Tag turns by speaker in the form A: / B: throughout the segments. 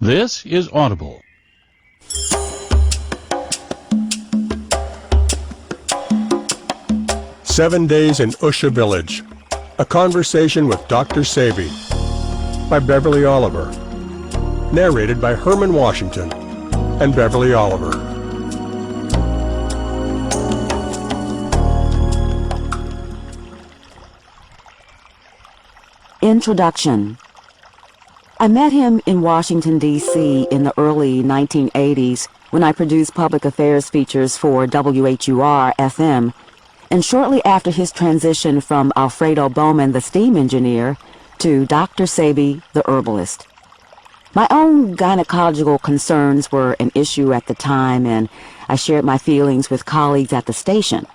A: This is Audible.
B: "7 Days in Usha Village, a conversation with Dr. Sebi" by Beverly Oliver. Narrated by Herman Washington and Beverly Oliver.
C: Introduction. I met him in Washington, D.C. in the early 1980s when I produced public affairs features for WHUR-FM, and shortly after his transition from Alfredo Bowman, the steam engineer, to Dr. Sebi, the herbalist. My own gynecological concerns were an issue at the time, and I shared my feelings with colleagues at the station.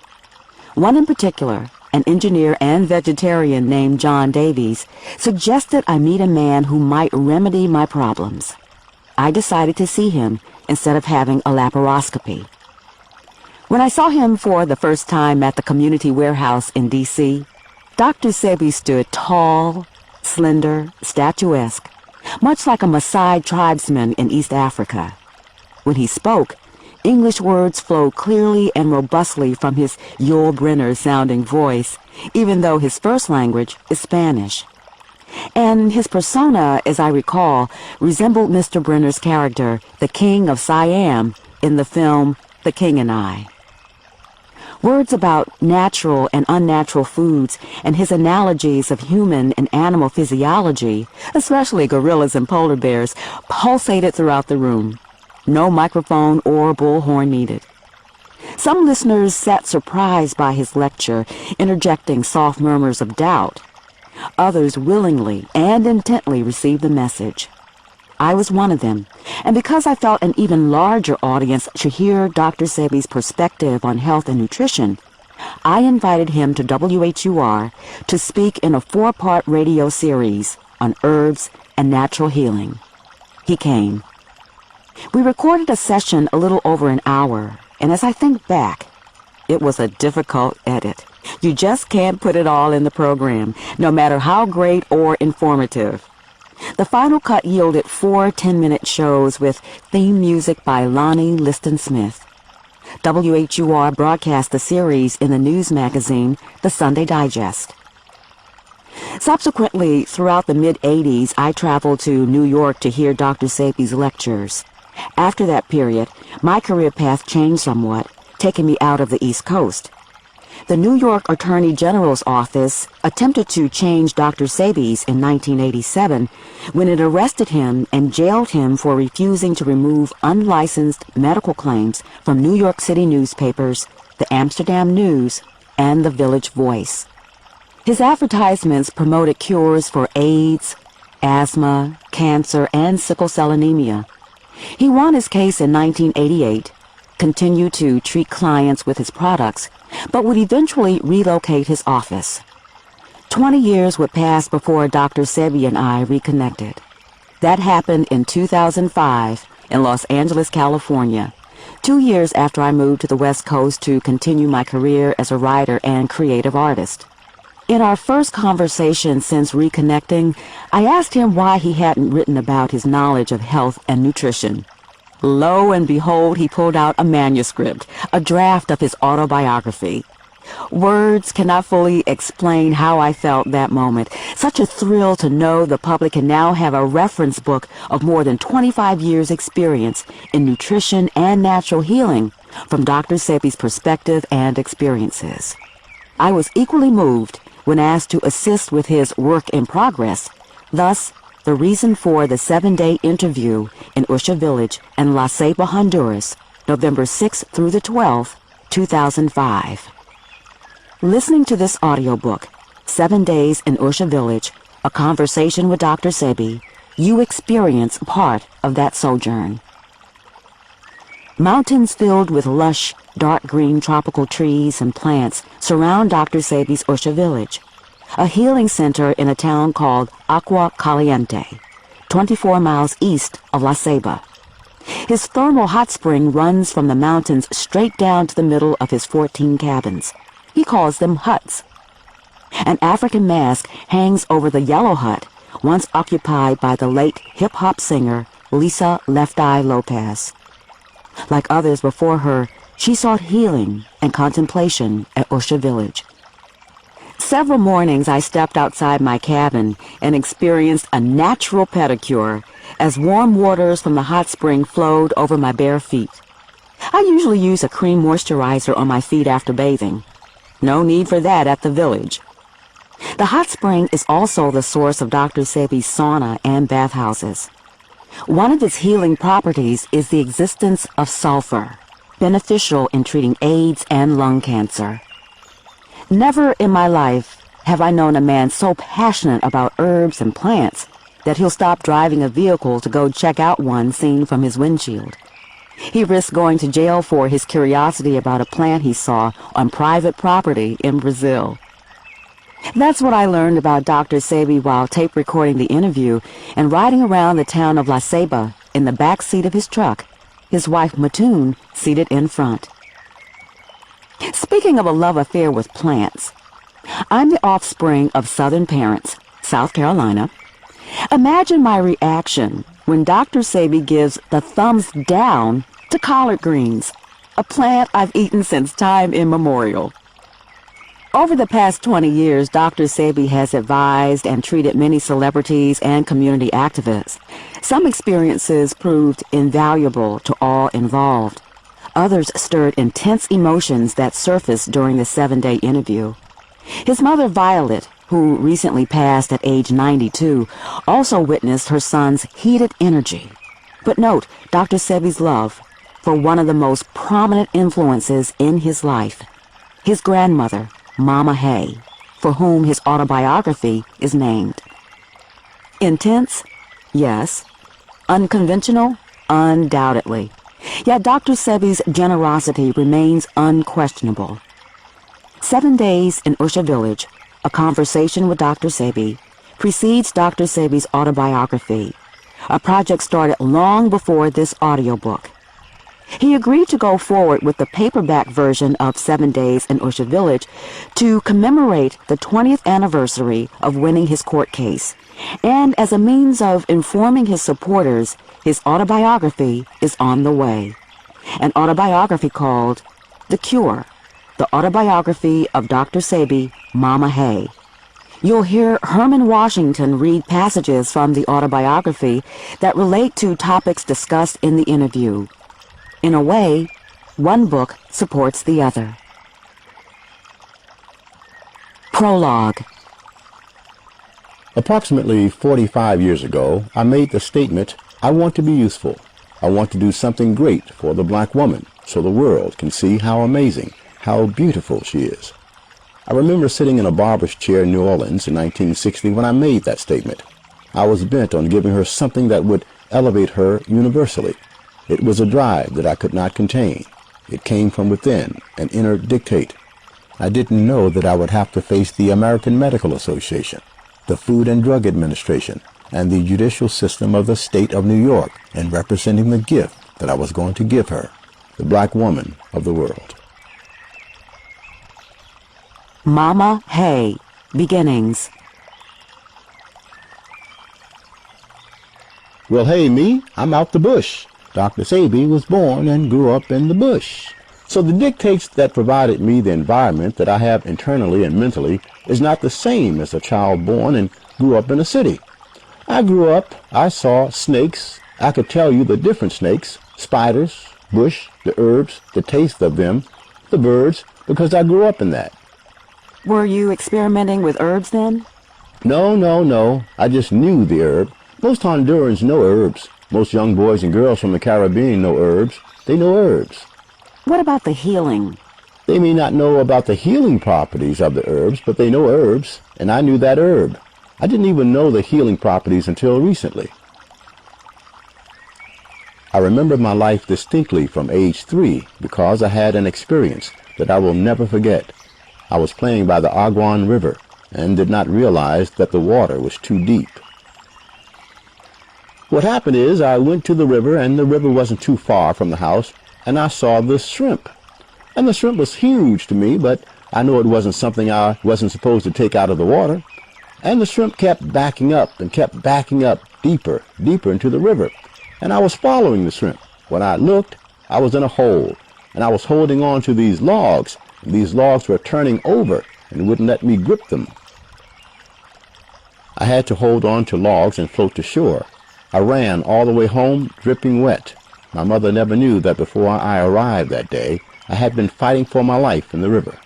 C: One in particular, an engineer and vegetarian named John Davies, suggested I meet a man who might remedy my problems. I decided to see him instead of having a laparoscopy. When I saw him for the first time at the community warehouse in D.C., Dr. Sebi stood tall, slender, statuesque, much like a Maasai tribesman in East Africa. When he spoke, English words flowed clearly and robustly from his Yul Brynner-sounding voice, even though his first language is Spanish. And his persona, as I recall, resembled Mr. Brynner's character, the King of Siam, in the film The King and I. Words about natural and unnatural foods and his analogies of human and animal physiology, especially gorillas and polar bears, pulsated throughout the room. No microphone or bullhorn needed. Some listeners sat surprised by his lecture, interjecting soft murmurs of doubt. Others willingly and intently received the message. I was one of them, and because I felt an even larger audience should hear Dr. Sebi's perspective on health and nutrition, I invited him to WHUR to speak in a 4-part radio series on herbs and natural healing. He came. We recorded a session a little over an hour, and as I think back, it was a difficult edit. You just can't put it all in the program, no matter how great or informative. The final cut yielded 4 10-minute shows with theme music by Lonnie Liston Smith. WHUR broadcast the series in the news magazine, The Sunday Digest. Subsequently, throughout the mid-'80s, I traveled to New York to hear Dr. Sebi's lectures. After that period, my career path changed somewhat, taking me out of the East Coast. The New York Attorney General's office attempted to change Dr. Sebi's in 1987 when it arrested him and jailed him for refusing to remove unlicensed medical claims from New York City newspapers, the Amsterdam News, and the Village Voice. His advertisements promoted cures for AIDS, asthma, cancer, and sickle cell anemia. He won his case in 1988, continued to treat clients with his products, but would eventually relocate his office. 20 years would pass before Dr. Sebi and I reconnected. That happened in 2005 in Los Angeles, California, 2 years after I moved to the West Coast to continue my career as a writer and creative artist. In our first conversation since reconnecting, I asked him why he hadn't written about his knowledge of health and nutrition. Lo and behold, he pulled out a manuscript, a draft of his autobiography. Words cannot fully explain how I felt that moment. Such a thrill to know the public can now have a reference book of more than 25 years' experience in nutrition and natural healing from Dr. Sebi's perspective and experiences. I was equally moved when asked to assist with his work in progress, thus the reason for the 7-day interview in Usha Village and La Ceiba, Honduras, November 6th through the 12th, 2005. Listening to this audiobook, 7 Days in Usha Village, a conversation with Dr. Sebi, you experience part of that sojourn. Mountains filled with lush, dark green tropical trees and plants surround Dr. Sebi's Usha Village, a healing center in a town called Agua Caliente, 24 miles east of La Ceiba. His thermal hot spring runs from the mountains straight down to the middle of his 14 cabins. He calls them huts. An African mask hangs over the yellow hut, once occupied by the late hip-hop singer Lisa Left Eye Lopez. Like others before her, she sought healing and contemplation at Usha Village. Several mornings I stepped outside my cabin and experienced a natural pedicure as warm waters from the hot spring flowed over my bare feet. I usually use a cream moisturizer on my feet after bathing. No need for that at the village. The hot spring is also the source of Dr. Sebi's sauna and bathhouses. One of its healing properties is the existence of sulfur, beneficial in treating AIDS and lung cancer. Never in my life have I known a man so passionate about herbs and plants that he'll stop driving a vehicle to go check out one seen from his windshield. He risked going to jail for his curiosity about a plant he saw on private property in Brazil. That's what I learned about Dr. Sebi while tape recording the interview and riding around the town of La Ceiba in the back seat of his truck, his wife Matun seated in front. Speaking of a love affair with plants, I'm the offspring of Southern parents, South Carolina. Imagine my reaction when Dr. Sebi gives the thumbs down to collard greens, a plant I've eaten since time immemorial. Over the past 20 years, Dr. Sebi has advised and treated many celebrities and community activists. Some experiences proved invaluable to all involved. Others stirred intense emotions that surfaced during the 7-day interview. His mother, Violet, who recently passed at age 92, also witnessed her son's heated energy. But note Dr. Sebi's love for one of the most prominent influences in his life, his grandmother, Mama Hay, for whom his autobiography is named. Intense? Yes. Unconventional? Undoubtedly. Yet Dr. Sebi's generosity remains unquestionable. 7 Days in Usha Village, A Conversation with Dr. Sebi, precedes Dr. Sebi's autobiography, a project started long before this audiobook. He agreed to go forward with the paperback version of 7 Days in Usha Village to commemorate the 20th anniversary of winning his court case, and as a means of informing his supporters, his autobiography is on the way. An autobiography called The Cure, the autobiography of Dr. Sebi, Mama Hay. You'll hear Herman Washington read passages from the autobiography that relate to topics discussed in the interview. In a way, one book supports the other. Prologue.
A: Approximately 45 years ago, I made the statement, I want to be useful. I want to do something great for the black woman so the world can see how amazing, how beautiful she is. I remember sitting in a barber's chair in New Orleans in 1960 when I made that statement. I was bent on giving her something that would elevate her universally. It was a drive that I could not contain. It came from within, an inner dictate. I didn't know that I would have to face the American Medical Association, the Food and Drug Administration, and the judicial system of the state of New York in representing the gift that I was going to give her, the black woman of the world.
C: Mama Hay, Beginnings.
A: Well, hey, me, I'm out the bush. Dr. Sebi was born and grew up in the bush. So the dictates that provided me the environment that I have internally and mentally is not the same as a child born and grew up in a city. I grew up, I saw snakes. I could tell you the different snakes, spiders, bush, the herbs, the taste of them, the birds, because I grew up in that.
C: Were you experimenting with herbs then?
A: No. I just knew the herb. Most Hondurans know herbs. Most young boys and girls from the Caribbean know herbs. They know herbs.
C: What about the healing?
A: They may not know about the healing properties of the herbs, but they know herbs, and I knew that herb. I didn't even know the healing properties until recently. I remember my life distinctly from age 3 because I had an experience that I will never forget. I was playing by the Aguan River and did not realize that the water was too deep. What happened is I went to the river, and the river wasn't too far from the house, and I saw this shrimp. And the shrimp was huge to me, but I know it wasn't something I wasn't supposed to take out of the water. And the shrimp kept backing up and kept backing up deeper into the river. and I was following the shrimp. When I looked, I was in a hole, and I was holding on to these logs, and these logs were turning over and wouldn't let me grip them. I had to hold on to logs and float to shore. I ran all the way home, dripping wet. My mother never knew that before I arrived that day, I had been fighting for my life in the river.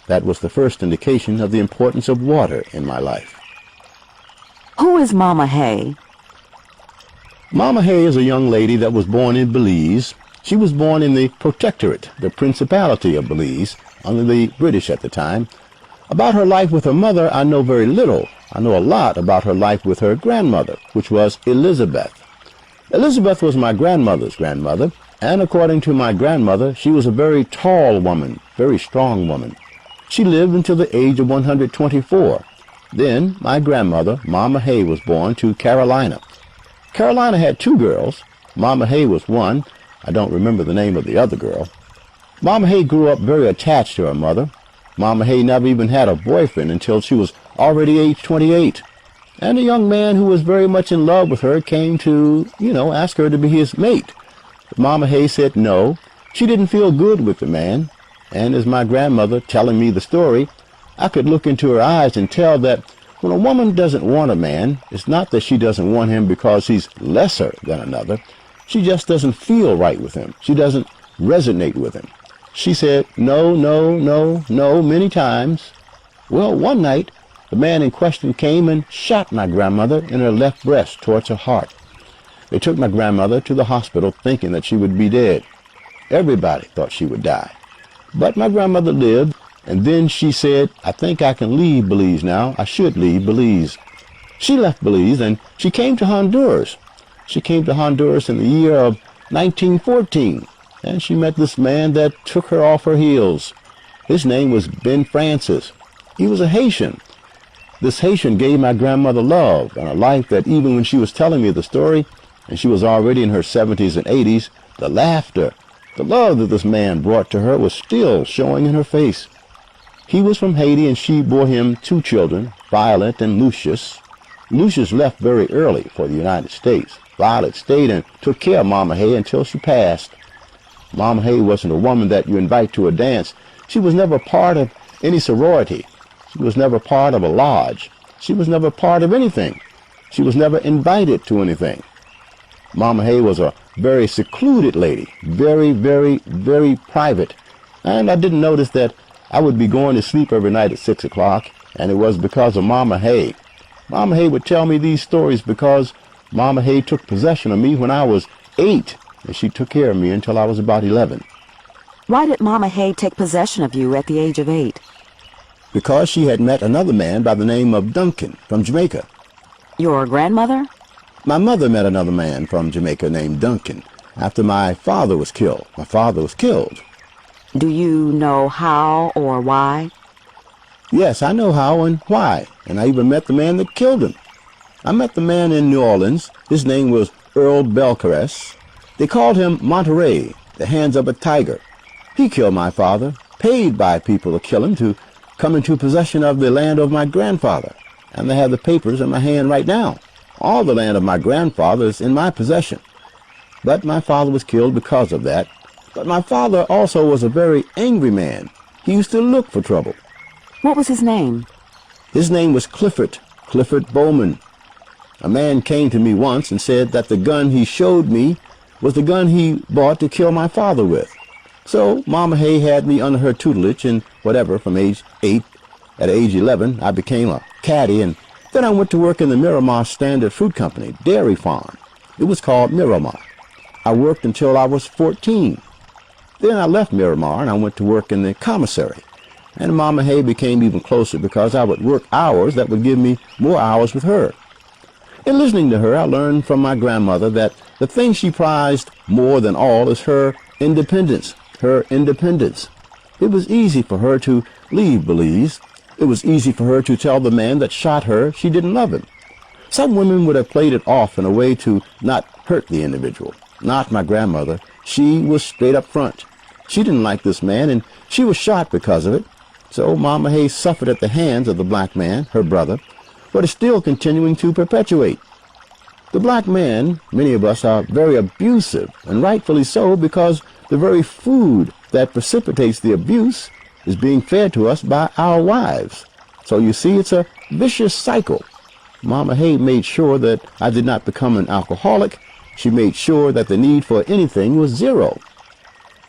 A: That was the first indication of the importance of water in my life.
C: Who is Mama Hay?
A: Mama Hay is a young lady that was born in Belize. She was born in the Protectorate, the Principality of Belize, under the British at the time. About her life with her mother, I know very little. I know a lot about her life with her grandmother, which was Elizabeth. Elizabeth was my grandmother's grandmother, and according to my grandmother, she was a very tall woman, very strong woman. She lived until the age of 124. Then my grandmother, Mama Hay, was born to Carolina. Carolina had two girls. Mama Hay was one. I don't remember the name of the other girl. Mama Hay grew up very attached to her mother. Mama Hay never even had a boyfriend until she was already age 28. And a young man who was very much in love with her came to, ask her to be his mate. But Mama Hay said no. She didn't feel good with the man. And as my grandmother telling me the story, I could look into her eyes and tell that when a woman doesn't want a man, it's not that she doesn't want him because he's lesser than another. She just doesn't feel right with him. She doesn't resonate with him. She said no, no, no, no many times. Well, one night, the man in question came and shot my grandmother in her left breast towards her heart. They took my grandmother to the hospital thinking that she would be dead. Everybody thought she would die. But my grandmother lived, and then she said, I think I can leave Belize now. I should leave Belize. She left Belize and she came to Honduras. She came to Honduras in the year of 1914, and she met this man that took her off her heels. His name was Ben Francis. He was a Haitian. This Haitian gave my grandmother love and a life that even when she was telling me the story, and she was already in her 70s and 80s, the laughter, the love that this man brought to her was still showing in her face. He was from Haiti and she bore him two children, Violet and Lucius. Lucius left very early for the United States. Violet stayed and took care of Mama Hay until she passed. Mama Hay wasn't a woman that you invite to a dance. She was never part of any sorority. She was never part of a lodge. She was never part of anything. She was never invited to anything. Mama Hay was a very secluded lady, very, very, very private. And I didn't notice that I would be going to sleep every night at 6 o'clock, and it was because of Mama Hay. Mama Hay would tell me these stories because Mama Hay took possession of me when I was 8, and she took care of me until I was about 11.
C: Why did Mama Hay take possession of you at the age of 8?
A: Because she had met another man by the name of Duncan from Jamaica.
C: Your grandmother?
A: My mother met another man from Jamaica named Duncan after my father was killed. My father was killed.
C: Do you know how or why?
A: Yes, I know how and why, and I even met the man that killed him. I met the man in New Orleans. His name was Earl Belcarès. They called him Monterey, the hands of a tiger. He killed my father, paid by people to kill him to come into possession of the land of my grandfather. And they have the papers in my hand right now. All the land of my grandfather is in my possession. But my father was killed because of that. But my father also was a very angry man. He used to look for trouble.
C: What was his name?
A: His name was Clifford Bowman. A man came to me once and said that the gun he showed me was the gun he bought to kill my father with. So Mama Hay had me under her tutelage and whatever from age 8. At age 11, I became a caddy, and then I went to work in the Miramar Standard Fruit Company dairy farm. It was called Miramar. I worked until I was 14. Then I left Miramar and I went to work in the commissary. And Mama Hay became even closer because I would work hours that would give me more hours with her. In listening to her, I learned from my grandmother that the thing she prized more than all is her independence. It was easy for her to leave Belize. It was easy for her to tell the man that shot her she didn't love him. Some women would have played it off in a way to not hurt the individual. Not my grandmother. She was straight up front. She didn't like this man, and she was shot because of it. So Mama Hay suffered at the hands of the black man, her brother, but is still continuing to perpetuate. The black man, many of us are very abusive, and rightfully so, because the very food that precipitates the abuse is being fed to us by our wives. So you see, it's a vicious cycle. Mama Hay made sure that I did not become an alcoholic. She made sure that the need for anything was zero.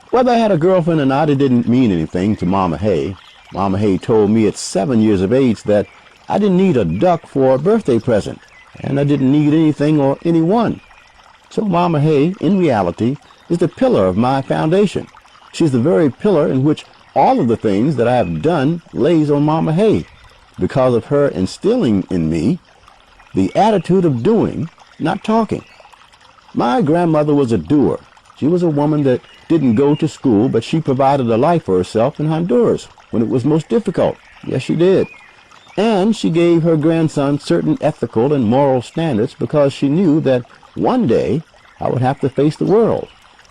A: Whether I had a girlfriend or not, it didn't mean anything to Mama Hay. Mama Hay told me at 7 years of age that I didn't need a duck for a birthday present, and I didn't need anything or anyone. So Mama Hay, in reality, is the pillar of my foundation. She's the very pillar in which all of the things that I have done lays on Mama Hay, because of her instilling in me the attitude of doing, not talking. My grandmother was a doer. She was a woman that didn't go to school, but she provided a life for herself in Honduras when it was most difficult. Yes, she did. And she gave her grandson certain ethical and moral standards because she knew that one day I would have to face the world.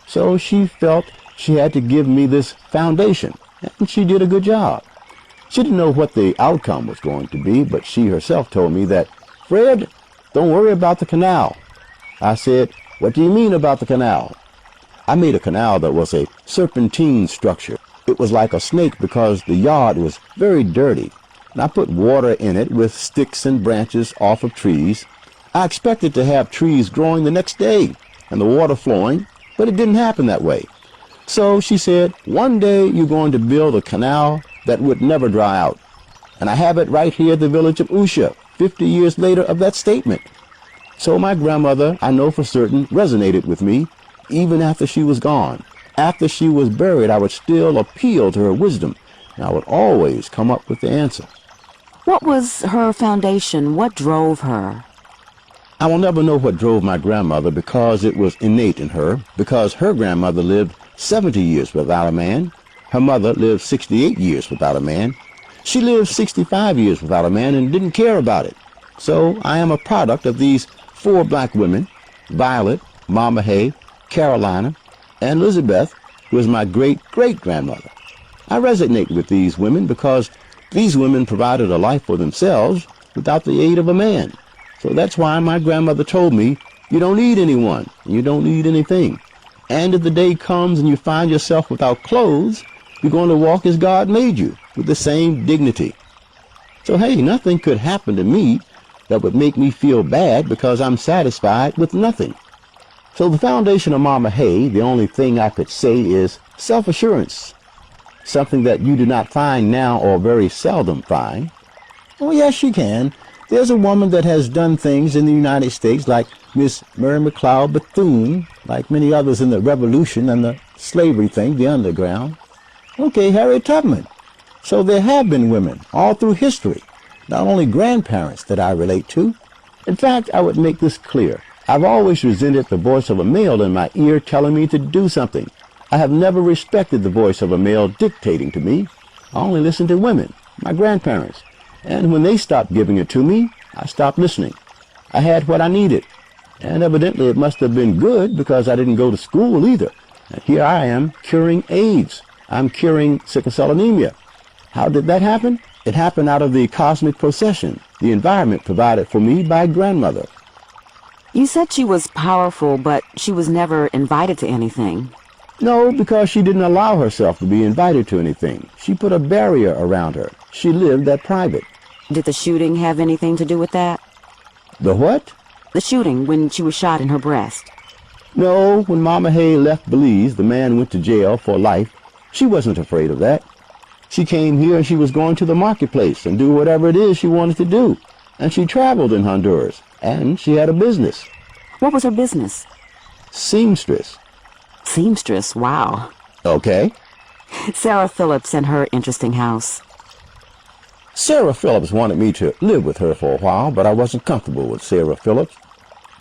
A: So she felt she had to give me this foundation, and she did a good job. She didn't know what the outcome was going to be, but she herself told me that, "Fred, don't worry about the canal." I said, "What do you mean about the canal?" I made a canal that was a serpentine structure. It was like a snake because the yard was very dirty, and I put water in it with sticks and branches off of trees. I expected to have trees growing the next day and the water flowing, but it didn't happen that way. So she said, "One day you're going to build a canal that would never dry out." And I have it right here at the village of Usha, 50 years later of that statement. So my grandmother, I know for certain, resonated with me even after she was gone. After she was buried, I would still appeal to her wisdom, and I would always come up with the answer.
C: What was her foundation? What drove her?
A: I will never know what drove my grandmother because it was innate in her, because her grandmother lived 70 years without a man. Her mother lived 68 years without a man. She lived 65 years without a man and didn't care about it. So I am a product of these 4 black women, Violet, Mama Hay, Carolina, and Elizabeth, who is my great-great-grandmother. I resonate with these women because these women provided a life for themselves without the aid of a man. So that's why my grandmother told me, you don't need anyone, you don't need anything. And if the day comes and you find yourself without clothes, you're going to walk as God made you, with the same dignity. So hey, nothing could happen to me that would make me feel bad because I'm satisfied with nothing. So the foundation of Mama Hay, the only thing I could say is self-assurance. Something that you do not find now or very seldom find. Oh yes, you can. There's a woman that has done things in the United States like Miss Mary McLeod Bethune, like many others in the Revolution and the slavery thing, the underground. Okay, Harriet Tubman. So there have been women all through history, not only grandparents that I relate to. In fact, I would make this clear. I've always resented the voice of a male in my ear telling me to do something. I have never respected the voice of a male dictating to me. I only listen to women, my grandparents. And when they stopped giving it to me, I stopped listening. I had what I needed. And evidently it must have been good because I didn't go to school either. And here I am curing AIDS. I'm curing sickle cell anemia. How did that happen? It happened out of the cosmic procession, the environment provided for me by grandmother.
C: You said she was powerful, but she was never invited to anything.
A: No, because she didn't allow herself to be invited to anything. She put a barrier around her. She lived that private.
C: Did the shooting have anything to do with that?
A: The what?
C: The shooting when she was shot in her breast.
A: No, when Mama Hay left Belize, the man went to jail for life. She wasn't afraid of that. She came here and she was going to the marketplace and do whatever it is she wanted to do. And she traveled in Honduras. And she had a business.
C: What was her business?
A: Seamstress.
C: Seamstress, wow.
A: Okay.
C: Sarah Phillips and her interesting house.
A: Sarah Phillips wanted me to live with her for a while, but I wasn't comfortable with Sarah Phillips.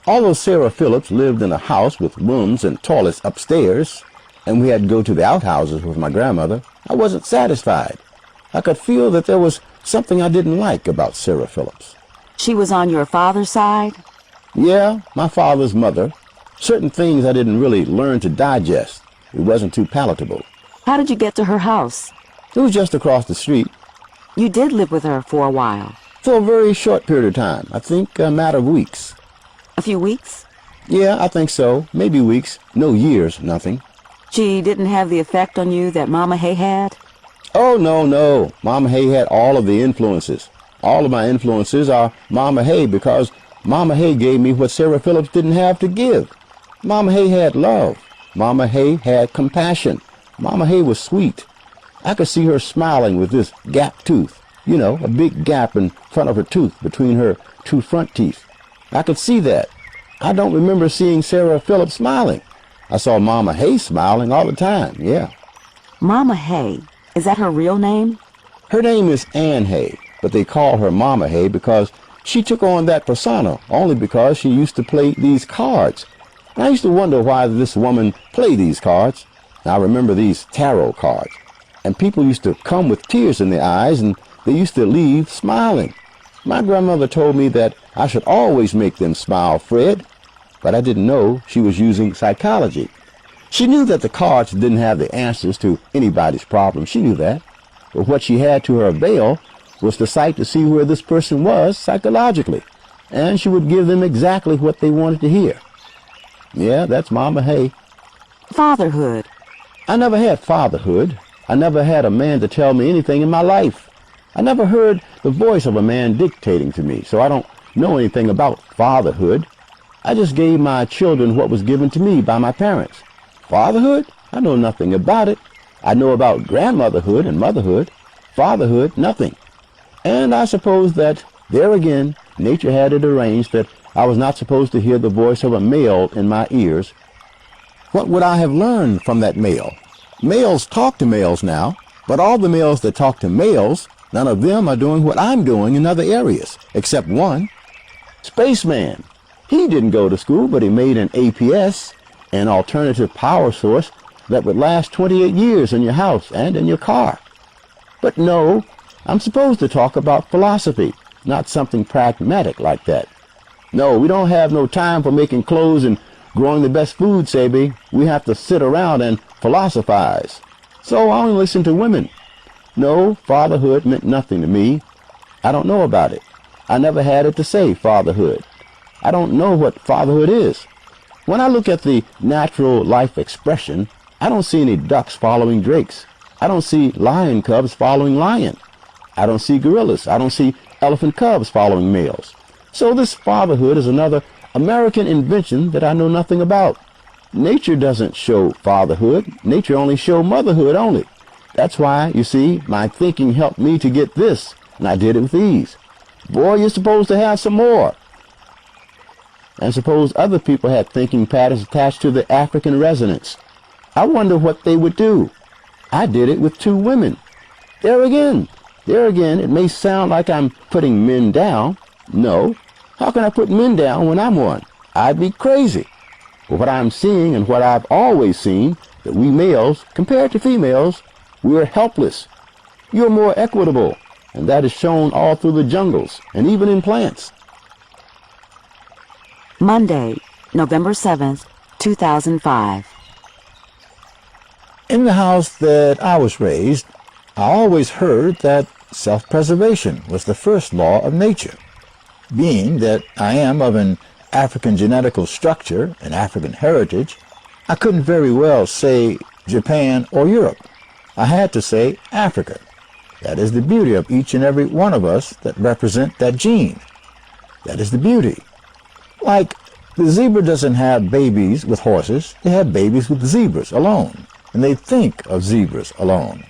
A: Although Sarah Phillips lived in a house with rooms and toilets upstairs, and we had to go to the outhouses with my grandmother, I wasn't satisfied. I could feel that there was something I didn't like about Sarah Phillips.
C: She was on your father's side?
A: Yeah, my father's mother. Certain things I didn't really learn to digest. It wasn't too palatable.
C: How did you get to her house?
A: It was just across the street.
C: You did live with her for a while.
A: For a very short period of time. I think a matter of weeks.
C: A few weeks?
A: Yeah, I think so. Maybe weeks. No years, nothing.
C: She didn't have the effect on you that Mama Hay had?
A: Oh, no. Mama Hay had all of the influences. All of my influences are Mama Hay because Mama Hay gave me what Sarah Phillips didn't have to give. Mama Hay had love. Mama Hay had compassion. Mama Hay was sweet. I could see her smiling with this gap tooth. You know, a big gap in front of her tooth between her two front teeth. I could see that. I don't remember seeing Sarah Phillips smiling. I saw Mama Hay smiling all the time, yeah.
C: Mama Hay, is that her real name?
A: Her name is Ann Hay, but they call her Mama Hay because she took on that persona only because she used to play these cards. And I used to wonder why this woman played these cards. I remember these tarot cards. And people used to come with tears in their eyes and they used to leave smiling. My grandmother told me that I should always make them smile, Fred. But I didn't know she was using psychology. She knew that the cards didn't have the answers to anybody's problem. She knew that. But what she had to her avail was the sight to see where this person was psychologically. And she would give them exactly what they wanted to hear. Yeah, that's Mama Hay.
C: Fatherhood.
A: I never had fatherhood. I never had a man to tell me anything in my life. I never heard the voice of a man dictating to me, so I don't know anything about fatherhood. I just gave my children what was given to me by my parents. Fatherhood? I know nothing about it. I know about grandmotherhood and motherhood. Fatherhood, nothing. And I suppose that, there again, nature had it arranged that I was not supposed to hear the voice of a male in my ears. What would I have learned from that male? Males talk to males now, but all the males that talk to males, none of them are doing what I'm doing in other areas, except one. Spaceman. He didn't go to school, but he made an APS, an alternative power source that would last 28 years in your house and in your car. But no, I'm supposed to talk about philosophy, not something pragmatic like that. No, we don't have no time for making clothes and growing the best food, Sebi. We have to sit around and philosophize. So I only listen to women. No, fatherhood meant nothing to me. I don't know about it. I never had it to say, fatherhood. I don't know what fatherhood is. When I look at the natural life expression, I don't see any ducks following drakes. I don't see lion cubs following lion. I don't see gorillas. I don't see elephant cubs following males. So this fatherhood is another American invention that I know nothing about. Nature doesn't show fatherhood. Nature only shows motherhood only. That's why, you see, my thinking helped me to get this, and I did it with ease. Boy, you're supposed to have some more. And suppose other people had thinking patterns attached to the African resonance. I wonder what they would do. I did it with 2 women. There again, it may sound like I'm putting men down. No. How can I put men down when I'm one? I'd be crazy. But what I'm seeing and what I've always seen, that we males, compared to females, we're helpless. You're more equitable, and that is shown all through the jungles and even in plants.
C: Monday, November 7th, 2005.
D: In the house that I was raised, I always heard that self-preservation was the first law of nature. Being that I am of an African genetical structure and African heritage, I couldn't very well say Japan or Europe. I had to say Africa. That is the beauty of each and every one of us that represent that gene. That is the beauty. Like, the zebra doesn't have babies with horses, they have babies with zebras alone, and they think of zebras alone.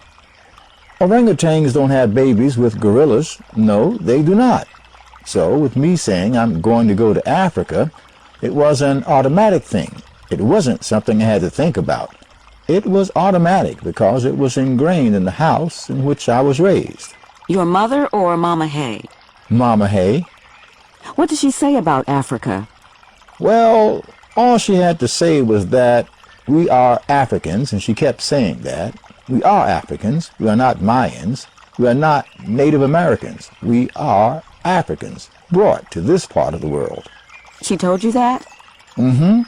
D: Orangutans don't have babies with gorillas. No, they do not. So, with me saying I'm going to go to Africa, it was an automatic thing. It wasn't something I had to think about. It was automatic because it was ingrained in the house in which I was raised.
C: Your mother or Mama Hay?
D: Mama Hay.
C: What did she say about Africa?
D: Well, all she had to say was that we are Africans, and she kept saying that. We are Africans. We are not Mayans. We are not Native Americans. We are Africans brought to this part of the world.
C: She told you that?
D: Mm-hmm.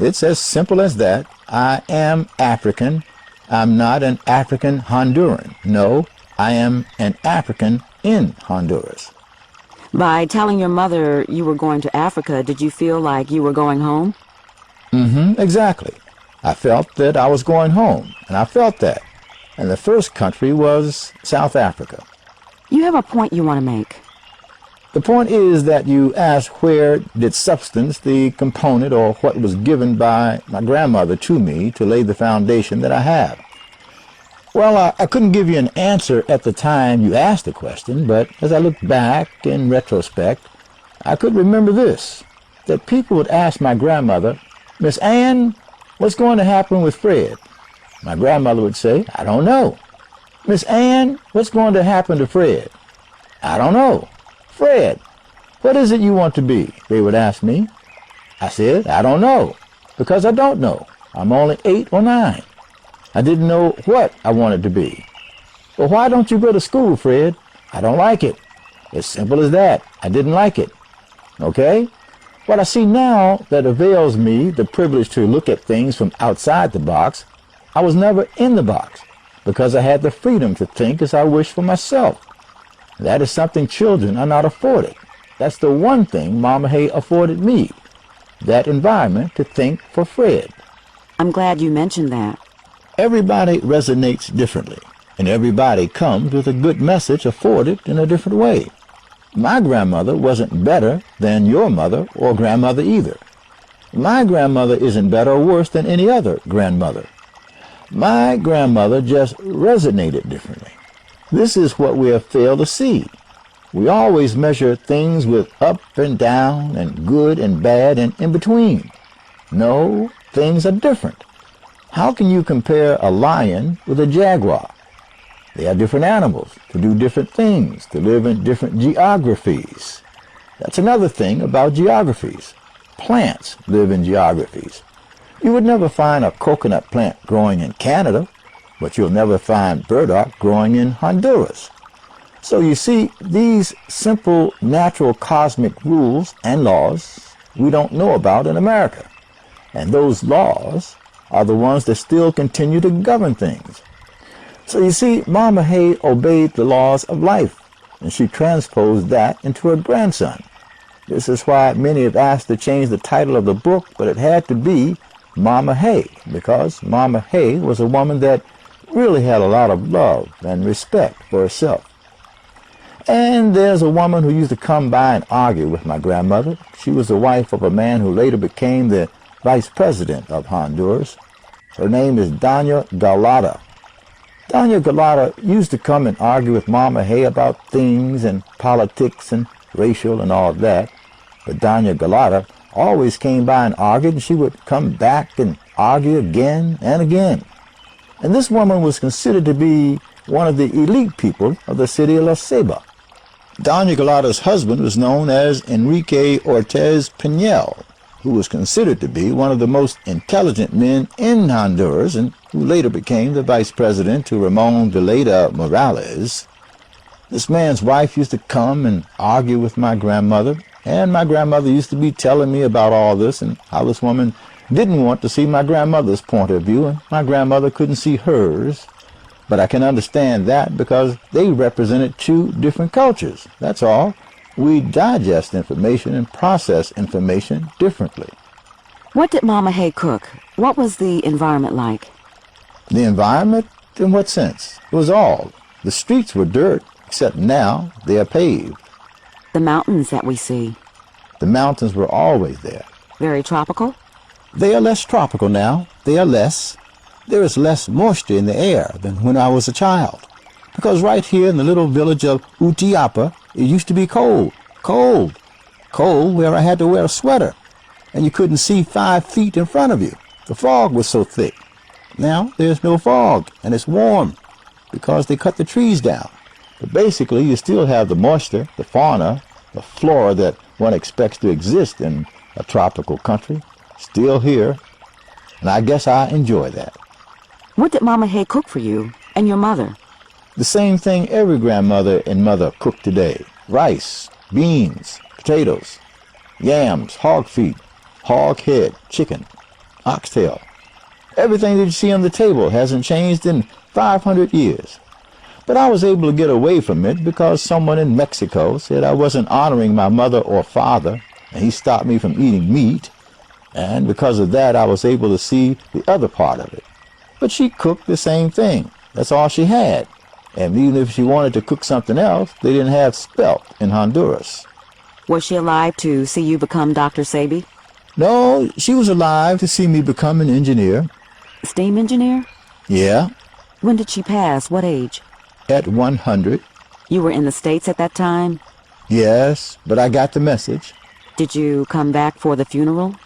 D: It's as simple as that. I am African. I'm not an African Honduran. No, I am an African in Honduras.
C: By telling your mother you were going to Africa, did you feel like you were going home?
D: Exactly. I felt that I was going home, and I felt that. And the first country was South Africa.
C: You have a point you want to make.
D: The point is that you asked where did substance, the component or what was given by my grandmother to me to lay the foundation that I have. Well, I couldn't give you an answer at the time you asked the question, but as I look back in retrospect, I could remember this, that people would ask my grandmother, "Miss Ann, what's going to happen with Fred?" My grandmother would say, "I don't know." "Miss Ann, what's going to happen to Fred?" "I don't know." "Fred, what is it you want to be?" they would ask me. I said, "I don't know, because I don't know. I'm only 8 or 9. I didn't know what I wanted to be." "Well, why don't you go to school, Fred?" "I don't like it." As simple as that. I didn't like it. Okay? What I see now that avails me the privilege to look at things from outside the box, I was never in the box because I had the freedom to think as I wished for myself. That is something children are not afforded. That's the one thing Mama Hay afforded me, that environment to think for Fred.
C: I'm glad you mentioned that.
D: Everybody resonates differently, and everybody comes with a good message afforded in a different way. My grandmother wasn't better than your mother or grandmother either. My grandmother isn't better or worse than any other grandmother. My grandmother just resonated differently. This is what we have failed to see. We always measure things with up and down and good and bad and in between. No, things are different. How can you compare a lion with a jaguar? They are different animals, to do different things, to live in different geographies. That's another thing about geographies. Plants live in geographies. You would never find a coconut plant growing in Canada, but you'll never find burdock growing in Honduras. So you see, these simple natural cosmic rules and laws we don't know about in America. And those laws are the ones that still continue to govern things. So you see, Mama Hay obeyed the laws of life, and she transposed that into her grandson. This is why many have asked to change the title of the book, but it had to be Mama Hay, because Mama Hay was a woman that really had a lot of love and respect for herself. And there's a woman who used to come by and argue with my grandmother. She was the wife of a man who later became the vice president of Honduras. Her name is Doña Galata. Doña Galata used to come and argue with Mama Hay about things and politics and racial and all that. But Doña Galata always came by and argued, and she would come back and argue again and again. And this woman was considered to be one of the elite people of the city of Ceiba. Doña Galata's husband was known as Enrique Ortiz Pinel, who was considered to be one of the most intelligent men in Honduras and who later became the vice president to Ramon Veleda Morales. This man's wife used to come and argue with my grandmother, and my grandmother used to be telling me about all this and how this woman didn't want to see my grandmother's point of view, and my grandmother couldn't see hers. But I can understand that because they represented two different cultures. That's all. We digest information and process information differently.
C: What did Mama Hay cook? What was the environment like?
D: The environment? In what sense? It was all. The streets were dirt, except now they are paved.
C: The mountains that we see.
D: The mountains were always there.
C: Very tropical?
D: They are less tropical now. They are less. There is less moisture in the air than when I was a child. Because right here in the little village of Utiapa, it used to be cold. Cold. Cold where I had to wear a sweater. And you couldn't see 5 feet in front of you. The fog was so thick. Now there's no fog, and it's warm because they cut the trees down. But basically you still have the moisture, the fauna, the flora that one expects to exist in a tropical country, still here. And I guess I enjoy that.
C: What did Mama Hay cook for you and your mother?
D: The same thing every grandmother and mother cook today. Rice, beans, potatoes, yams, hog feet, hog head, chicken, oxtail. Everything that you see on the table hasn't changed in 500 years. But I was able to get away from it because someone in Mexico said I wasn't honoring my mother or father, and he stopped me from eating meat. And because of that, I was able to see the other part of it. But she cooked the same thing. That's all she had. And even if she wanted to cook something else, they didn't have spelt in Honduras.
C: Was she alive to see you become Dr. Sebi?
D: No, she was alive to see me become an engineer.
C: Steam engineer?
D: Yeah,
C: When did she pass? What age?
D: at 100.
C: You were in the States at that time?
D: Yes, but I got the message.
C: Did you come back for the funeral?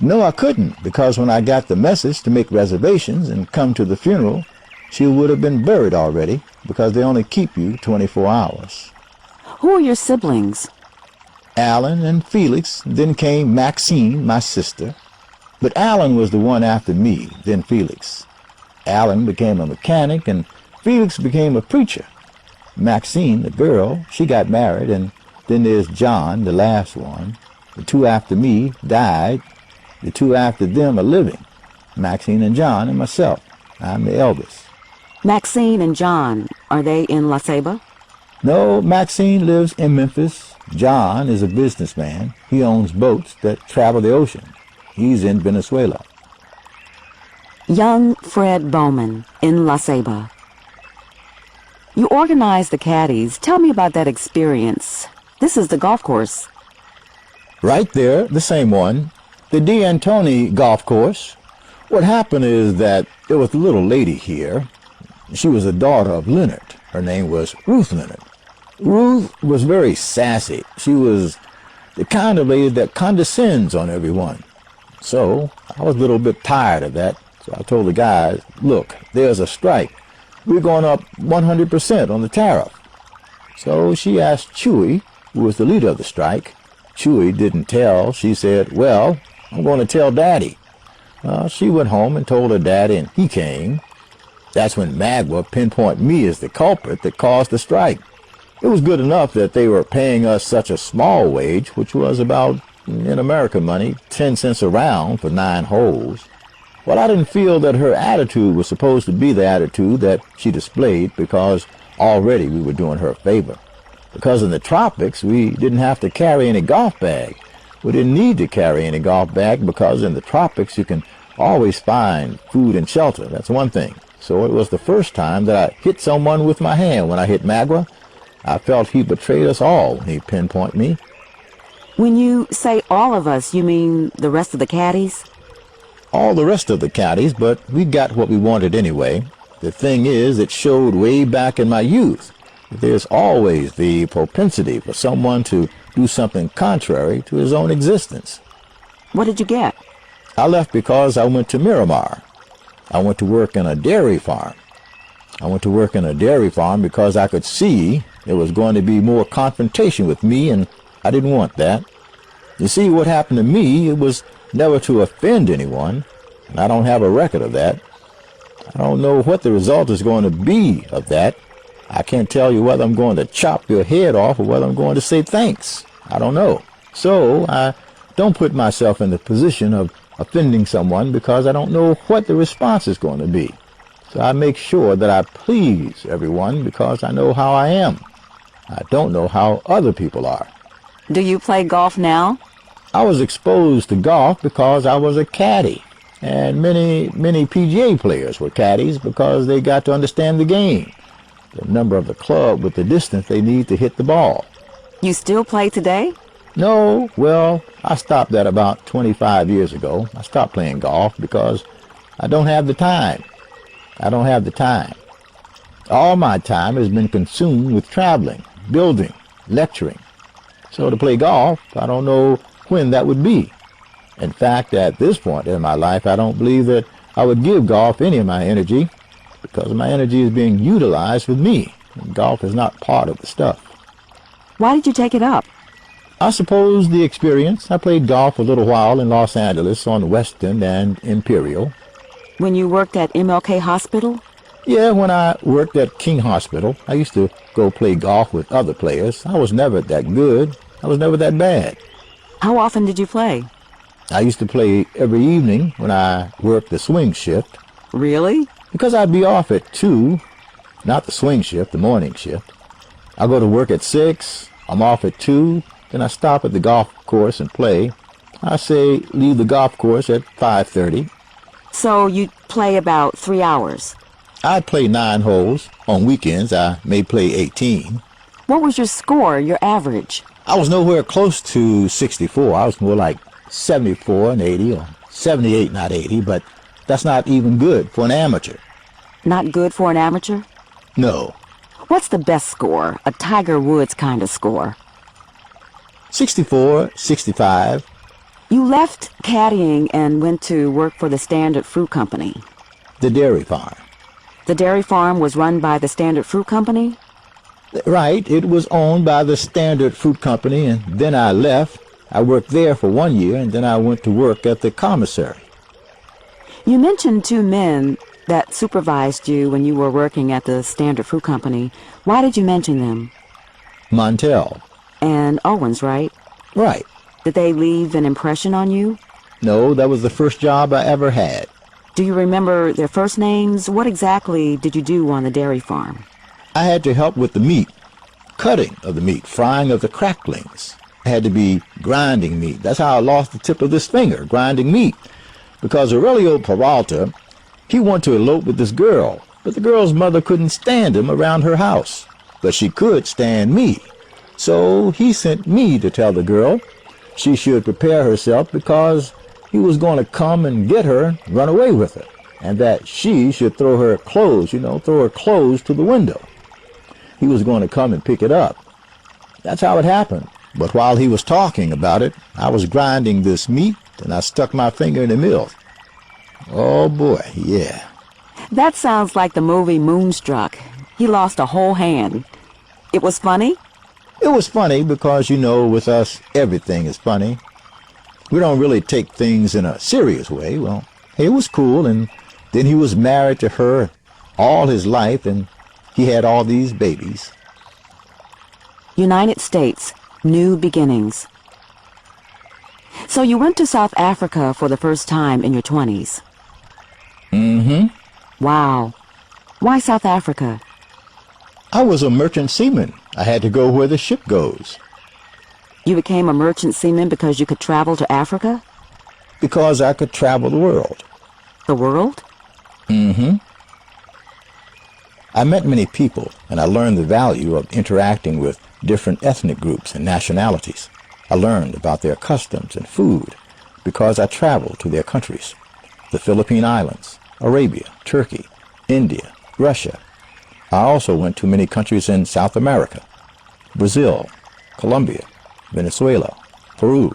D: No, I couldn't, because when I got the message to make reservations and come to the funeral, she would have been buried already, because they only keep you 24 hours.
C: Who are your siblings?
D: Alan and Felix, then came Maxine, my sister. But Alan was the one after me, then Felix. Alan became a mechanic, and Felix became a preacher. Maxine, the girl, she got married, and then there's John, the last one. The two after me died. The two after them are living, Maxine and John and myself. I'm the eldest.
C: Maxine and John, are they in La Ceiba?
D: No, Maxine lives in Memphis. John is a businessman. He owns boats that travel the ocean. He's in Venezuela.
C: Young Fred Bowman in La Ceiba. You organized the caddies. Tell me about that experience. This is the golf course.
D: Right there, the same one. The D. Antoni golf course. What happened is that there was a little lady here. She was the daughter of Leonard. Her name was Ruth Leonard. Ruth was very sassy. She was the kind of lady that condescends on everyone. So I was a little bit tired of that. So I told the guys, look, there's a strike. We're going up 100% on the tariff. So she asked Chewy, who was the leader of the strike. Chewy didn't tell. She said, well, I'm going to tell Daddy. She went home and told her daddy, and he came. That's when Magua pinpointed me as the culprit that caused the strike. It was good enough that they were paying us such a small wage, which was about, in American money, 10 cents a round for 9 holes. Well, I didn't feel that her attitude was supposed to be the attitude that she displayed, because already we were doing her a favor. Because in the tropics, we didn't have to carry any golf bag. We didn't need to carry any golf bag because in the tropics you can always find food and shelter. That's one thing. So it was the first time that I hit someone with my hand. When I hit Magua, I felt he betrayed us all when he pinpointed me.
C: When you say all of us, you mean the rest of the caddies?
D: All the rest of the caddies, but we got what we wanted anyway. The thing is, it showed way back in my youth. There's always the propensity for someone to do something contrary to his own existence.
C: What did you get?
D: I left because I went to Miramar. I went to work in a dairy farm. I went to work in a dairy farm because I could see there was going to be more confrontation with me, and I didn't want that. You see, what happened to me, it was never to offend anyone, and I don't have a record of that. I don't know what the result is going to be of that. I can't tell you whether I'm going to chop your head off or whether I'm going to say thanks. I don't know. So I don't put myself in the position of offending someone because I don't know what the response is going to be. So I make sure that I please everyone because I know how I am. I don't know how other people are.
C: Do you play golf now?
D: I was exposed to golf because I was a caddy. And many PGA players were caddies because they got to understand the game, the number of the club with the distance they need to hit the ball.
C: You still play today?
D: No, well, I stopped that about 25 years ago. I stopped playing golf because I don't have the time. I don't have the time. All my time has been consumed with traveling, building, lecturing. So to play golf, I don't know when that would be. In fact, at this point in my life, I don't believe that I would give golf any of my energy because my energy is being utilized with me. And golf is not part of the stuff.
C: Why did you take it up?
D: I suppose the experience. I played golf a little while in Los Angeles on Western and Imperial.
C: When you worked at MLK Hospital?
D: Yeah, when I worked at King Hospital, I used to go play golf with other players. I was never that good. I was never that bad.
C: How often did you play?
D: I used to play every evening when I worked the swing shift.
C: Really?
D: Because I'd be off at 2, Not the swing shift, the morning shift. I go to work at 6, I'm off at 2, then I stop at the golf course and play. I say leave the golf course at 5:30.
C: So you play about 3 hours.
D: I'd play 9 holes. On weekends, I may play 18.
C: What was your score, your average?
D: I was nowhere close to 64. I was more like 74 and 80, or 78, not 80, but that's not even good for an amateur.
C: Not good for an amateur?
D: No.
C: What's the best score, a Tiger Woods kind of score?
D: 64, 65.
C: You left caddying and went to work for the Standard Fruit Company.
D: The dairy farm.
C: The dairy farm was run by the Standard Fruit Company?
D: Right, it was owned by the Standard Fruit Company, and then I left. I worked there for 1 year, and then I went to work at the commissary.
C: You mentioned 2 men that supervised you when you were working at the Standard Fruit Company. Why did you mention them?
D: Montel.
C: And Owens, right?
D: Right.
C: Did they leave an impression on you?
D: No, that was the first job I ever had.
C: Do you remember their first names? What exactly did you do on the dairy farm?
D: I had to help with the meat, cutting of the meat, frying of the cracklings. I had to be grinding meat. That's how I lost the tip of this finger, grinding meat. Because Aurelio Peralta, he wanted to elope with this girl, but the girl's mother couldn't stand him around her house. But she could stand me. So he sent me to tell the girl she should prepare herself because he was going to come and get her and run away with her, and that she should throw her clothes, throw her clothes to the window. He was going to come and pick it up. That's how it happened. But while he was talking about it, I was grinding this meat, and I stuck my finger in the mill. Oh boy, yeah.
C: That sounds like the movie Moonstruck. He lost a whole hand. It was funny?
D: It was funny because, with us, everything is funny. We don't really take things in a serious way. Well, it was cool, and then he was married to her all his life, and he had all these babies.
C: United States, new beginnings. So you went to South Africa for the first time in your 20s?
D: Mm-hmm.
C: Wow. Why South Africa?
D: I was a merchant seaman. I had to go where the ship goes.
C: You became a merchant seaman because you could travel to Africa?
D: Because I could travel the world.
C: The world?
D: Mm-hmm. I met many people, and I learned the value of interacting with different ethnic groups and nationalities. I learned about their customs and food because I traveled to their countries. The Philippine Islands, Arabia, Turkey, India, Russia. I also went to many countries in South America, Brazil, Colombia, Venezuela, Peru,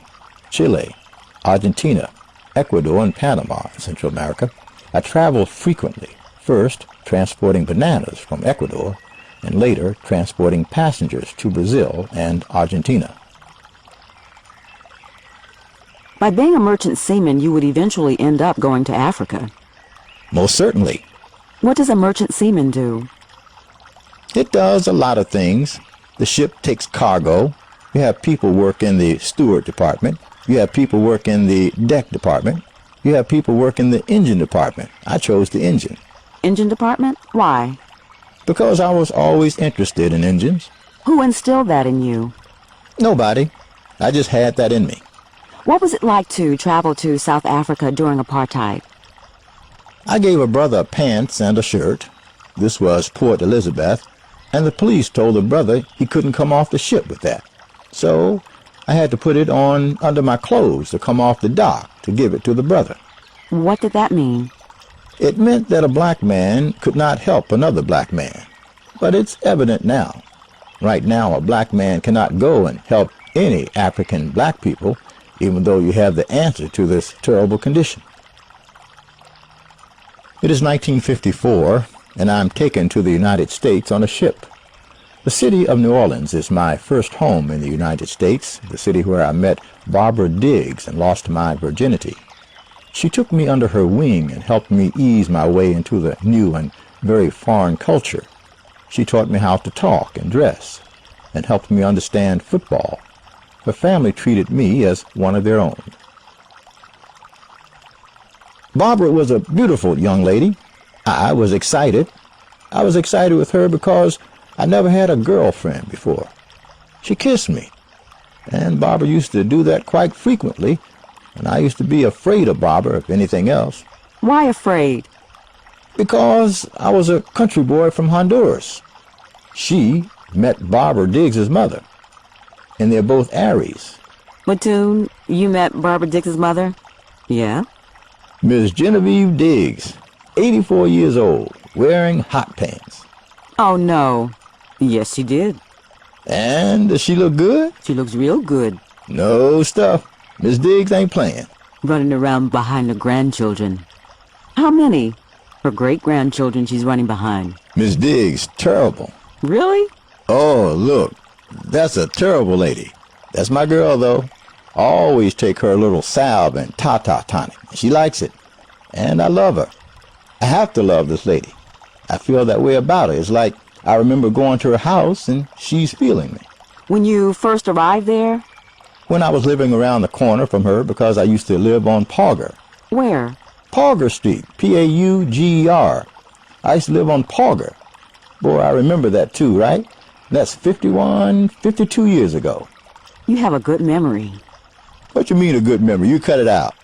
D: Chile, Argentina, Ecuador, and Panama in Central America. I traveled frequently, first transporting bananas from Ecuador, and later transporting passengers to Brazil and Argentina.
C: By being a merchant seaman, you would eventually end up going to Africa.
D: Most certainly.
C: What does a merchant seaman do?
D: It does a lot of things. The ship takes cargo. You have people work in the steward department. You have people work in the deck department. You have people work in the engine department. I chose the engine.
C: Engine department? Why?
D: Because I was always interested in engines.
C: Who instilled that in you?
D: Nobody. I just had that in me.
C: What was it like to travel to South Africa during apartheid?
D: I gave a brother pants and a shirt. This was Port Elizabeth, and the police told the brother he couldn't come off the ship with that. So I had to put it on under my clothes to come off the dock to give it to the brother.
C: What did that mean?
D: It meant that a black man could not help another black man. But it's evident now. Right now, a black man cannot go and help any African black people, even though you have the answer to this terrible condition. It is 1954, and I'm taken to the United States on a ship. The city of New Orleans is my first home in the United States, the city where I met Barbara Diggs and lost my virginity. She took me under her wing and helped me ease my way into the new and very foreign culture. She taught me how to talk and dress, and helped me understand football. Her family treated me as one of their own. Barbara was a beautiful young lady. I was excited. I was excited with her because I never had a girlfriend before. She kissed me, and Barbara used to do that quite frequently, and I used to be afraid of Barbara, if anything else.
C: Why afraid?
D: Because I was a country boy from Honduras. She met Barbara Diggs's mother, and they're both Aries.
C: Mattoon, you met Barbara Diggs's mother? Yeah?
D: Miss Genevieve Diggs, 84 years old, wearing hot pants.
C: Oh, no. Yes, she did.
D: And does she look good?
C: She looks real good.
D: No stuff. Miss Diggs ain't playing.
C: Running around behind her grandchildren. How many? Her great-grandchildren she's running behind.
D: Miss Diggs, terrible.
C: Really?
D: Oh, look, that's a terrible lady. That's my girl, though. I always take her a little salve and Tata tonic. She likes it, and I love her. I have to love this lady. I feel that way about her. It's like I remember going to her house and she's feeling me.
C: When you first arrived there?
D: When I was living around the corner from her because I used to live on Pauger.
C: Where?
D: Pauger Street, P-A-U-G-E-R. I used to live on Pauger. Boy, I remember that too, right? That's 52 years ago.
C: You have a good memory.
D: What you mean a good memory? You cut it out.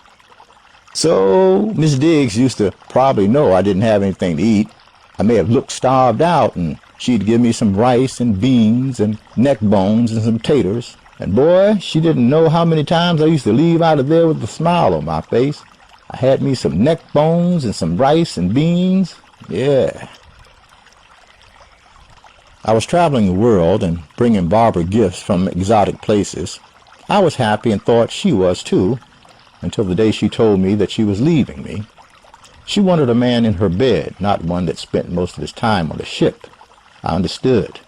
D: So, Miss Diggs used to probably know I didn't have anything to eat. I may have looked starved out, and she'd give me some rice and beans and neck bones and some taters. And boy, she didn't know how many times I used to leave out of there with a smile on my face. I had me some neck bones and some rice and beans. Yeah. I was traveling the world and bringing Barbara gifts from exotic places. I was happy and thought she was too, until the day she told me that she was leaving me. She wanted a man in her bed, not one that spent most of his time on the ship. I understood.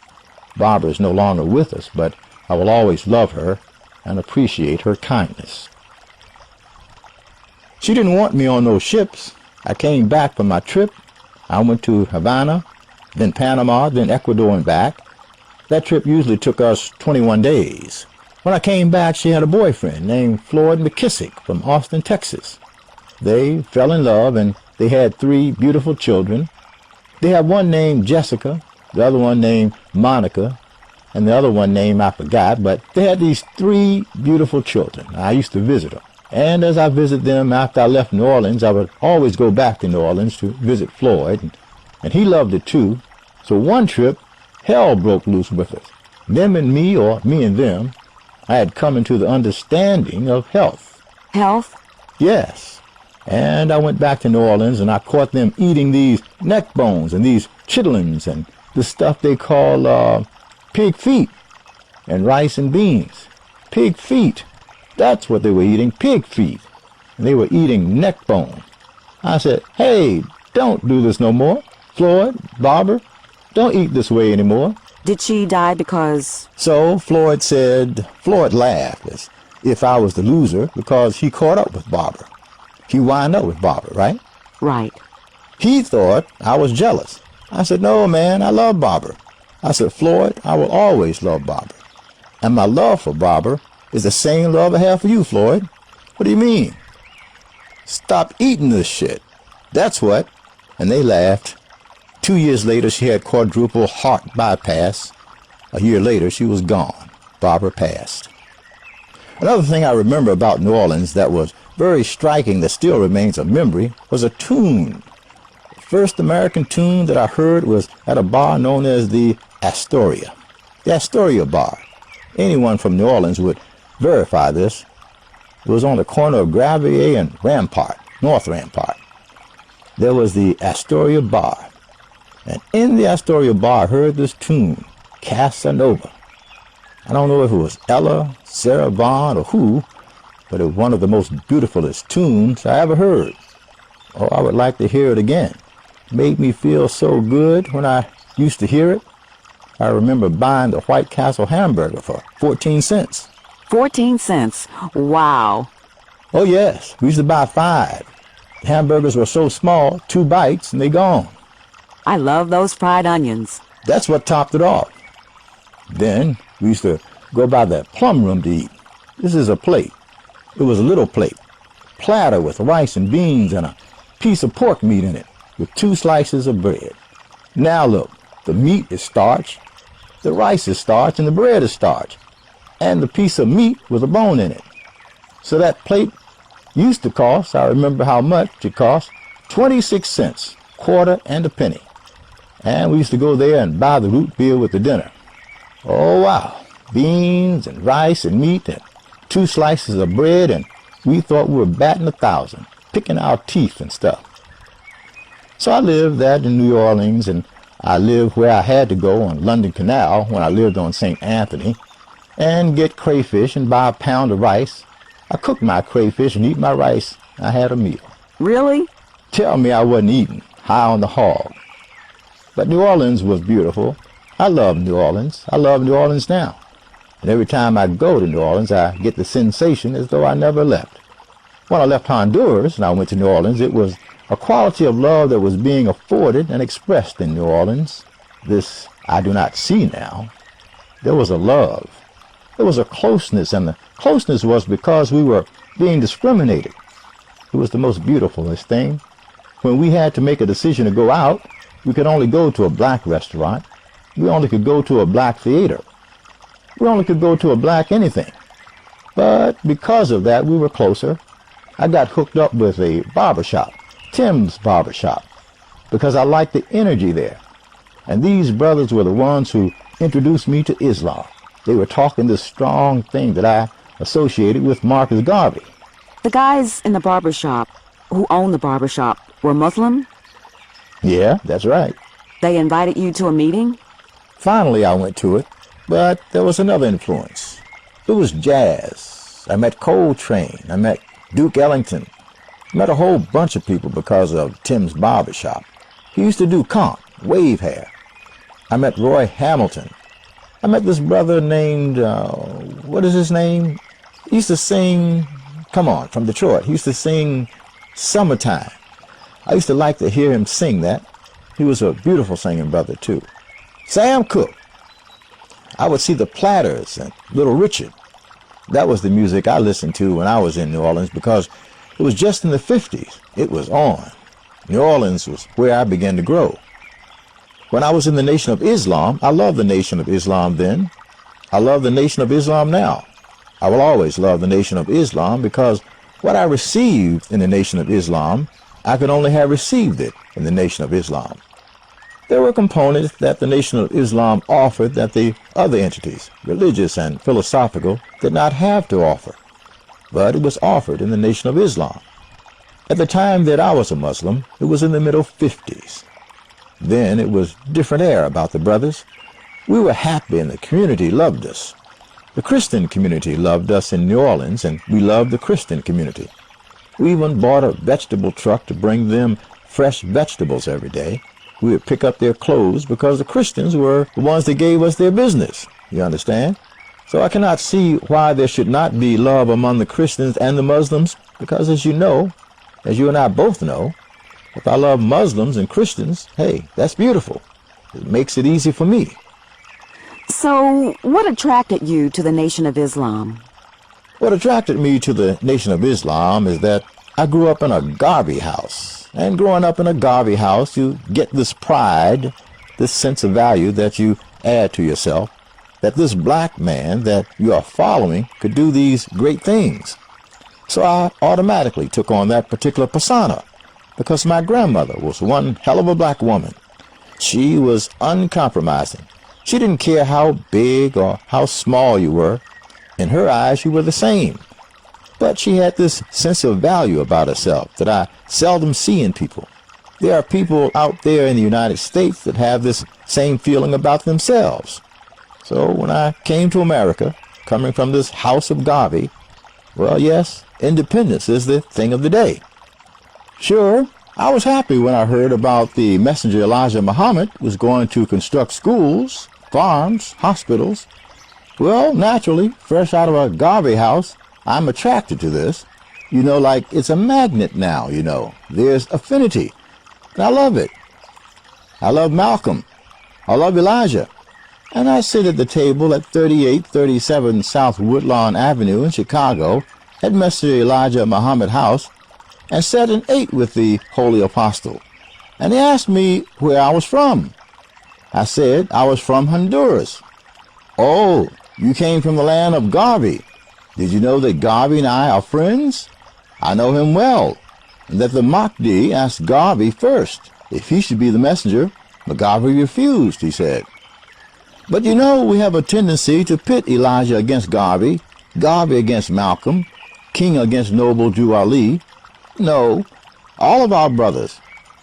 D: Barbara is no longer with us, but I will always love her and appreciate her kindness. She didn't want me on those ships. I came back from my trip. I went to Havana, then Panama, then Ecuador and back. That trip usually took us 21 days. When I came back, she had a boyfriend named Floyd McKissick from Austin, Texas. They fell in love, and they had 3 beautiful children. They had one named Jessica, the other one named Monica, and the other one named I forgot, but they had these 3 beautiful children. I used to visit them. And as I visited them after I left New Orleans, I would always go back to New Orleans to visit Floyd, and he loved it too. So one trip, hell broke loose with us. Them and me, or me and them. I had come into the understanding of health.
C: Health?
D: Yes. And I went back to New Orleans and I caught them eating these neck bones and these chitlins and the stuff they call pig feet and rice and beans. Pig feet. That's what they were eating, pig feet. And they were eating neck bone. I said, hey, don't do this no more. Floyd, Barbara, don't eat this way anymore.
C: Did she die because...
D: So Floyd laughed as if I was the loser because he caught up with Barbara. He wound up with Barbara, right?
C: Right.
D: He thought I was jealous. I said, no, man, I love Barbara. I said, Floyd, I will always love Barbara. And my love for Barbara is the same love I have for you, Floyd. What do you mean? Stop eating this shit. That's what. And they laughed. 2 years later, she had quadruple heart bypass. A year later, she was gone. Barbara passed. Another thing I remember about New Orleans that was very striking that still remains a memory was a tune. The first American tune that I heard was at a bar known as the Astoria. The Astoria Bar. Anyone from New Orleans would verify this. It was on the corner of Gravier and Rampart, North Rampart. There was the Astoria Bar. And in the Astoria Bar, I heard this tune, Casanova. I don't know if it was Ella, Sarah Vaughan, or who, but it was one of the most beautifulest tunes I ever heard. Oh, I would like to hear it again. It made me feel so good when I used to hear it. I remember buying the White Castle hamburger for 14 cents.
C: 14 cents? Wow.
D: Oh, yes. We used to buy 5. The hamburgers were so small, 2 bites, and they gone.
C: I love those fried onions.
D: That's what topped it off. Then we used to go by the plum room to eat. This is a plate. It was a little plate. Platter with rice and beans and a piece of pork meat in it with 2 slices of bread. Now look, the meat is starch, the rice is starch, and the bread is starch, and the piece of meat with a bone in it. So that plate used to cost, I remember how much it cost, 26 cents, quarter and a penny. And we used to go there and buy the root beer with the dinner. Oh wow, beans and rice and meat and 2 slices of bread, and we thought we were batting 1,000, picking our teeth and stuff. So I lived that in New Orleans, and I lived where I had to go on London Canal when I lived on St. Anthony, and get crayfish and buy a pound of rice. I cooked my crayfish and eat my rice. I had a meal.
C: Really?
D: Tell me I wasn't eating, high on the hog. But New Orleans was beautiful. I love New Orleans. I love New Orleans now. And every time I go to New Orleans, I get the sensation as though I never left. When I left Honduras and I went to New Orleans, it was a quality of love that was being afforded and expressed in New Orleans. This I do not see now. There was a love. There was a closeness, and the closeness was because we were being discriminated. It was the most beautifulest thing. When we had to make a decision to go out, we could only go to a black restaurant. We only could go to a black theater. We only could go to a black anything. But because of that, we were closer. I got hooked up with a barbershop, Tim's Barbershop, because I liked the energy there. And these brothers were the ones who introduced me to Islam. They were talking this strong thing that I associated with Marcus Garvey.
C: The guys in the barbershop who owned the barbershop were Muslim?
D: Yeah, that's right.
C: They invited you to a meeting?
D: Finally, I went to it, but there was another influence. It was jazz. I met Coltrane. I met Duke Ellington. I met a whole bunch of people because of Tim's Barbershop. He used to do comp, wave hair. I met Roy Hamilton. I met this brother named, what is his name? He used to sing, come on, from Detroit. He used to sing Summertime. I used to like to hear him sing that. He was a beautiful singing brother, too. Sam Cooke. I would see the Platters and Little Richard. That was the music I listened to when I was in New Orleans because it was just in the 50s. It was on. New Orleans was where I began to grow. When I was in the Nation of Islam, I loved the Nation of Islam then. I love the Nation of Islam now. I will always love the Nation of Islam because what I received in the Nation of Islam, I could only have received it in the Nation of Islam. There were components that the Nation of Islam offered that the other entities, religious and philosophical, did not have to offer. But it was offered in the Nation of Islam. At the time that I was a Muslim, it was in the middle 50s. Then it was different air about the brothers. We were happy and the community loved us. The Christian community loved us in New Orleans, and we loved the Christian community. We even bought a vegetable truck to bring them fresh vegetables every day. We would pick up their clothes because the Christians were the ones that gave us their business. You understand? So I cannot see why there should not be love among the Christians and the Muslims, because as you know, as you and I both know, if I love Muslims and Christians, hey, that's beautiful. It makes it easy for me.
C: So, what attracted you to the Nation of Islam?
D: What attracted me to the Nation of Islam is that I grew up in a Garvey house. And growing up in a Garvey house, you get this pride, this sense of value that you add to yourself, that this black man that you are following could do these great things. So I automatically took on that particular persona because my grandmother was one hell of a black woman. She was uncompromising. She didn't care how big or how small you were. In her eyes, you were the same. But she had this sense of value about herself that I seldom see in people. There are people out there in the United States that have this same feeling about themselves. So when I came to America, coming from this house of Garvey, well, yes, independence is the thing of the day. Sure, I was happy when I heard about the messenger Elijah Muhammad was going to construct schools, farms, hospitals. Well, naturally, fresh out of a Garvey house, I'm attracted to this. You know, like it's a magnet now, you know. There's affinity. And I love it. I love Malcolm. I love Elijah. And I sit at the table at 3837 South Woodlawn Avenue in Chicago at Messenger Elijah Muhammad House and sat and ate with the Holy Apostle. And he asked me where I was from. I said I was from Honduras. Oh, you came from the land of Garvey. Did you know that Garvey and I are friends? I know him well, and that the Mahdi asked Garvey first if he should be the messenger, but Garvey refused, he said. But you know, we have a tendency to pit Elijah against Garvey, Garvey against Malcolm, King against noble Jew Ali. No, all of our brothers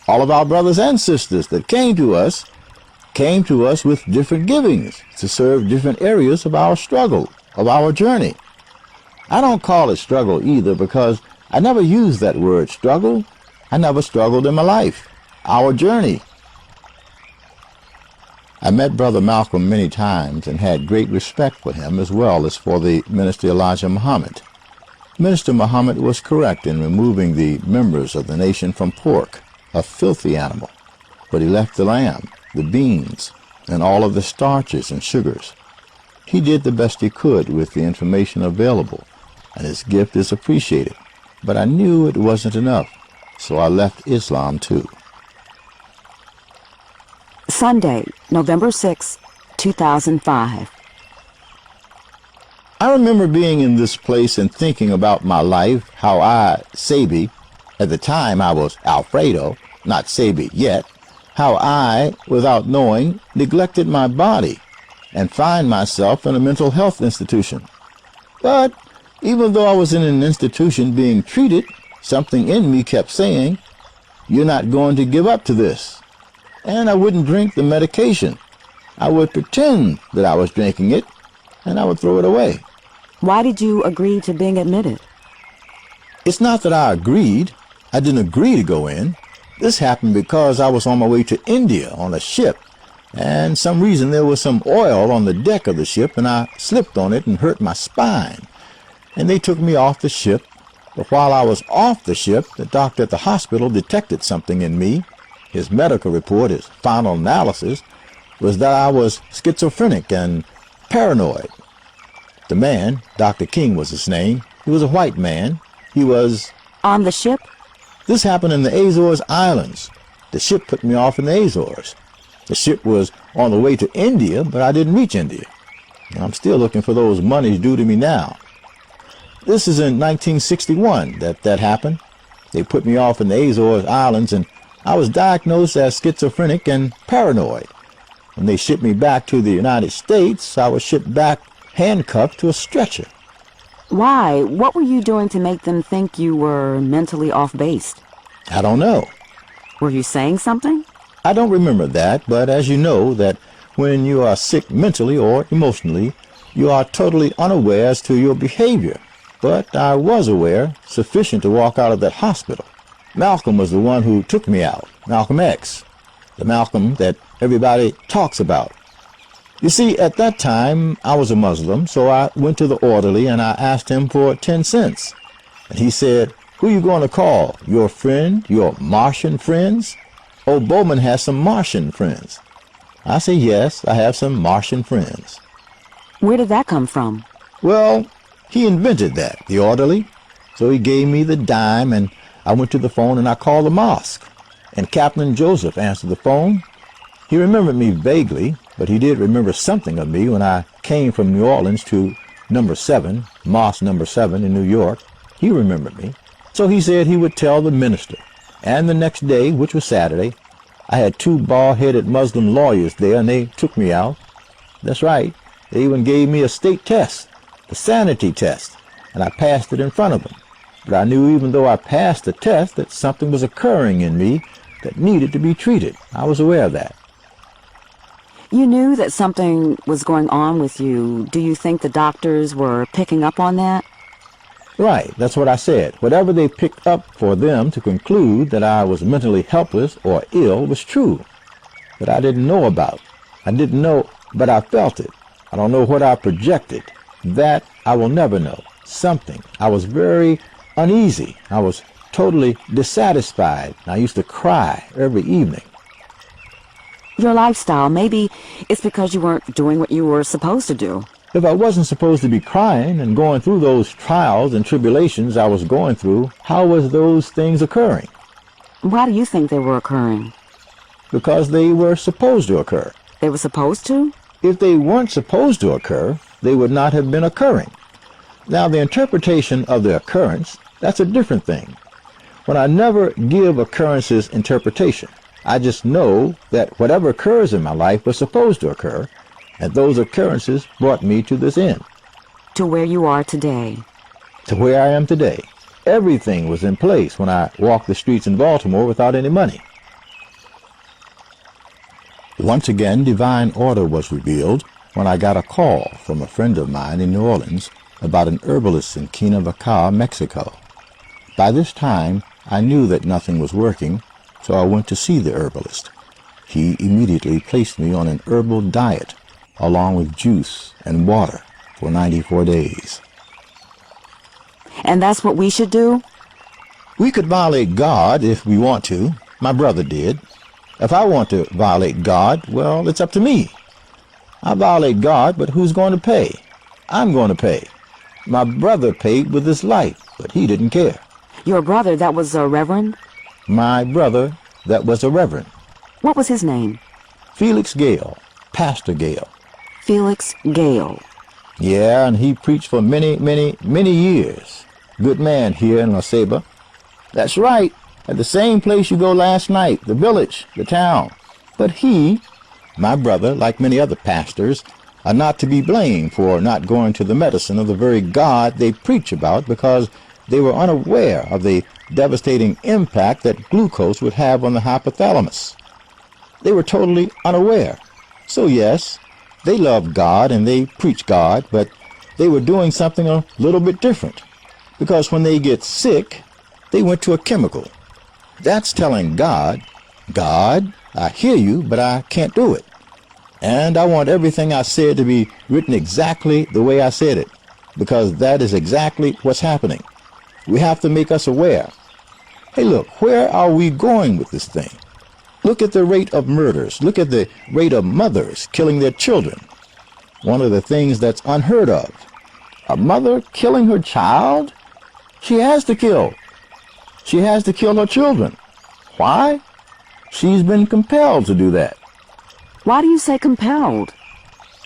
D: and sisters that came to us with different givings to serve different areas of our struggle, of our journey. I don't call it struggle either, because I never used that word struggle. I never struggled in my life. Our journey. I met Brother Malcolm many times and had great respect for him as well as for the Minister Elijah Muhammad. Minister Muhammad was correct in removing the members of the nation from pork, a filthy animal, but he left the lamb, the beans, and all of the starches and sugars. He did the best he could with the information available, and his gift is appreciated, but I knew it wasn't enough, so I left Islam too.
C: Sunday, November 6, 2005.
D: I remember being in this place and thinking about my life, how I, Sebi, at the time I was Alfredo, not Sebi yet, how I, without knowing, neglected my body and find myself in a mental health institution. But even though I was in an institution being treated, something in me kept saying, "You're not going to give up to this." And I wouldn't drink the medication. I would pretend that I was drinking it, and I would throw it away.
C: Why did you agree to being admitted?
D: It's not that I agreed. I didn't agree to go in. This happened because I was on my way to India on a ship, and some reason there was some oil on the deck of the ship, and I slipped on it and hurt my spine. And they took me off the ship. But while I was off the ship, the doctor at the hospital detected something in me. His medical report, his final analysis, was that I was schizophrenic and paranoid. The man, Dr. King was his name, he was a white man. He was...
C: On the ship?
D: This happened in the Azores Islands. The ship put me off in the Azores. The ship was on the way to India, but I didn't reach India. I'm still looking for those monies due to me now. This is in 1961 that happened. They put me off in the Azores Islands, and I was diagnosed as schizophrenic and paranoid. When they shipped me back to the United States, I was shipped back handcuffed to a stretcher.
C: Why? What were you doing to make them think you were mentally off-base?
D: I don't know.
C: Were you saying something?
D: I don't remember that, but as you know, that when you are sick mentally or emotionally, you are totally unaware as to your behavior. But I was aware, sufficient to walk out of that hospital. Malcolm was the one who took me out, Malcolm X, the Malcolm that everybody talks about. You see, at that time, I was a Muslim, so I went to the orderly and I asked him for 10 cents. And he said, "Who are you going to call? Your friend? Your Martian friends?" "Oh, Bowman has some Martian friends." I said, "Yes, I have some Martian friends."
C: Where did that come from?
D: Well, he invented that, the orderly. So he gave me the dime, and I went to the phone and I called the mosque. And Captain Joseph answered the phone. He remembered me vaguely, but he did remember something of me when I came from New Orleans to number 7, Mosque number 7 in New York. He remembered me. So he said he would tell the minister. And the next day, which was Saturday, I had 2 bald-headed Muslim lawyers there, and they took me out. That's right. They even gave me a state test, the sanity test, and I passed it in front of them. But I knew even though I passed the test that something was occurring in me that needed to be treated. I was aware of that.
C: You knew that something was going on with you. Do you think the doctors were picking up on that?
D: Right, that's what I said. Whatever they picked up for them to conclude that I was mentally helpless or ill was true. But I didn't know about. I didn't know, but I felt it. I don't know what I projected. That I will never know. Something. I was very uneasy. I was totally dissatisfied. I used to cry every evening.
C: Your lifestyle, maybe it's because you weren't doing what you were supposed to do.
D: If I wasn't supposed to be crying and going through those trials and tribulations I was going through, how was those things occurring?
C: Why do you think they were occurring?
D: Because they were supposed to occur.
C: They were supposed to?
D: If they weren't supposed to occur, they would not have been occurring. Now, the interpretation of the occurrence, that's a different thing. When I never give occurrences interpretation, I just know that whatever occurs in my life was supposed to occur, and those occurrences brought me to this end.
C: To where you are today.
D: To where I am today. Everything was in place when I walked the streets in Baltimore without any money.
A: Once again, divine order was revealed when I got a call from a friend of mine in New Orleans about an herbalist in Cuernavaca, Mexico. By this time, I knew that nothing was working, so I went to see the herbalist. He immediately placed me on an herbal diet, along with juice and water, for 94 days.
C: And that's what we should do?
D: We could violate God if we want to. My brother did. If I want to violate God, well, it's up to me. I violate God, but who's going to pay? I'm going to pay. My brother paid with his life, but he didn't care.
C: Your brother, that was a reverend?
D: My brother, that was a reverend.
C: What was his name?
D: Felix Gale, Pastor Gale.
C: Felix Gale.
D: Yeah, and he preached for many years. Good man here in Ceiba. That's right, at the same place you go last night, the village, the town. But he, my brother, like many other pastors, are not to be blamed for not going to the medicine of the very God they preach about, because they were unaware of the devastating impact that glucose would have on the hypothalamus. They were totally unaware. So yes, they love God and they preach God, but they were doing something a little bit different. Because when they get sick, they went to a chemical. That's telling God, God, I hear you, but I can't do it. And I want everything I said to be written exactly the way I said it, because that is exactly what's happening. We have to make us aware. Hey, look, where are we going with this thing? Look at the rate of murders. Look at the rate of mothers killing their children. One of the things that's unheard of. A mother killing her child? She has to kill. She has to kill her children. Why? She's been compelled to do that.
C: Why do you say compelled?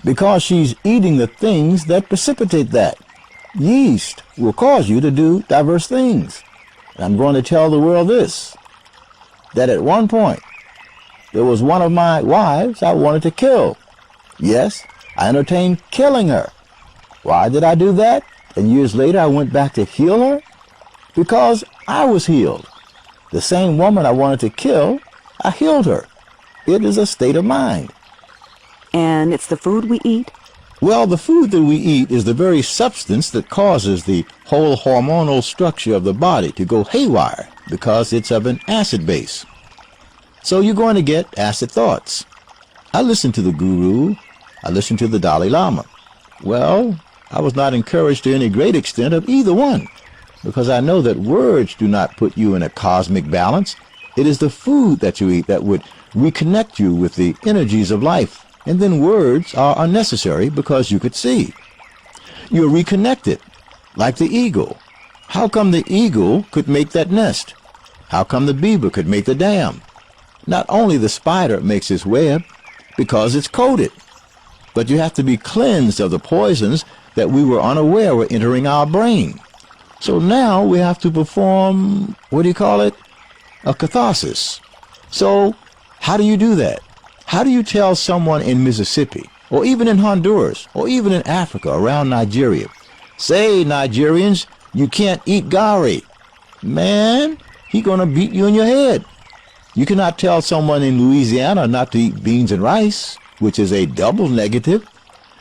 D: Because she's eating the things that precipitate that. Yeast will cause you to do diverse things. And I'm going to tell the world this, that at one point, there was one of my wives I wanted to kill. Yes, I entertained killing her. Why did I do that? And years later I went back to heal her? Because I was healed. The same woman I wanted to kill, I healed her. It is a state of mind.
C: And it's the food we eat?
D: Well, the food that we eat is the very substance that causes the whole hormonal structure of the body to go haywire because it's of an acid base. So you're going to get acid thoughts. I listened to the guru. I listened to the Dalai Lama. Well, I was not encouraged to any great extent of either one, because I know that words do not put you in a cosmic balance. It is the food that you eat that would reconnect you with the energies of life. And then words are unnecessary because you could see. You're reconnected, like the eagle. How come the eagle could make that nest? How come the beaver could make the dam? Not only the spider makes its web, because it's coated. But you have to be cleansed of the poisons that we were unaware were entering our brain. So now we have to perform, a catharsis. So how do you do that? How do you tell someone in Mississippi, or even in Honduras, or even in Africa, around Nigeria, say, Nigerians, you can't eat gari? Man, he gonna beat you in your head. You cannot tell someone in Louisiana not to eat beans and rice, which is a double negative.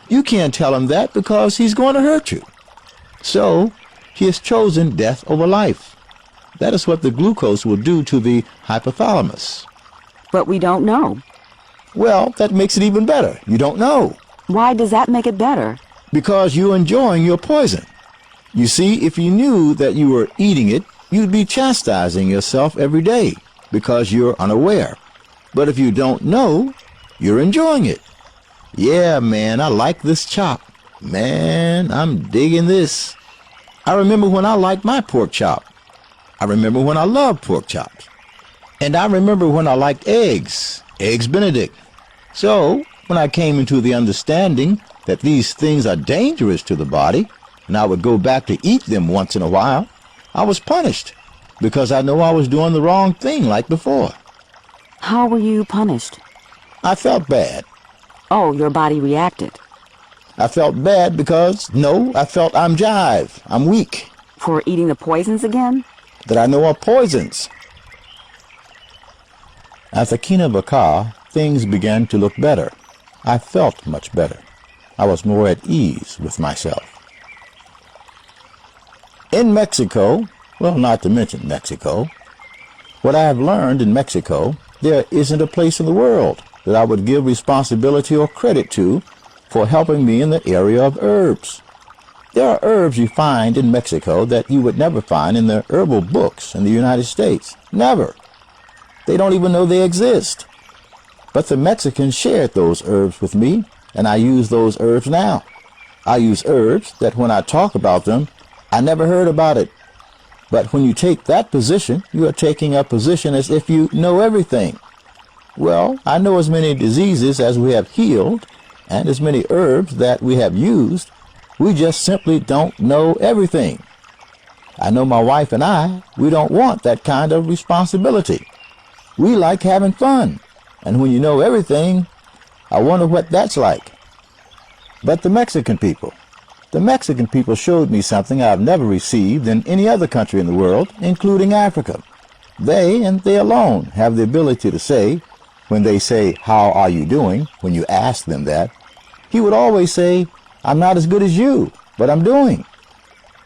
D: You can't tell him that because he's going to hurt you. So he has chosen death over life. That is what the glucose will do to the hypothalamus.
C: But we don't know.
D: Well, that makes it even better. You don't know.
C: Why does that make it better?
D: Because you're enjoying your poison. You see, if you knew that you were eating it, you'd be chastising yourself every day because you're unaware. But if you don't know, you're enjoying it. Yeah, man, I like this chop. Man, I'm digging this. I remember when I liked my pork chop. I remember when I loved pork chops. And I remember when I liked eggs Benedict. So When I came into the understanding that these things are dangerous to the body, and I would go back to eat them once in a while, I was punished because I know I was doing the wrong thing like before.
C: How were you punished?
D: I felt bad.
C: Oh, your body reacted.
D: I felt bad because, I felt I'm jive. I'm weak.
C: For eating the poisons again?
D: That I know are poisons. After Kina Bakar, things began to look better. I felt much better. I was more at ease with myself. In Mexico, well, not to mention Mexico, what I have learned in Mexico, there isn't a place in the world that I would give responsibility or credit to for helping me in the area of herbs. There are herbs you find in Mexico that you would never find in the herbal books in the United States. Never. They don't even know they exist. But the Mexicans shared those herbs with me, and I use those herbs now. I use herbs that when I talk about them, I never heard about it. But when you take that position, you are taking a position as if you know everything. Well, I know as many diseases as we have healed, and as many herbs that we have used. We just simply don't know everything. I know my wife and I, we don't want that kind of responsibility. We like having fun, and when you know everything, I wonder what that's like. But the Mexican people showed me something I've never received in any other country in the world, including Africa. They, and they alone, have the ability to say, when they say, "How are you doing?" when you ask them that, he would always say, "I'm not as good as you, but I'm doing."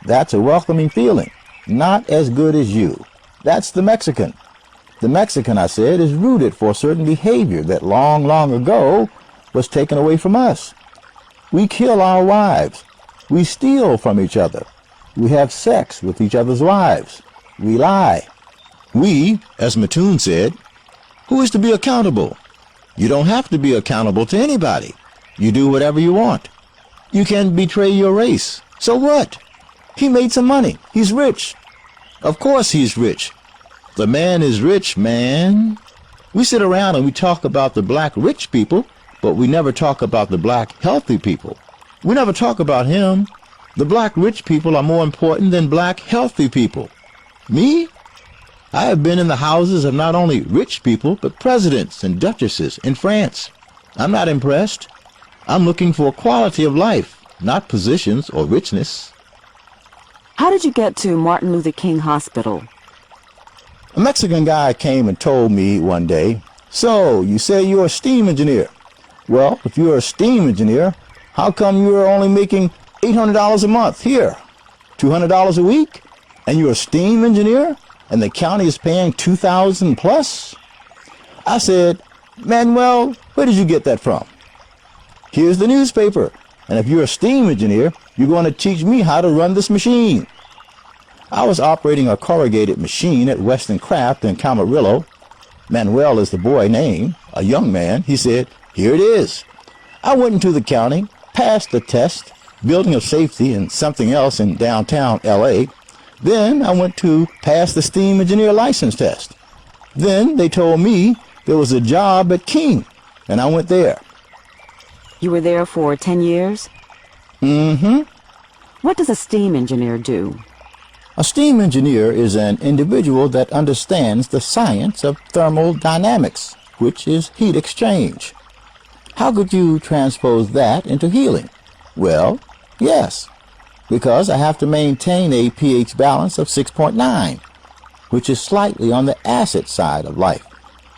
D: That's a welcoming feeling. Not as good as you. That's the Mexican. The Mexican, I said, is rooted for certain behavior that long, long ago was taken away from us. We kill our wives. We steal from each other. We have sex with each other's wives. We lie. We, as Mattoon said, who is to be accountable? You don't have to be accountable to anybody. You do whatever you want. You can betray your race. So what? He made some money. He's rich. Of course he's rich. The man is rich, man. We sit around and we talk about the black rich people, but we never talk about the black healthy people. We never talk about him. The black rich people are more important than black healthy people. Me? I have been in the houses of not only rich people, but presidents and duchesses in France. I'm not impressed. I'm looking for quality of life, not positions or richness.
C: How did you get to Martin Luther King Hospital?
D: A Mexican guy came and told me one day, "So, you say you're a steam engineer. Well, if you're a steam engineer, how come you're only making $800 a month here? $200 a week? And you're a steam engineer? And the county is paying $2,000 plus?" I said, "Manuel, where did you get that from?" "Here's the newspaper. And if you're a steam engineer, you're going to teach me how to run this machine." I was operating a corrugated machine at Western Craft in Camarillo. Manuel is the boy name, a young man. He said, "Here it is." I went into the county, passed the test, building of safety and something else in downtown L.A. Then I went to pass the steam engineer license test. Then they told me there was a job at King, and I went there.
C: You were there for 10 years?
D: Mm-hmm.
C: What does a steam engineer do?
D: A steam engineer is an individual that understands the science of thermodynamics, which is heat exchange. How could you transpose that into healing? Well, yes, because I have to maintain a pH balance of 6.9, which is slightly on the acid side of life.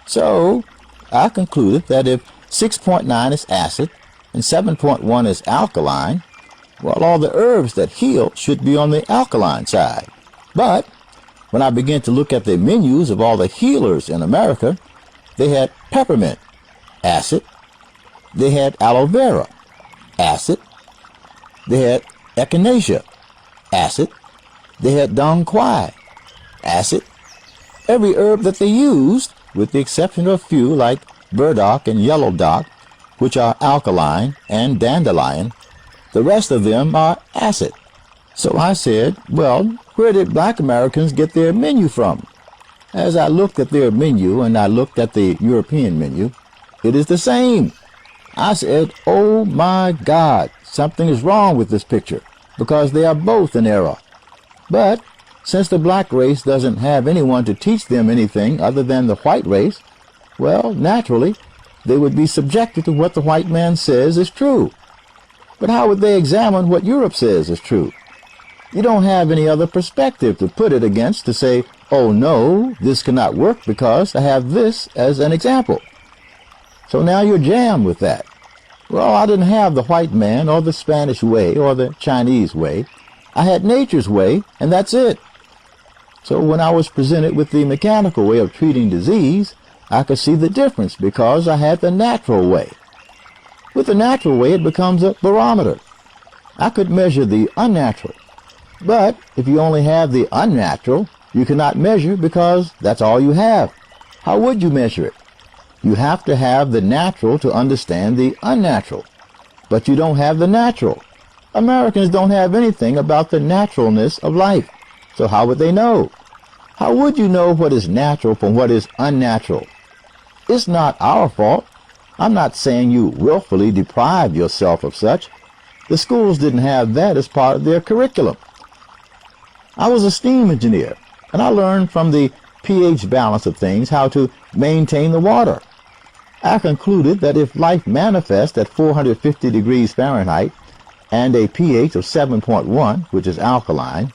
D: So I concluded that if 6.9 is acid and 7.1 is alkaline, well, all the herbs that heal should be on the alkaline side. But when I began to look at the menus of all the healers in America, they had peppermint, acid. They had aloe vera, acid. They had echinacea, acid. They had dong quai, acid. Every herb that they used, with the exception of a few like burdock and yellow dock, which are alkaline, and dandelion, the rest of them are acid. So I said, well, where did black Americans get their menu from? As I looked at their menu and I looked at the European menu, it is the same. I said, oh my God, something is wrong with this picture, because they are both in error. But since the black race doesn't have anyone to teach them anything other than the white race, well, naturally, they would be subjected to what the white man says is true. But how would they examine what Europe says is true? You don't have any other perspective to put it against to say, oh no, this cannot work because I have this as an example. So now you're jammed with that. Well, I didn't have the white man or the Spanish way or the Chinese way. I had nature's way, and that's it. So when I was presented with the mechanical way of treating disease, I could see the difference because I had the natural way. With the natural way, it becomes a barometer. I could measure the unnatural. But if you only have the unnatural, you cannot measure because that's all you have. How would you measure it? You have to have the natural to understand the unnatural. But you don't have the natural. Americans don't have anything about the naturalness of life. So how would they know? How would you know what is natural from what is unnatural? It's not our fault. I'm not saying you willfully deprive yourself of such. The schools didn't have that as part of their curriculum. I was a steam engineer, and I learned from the pH balance of things how to maintain the water. I concluded that if life manifests at 450 degrees Fahrenheit and a pH of 7.1, which is alkaline,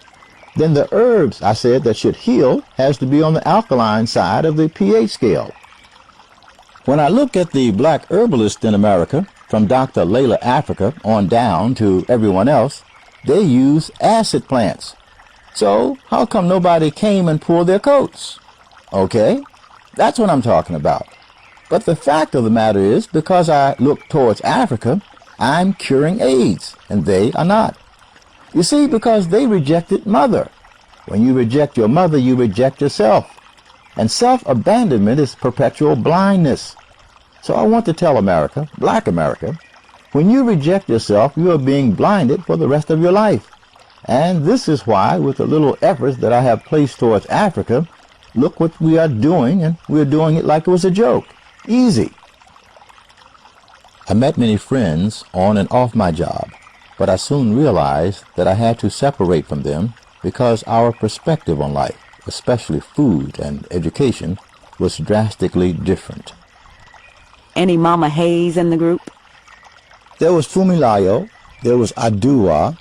D: then the herbs, I said, that should heal has to be on the alkaline side of the pH scale. When I look at the black herbalists in America, from Dr. Layla Africa on down to everyone else, they use acid plants. So how come nobody came and pulled their coats? Okay, that's what I'm talking about. But the fact of the matter is, because I look towards Africa, I'm curing AIDS, and they are not. You see, because they rejected mother. When you reject your mother, you reject yourself. And self-abandonment is perpetual blindness. So I want to tell America, black America, when you reject yourself, you are being blinded for the rest of your life. And this is why, with the little efforts that I have placed towards Africa, look what we are doing, and we're doing it like it was a joke. Easy. I met many friends on and off my job, but I soon realized that I had to separate from them because our perspective on life, especially food and education, was drastically different.
C: Any Mama Hayes in the group?
D: There was Fumilayo, there was Adua,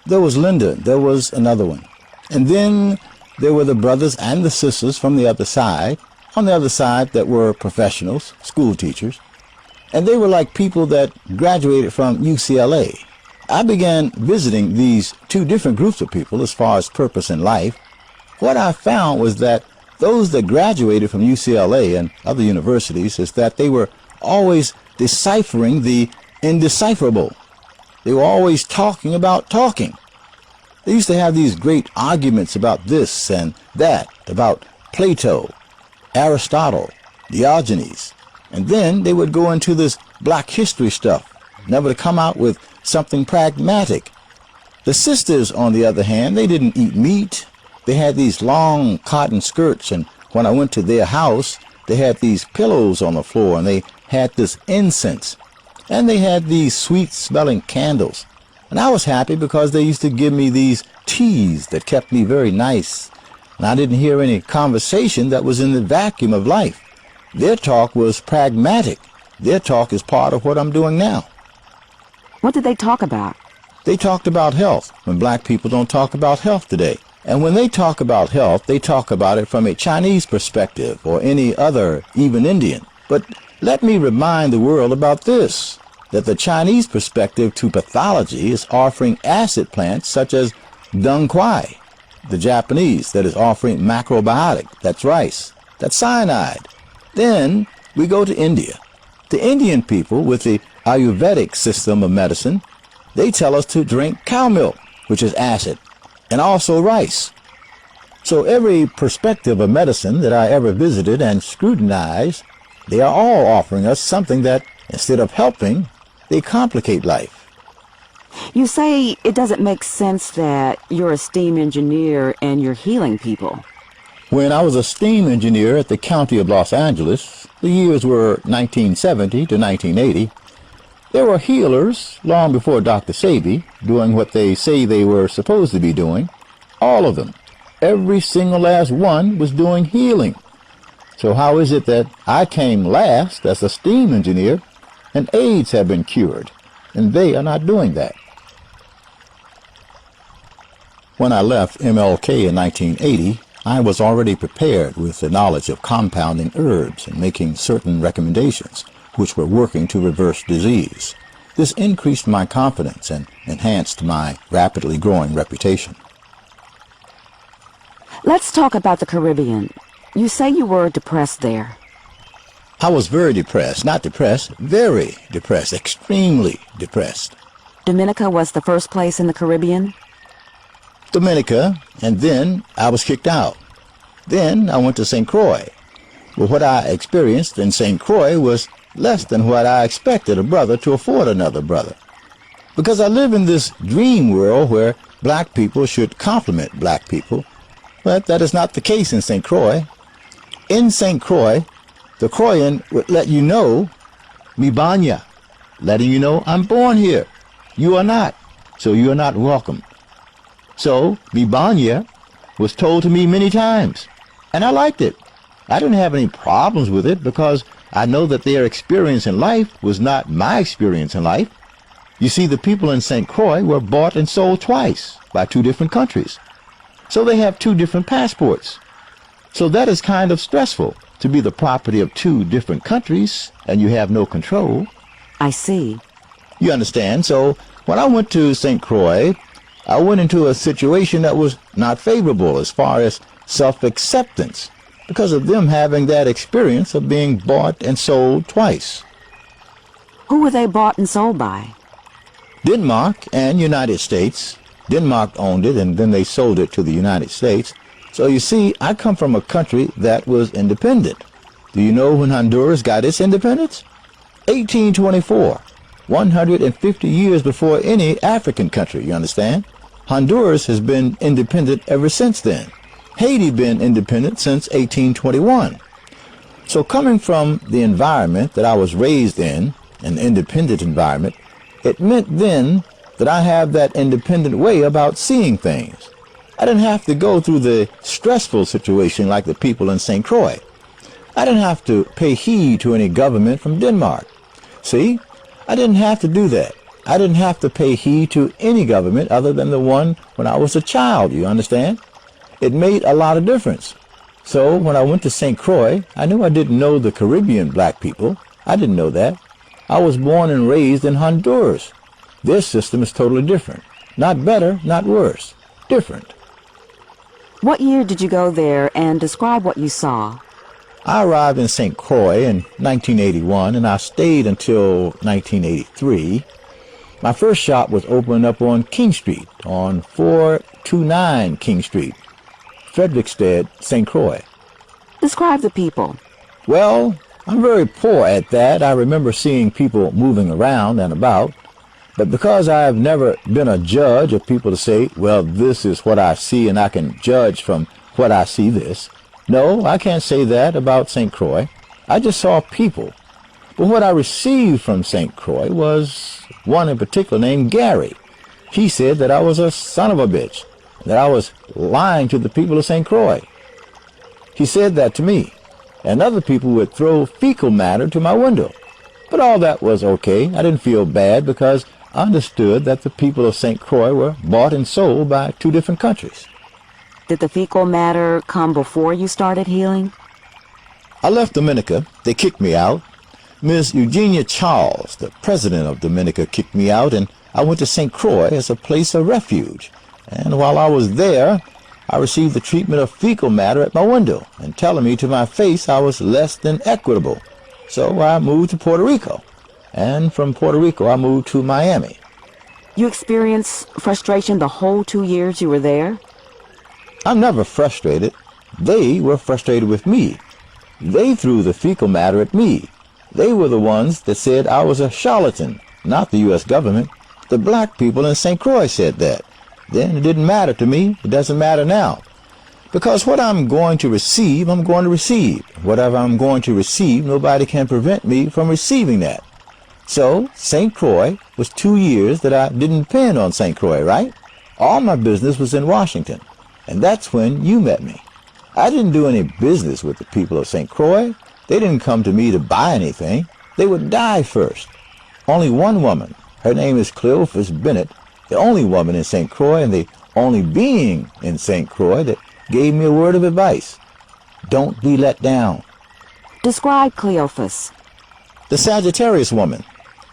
D: there was Linda, there was another one. And then there were the brothers and the sisters from the other side, on the other side that were professionals, school teachers. And they were like people that graduated from UCLA. I began visiting these two different groups of people as far as purpose in life. What I found was that those that graduated from UCLA and other universities is that they were always deciphering the indecipherable. They were always talking about talking. They used to have these great arguments about this and that, about Plato, Aristotle, Diogenes. And then they would go into this black history stuff, never to come out with something pragmatic. The sisters, on the other hand, they didn't eat meat. They had these long cotton skirts, and when I went to their house, they had these pillows on the floor, and they had this incense, and they had these sweet-smelling candles. And I was happy because they used to give me these teas that kept me very nice. And I didn't hear any conversation that was in the vacuum of life. Their talk was pragmatic. Their talk is part of what I'm doing now.
C: What did they talk about?
D: They talked about health, when black people don't talk about health today. And when they talk about health, they talk about it from a Chinese perspective or any other, even Indian. But let me remind the world about this, that the Chinese perspective to pathology is offering acid plants such as dung quai. The Japanese that is offering macrobiotic, that's rice, that's cyanide. Then we go to India. The Indian people with the Ayurvedic system of medicine, they tell us to drink cow milk, which is acid, and also rice. So every perspective of medicine that I ever visited and scrutinized, they are all offering us something that, instead of helping, they complicate life.
C: You say it doesn't make sense that you're a steam engineer and you're healing people.
D: When I was a steam engineer at the County of Los Angeles, the years were 1970 to 1980,
A: There were healers long before Dr. Sebi doing what they say they were supposed to be doing. All of them. Every single last one was doing healing. So how is it that I came last as a steam engineer and AIDS have been cured, and they are not doing that? When I left MLK in 1980, I was already prepared with the knowledge of compounding herbs and making certain recommendations, which were working to reverse disease. This increased my confidence and enhanced my rapidly growing reputation.
C: Let's talk about the Caribbean. You say you were depressed there.
A: I was very depressed. Not depressed, very depressed, extremely depressed.
C: Dominica was the first place in the Caribbean?
A: Dominica, and then I was kicked out. Then I went to St. Croix. Well, what I experienced in St. Croix was less than what I expected a brother to afford another brother. Because I live in this dream world where black people should compliment black people, but that is not the case in St. Croix. In St. Croix, the Croyan would let you know, mi banya, letting you know, I'm born here. You are not, so you are not welcome. So, mi banya was told to me many times, and I liked it. I didn't have any problems with it because I know that their experience in life was not my experience in life. You see, the people in St. Croix were bought and sold twice by two different countries. So they have two different passports. So that is kind of stressful, to be the property of two different countries and you have no control.
C: I see.
A: You understand? So when I went to St. Croix, I went into a situation that was not favorable as far as self-acceptance because of them having that experience of being bought and sold twice.
C: Who were they bought and sold by?
A: Denmark and United States. Denmark owned it and then they sold it to the United States. So you see, I come from a country that was independent. Do you know when Honduras got its independence? 1824. 150 years before any African country, you understand? Honduras has been independent ever since then. Haiti been independent since 1821. So coming from the environment that I was raised in, an independent environment, it meant then that I have that independent way about seeing things. I didn't have to go through the stressful situation like the people in St. Croix. I didn't have to pay heed to any government from Denmark. See, I didn't have to do that. I didn't have to pay heed to any government other than the one when I was a child, you understand? It made a lot of difference. So when I went to St. Croix, I knew I didn't know the Caribbean black people. I didn't know that. I was born and raised in Honduras. Their system is totally different. Not better, not worse. Different.
C: What year did you go there, and describe what you saw?
A: I arrived in St. Croix in 1981, and I stayed until 1983. My first shop was opened up on King Street, on 429 King Street, Frederickstead, St. Croix.
C: Describe the people.
A: Well, I'm very poor at that. I remember seeing people moving around and about. But because I have never been a judge of people to say, well, this is what I see and I can judge from what I see this. No, I can't say that about St. Croix. I just saw people. But what I received from St. Croix was one in particular named Gary. He said that I was a son of a bitch, that I was lying to the people of St. Croix. He said that to me. And other people would throw fecal matter to my window. But all that was okay. I didn't feel bad because I understood that the people of St. Croix were bought and sold by two different countries.
C: Did the fecal matter come before you started healing?
A: I left Dominica. They kicked me out. Ms. Eugenia Charles, the president of Dominica, kicked me out, and I went to St. Croix as a place of refuge. And while I was there, I received the treatment of fecal matter at my window and telling me to my face I was less than equitable. So I moved to Puerto Rico. And from Puerto Rico, I moved to Miami.
C: You experienced frustration the whole 2 years you were there?
A: I'm never frustrated. They were frustrated with me. They threw the fecal matter at me. They were the ones that said I was a charlatan, not the U.S. government. The black people in St. Croix said that. Then it didn't matter to me. It doesn't matter now. Because what I'm going to receive, I'm going to receive. Whatever I'm going to receive, nobody can prevent me from receiving that.
D: So St. Croix was 2 years that I didn't depend on St. Croix, right? All my business was in Washington, and that's when you met me. I didn't do any business with the people of St. Croix. They didn't come to me to buy anything. They would die first. Only one woman, her name is Cleophas Bennett, the only woman in St. Croix and the only being in St. Croix that gave me a word of advice. Don't be let down.
C: Describe Cleophas.
D: The Sagittarius woman,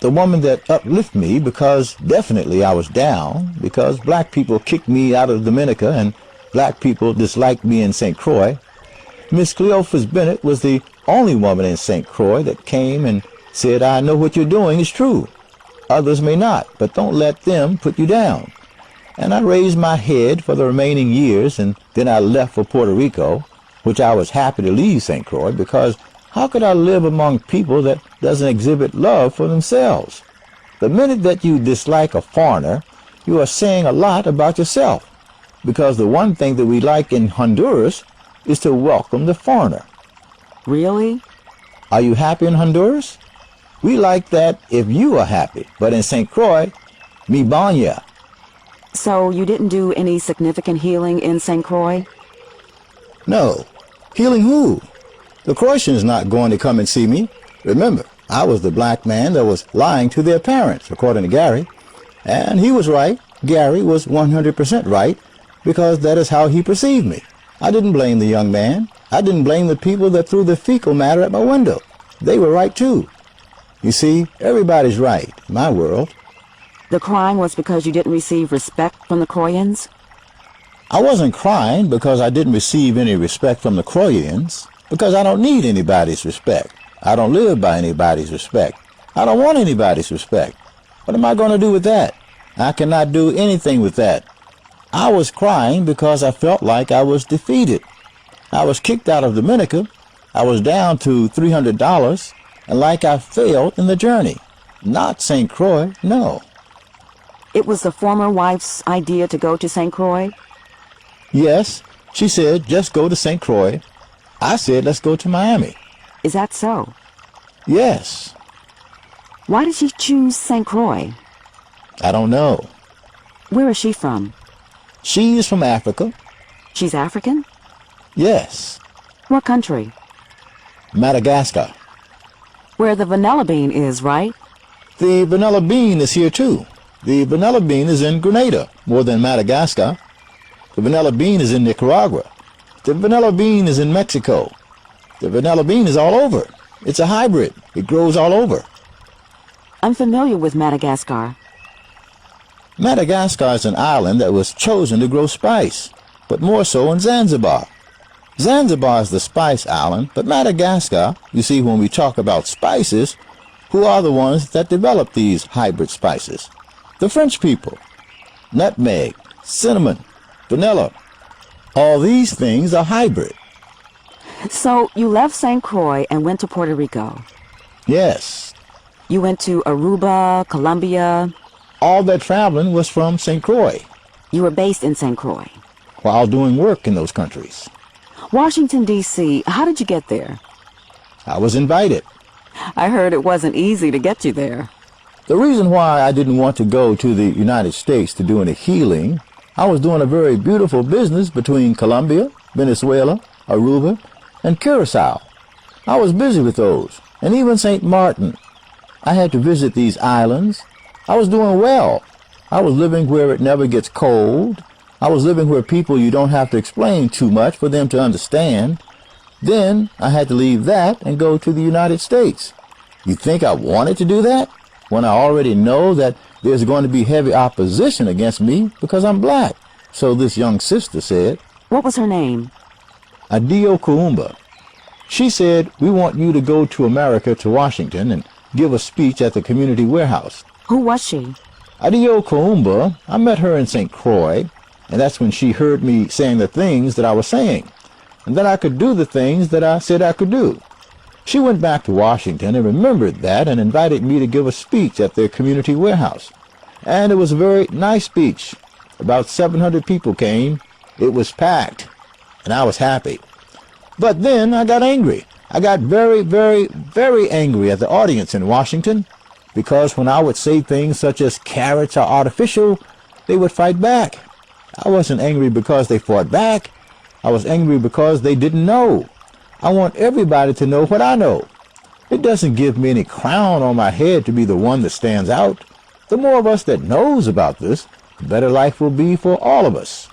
D: the woman that uplifted me because definitely I was down, because black people kicked me out of Dominica and black people disliked me in St. Croix. Miss Cleophas Bennett was the only woman in St. Croix that came and said, I know what you're doing is true. Others may not, but don't let them put you down. And I raised my head for the remaining years, and then I left for Puerto Rico, which I was happy to leave St. Croix, because how could I live among people that doesn't exhibit love for themselves? The minute that you dislike a foreigner, you are saying a lot about yourself, because the one thing that we like in Honduras is to welcome the foreigner.
C: Really?
D: Are you happy in Honduras? We like that if you are happy, but in St. Croix, mi baña.
C: So you didn't do any significant healing in St. Croix?
D: No. Healing who? The Croatians not going to come and see me. Remember, I was the black man that was lying to their parents, according to Gary. And he was right. Gary was 100% right, because that is how he perceived me. I didn't blame the young man. I didn't blame the people that threw the fecal matter at my window. They were right too. You see, everybody's right in my world.
C: The crying was because you didn't receive respect from the Croyans?
D: I wasn't crying because I didn't receive any respect from the Croyans, because I don't need anybody's respect. I don't live by anybody's respect. I don't want anybody's respect. What am I going to do with that? I cannot do anything with that. I was crying because I felt like I was defeated. I was kicked out of Dominica. I was down to $300, and like I failed in the journey. Not St. Croix, no.
C: It was the former wife's idea to go to St. Croix?
D: Yes, she said, just go to St. Croix. I said, let's go to Miami.
C: Is that so?
D: Yes.
C: Why did she choose St. Croix?
D: I don't know.
C: Where is she from?
D: She is from Africa.
C: She's African?
D: Yes.
C: What country?
D: Madagascar.
C: Where the vanilla bean is, right?
D: The vanilla bean is here too. The vanilla bean is in Grenada, more than Madagascar. The vanilla bean is in Nicaragua. The vanilla bean is in Mexico. The vanilla bean is all over. It's a hybrid. It grows all over.
C: I'm familiar with Madagascar.
D: Madagascar is an island that was chosen to grow spice, but more so in Zanzibar. Zanzibar is the spice island, but Madagascar, you see, when we talk about spices, who are the ones that develop these hybrid spices? The French people. Nutmeg, cinnamon, vanilla. All these things are hybrid.
C: So you left St. Croix and went to Puerto Rico?
D: Yes.
C: You went to Aruba, Colombia?
D: All that traveling was from St. Croix.
C: You were based in St. Croix?
D: While doing work in those countries.
C: Washington, D.C., how did you get there?
D: I was invited.
C: I heard it wasn't easy to get you there.
D: The reason why I didn't want to go to the United States to do any healing, I was doing a very beautiful business between Colombia, Venezuela, Aruba, and Curacao. I was busy with those, and even St. Martin. I had to visit these islands. I was doing well. I was living where it never gets cold. I was living where people you don't have to explain too much for them to understand. Then I had to leave that and go to the United States. You think I wanted to do that when I already know that there's going to be heavy opposition against me because I'm black? So this young sister said.
C: What was her name?
D: Adio Koumba. She said, we want you to go to America, to Washington, and give a speech at the community warehouse.
C: Who was she?
D: Adio Koumba, I met her in St. Croix, and that's when she heard me saying the things that I was saying, and that I could do the things that I said I could do. She went back to Washington and remembered that and invited me to give a speech at their community warehouse. And it was a very nice speech. About 700 people came. It was packed, and I was happy. But then I got angry. I got very, very, very angry at the audience in Washington. because when I would say things such as carrots are artificial, they would fight back. I wasn't angry because they fought back. I was angry because they didn't know. I want everybody to know what I know. It doesn't give me any crown on my head to be the one that stands out. The more of us that knows about this, the better life will be for all of us.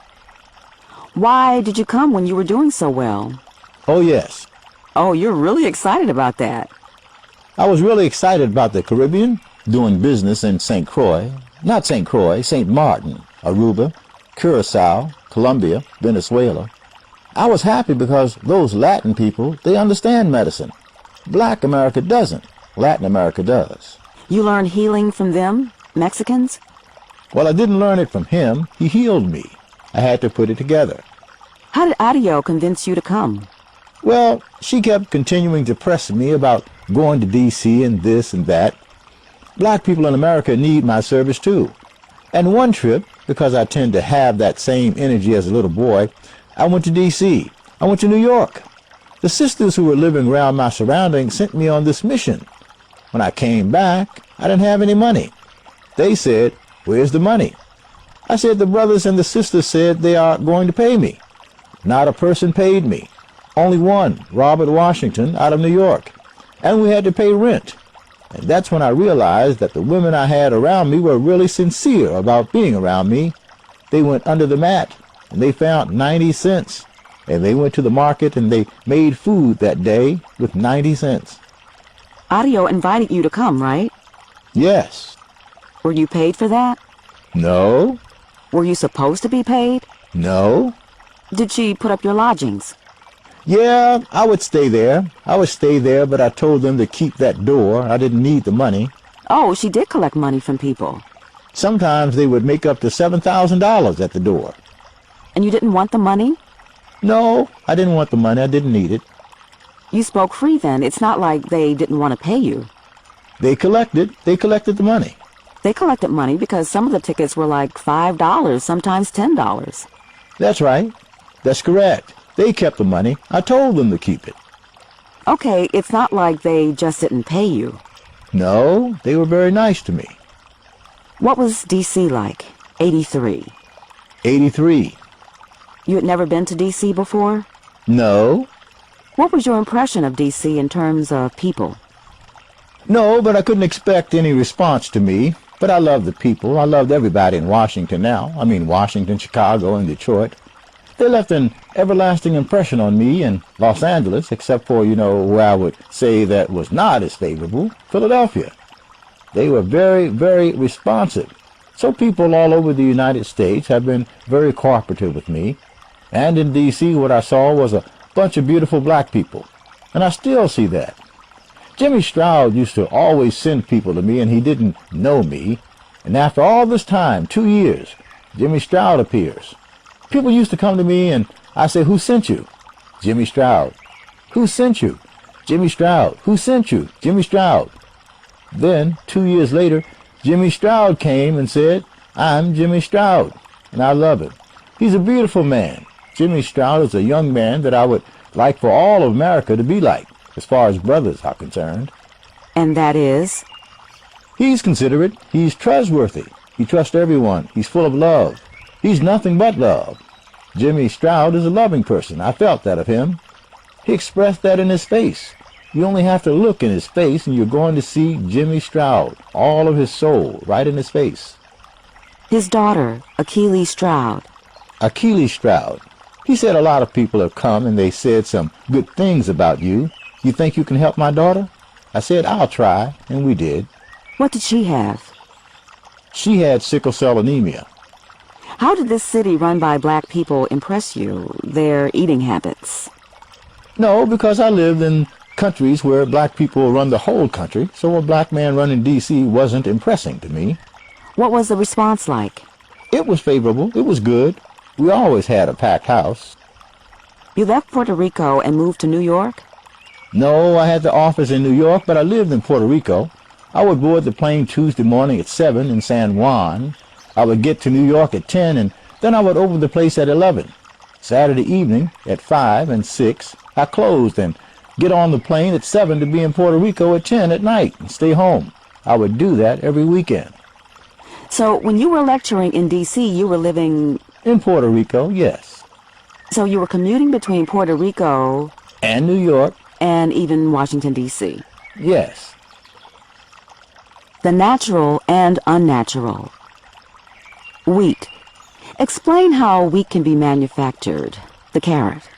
C: Why did you come when you were doing so well?
D: Oh, yes.
C: Oh, you're really excited about that.
D: I was really excited about the Caribbean, doing business in St. Croix, not St. Croix, St. Martin, Aruba, Curacao, Colombia, Venezuela. I was happy because those Latin people, they understand medicine. Black America doesn't. Latin America does.
C: You learned healing from them, Mexicans?
D: Well, I didn't learn it from him. He healed me. I had to put it together.
C: How did Adio convince you to come?
D: Well, she kept continuing to press me about going to D.C. and this and that. Black people in America need my service too. And one trip, because I tend to have that same energy as a little boy, I went to D.C. I went to New York. The sisters who were living around my surroundings sent me on this mission. When I came back, I didn't have any money. They said, "Where's the money?" I said the brothers and the sisters said they are going to pay me. Not a person paid me. Only one, Robert Washington, out of New York. And we had to pay rent. And that's when I realized that the women I had around me were really sincere about being around me. They went under the mat, and they found 90 cents. And they went to the market, and they made food that day with 90 cents.
C: Adio invited you to come, right?
D: Yes.
C: Were you paid for that?
D: No.
C: Were you supposed to be paid?
D: No.
C: Did she put up your lodgings?
D: Yeah, I would stay there. But I told them to keep that door. I didn't need the money.
C: Oh, she did collect money from people.
D: Sometimes they would make up to $7,000 at the door.
C: And you didn't want the money?
D: No, I didn't want the money. I didn't need it.
C: You spoke free then. It's not like they didn't want to pay you.
D: They collected the money.
C: They collected money because some of the tickets were like $5, sometimes $10.
D: That's right. That's correct. They kept the money. I told them to keep it.
C: Okay, it's not like they just didn't pay you.
D: No, they were very nice to me.
C: What was D.C. like? 83.
D: 83.
C: You had never been to D.C. before?
D: No.
C: What was your impression of D.C. in terms of people?
D: No, but I couldn't expect any response to me. But I loved the people. I loved everybody in Washington now. I mean, Washington, Chicago, and Detroit. They left an everlasting impression on me in Los Angeles, except for, where I would say that was not as favorable, Philadelphia. They were very, very responsive. So people all over the United States have been very cooperative with me. And in D.C., what I saw was a bunch of beautiful black people. And I still see that. Jimmy Stroud used to always send people to me, and he didn't know me. And after all this time, 2 years, Jimmy Stroud appears. People used to come to me, and I say, "Who sent you?" Jimmy Stroud. "Who sent you?" Jimmy Stroud. "Who sent you?" Jimmy Stroud. Then, 2 years later, Jimmy Stroud came and said, "I'm Jimmy Stroud," and I love it. He's a beautiful man. Jimmy Stroud is a young man that I would like for all of America to be like, as far as brothers are concerned.
C: And that is?
D: He's considerate. He's trustworthy. He trusts everyone. He's full of love. He's nothing but love. Jimmy Stroud is a loving person. I felt that of him. He expressed that in his face. You only have to look in his face, and you're going to see Jimmy Stroud, all of his soul, right in his face.
C: His daughter, Achilles Stroud.
D: Achilles Stroud. He said a lot of people have come, and they said some good things about you. You think you can help my daughter? I said, I'll try, and we did.
C: What did she have?
D: She had sickle cell anemia.
C: How did this city run by black people impress you, their eating habits?
D: No, because I lived in countries where black people run the whole country, so a black man running D.C. wasn't impressing to me.
C: What was the response like?
D: It was favorable. It was good. We always had a packed house.
C: You left Puerto Rico and moved to New York?
D: No, I had the office in New York, but I lived in Puerto Rico. I would board the plane Tuesday morning at 7 in San Juan. I would get to New York at 10, and then I would open the place at 11. Saturday evening at 5 and 6, I closed and get on the plane at 7 to be in Puerto Rico at 10 at night and stay home. I would do that every weekend.
C: So when you were lecturing in D.C., you were living...
D: In Puerto Rico, yes.
C: So you were commuting between Puerto Rico...
D: And New York.
C: And even Washington, D.C.
D: Yes.
C: The natural and unnatural. Wheat. Explain how wheat can be manufactured. The carrot.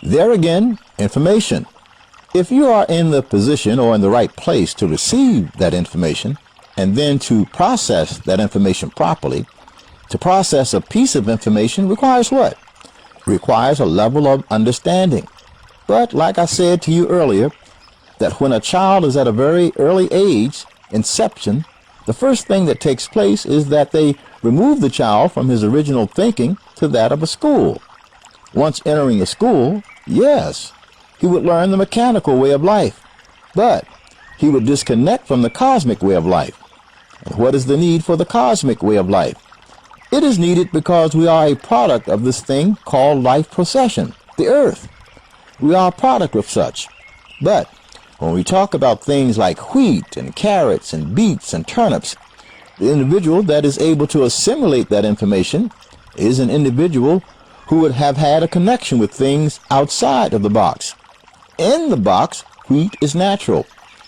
D: There again, information. If you are in the position or in the right place to receive that information, and then to process that information properly, to process a piece of information requires what? Requires a level of understanding. But like I said to you earlier, that when a child is at a very early age, inception, the first thing that takes place is that they remove the child from his original thinking to that of a school. Once entering a school, yes, he would learn the mechanical way of life, but he would disconnect from the cosmic way of life. And what is the need for the cosmic way of life? It is needed because we are a product of this thing called life procession, the earth. We are a product of such. But when we talk about things like wheat and carrots and beets and turnips, the individual that is able to assimilate that information is an individual who would have had a connection with things outside of the box. In the box, wheat is natural.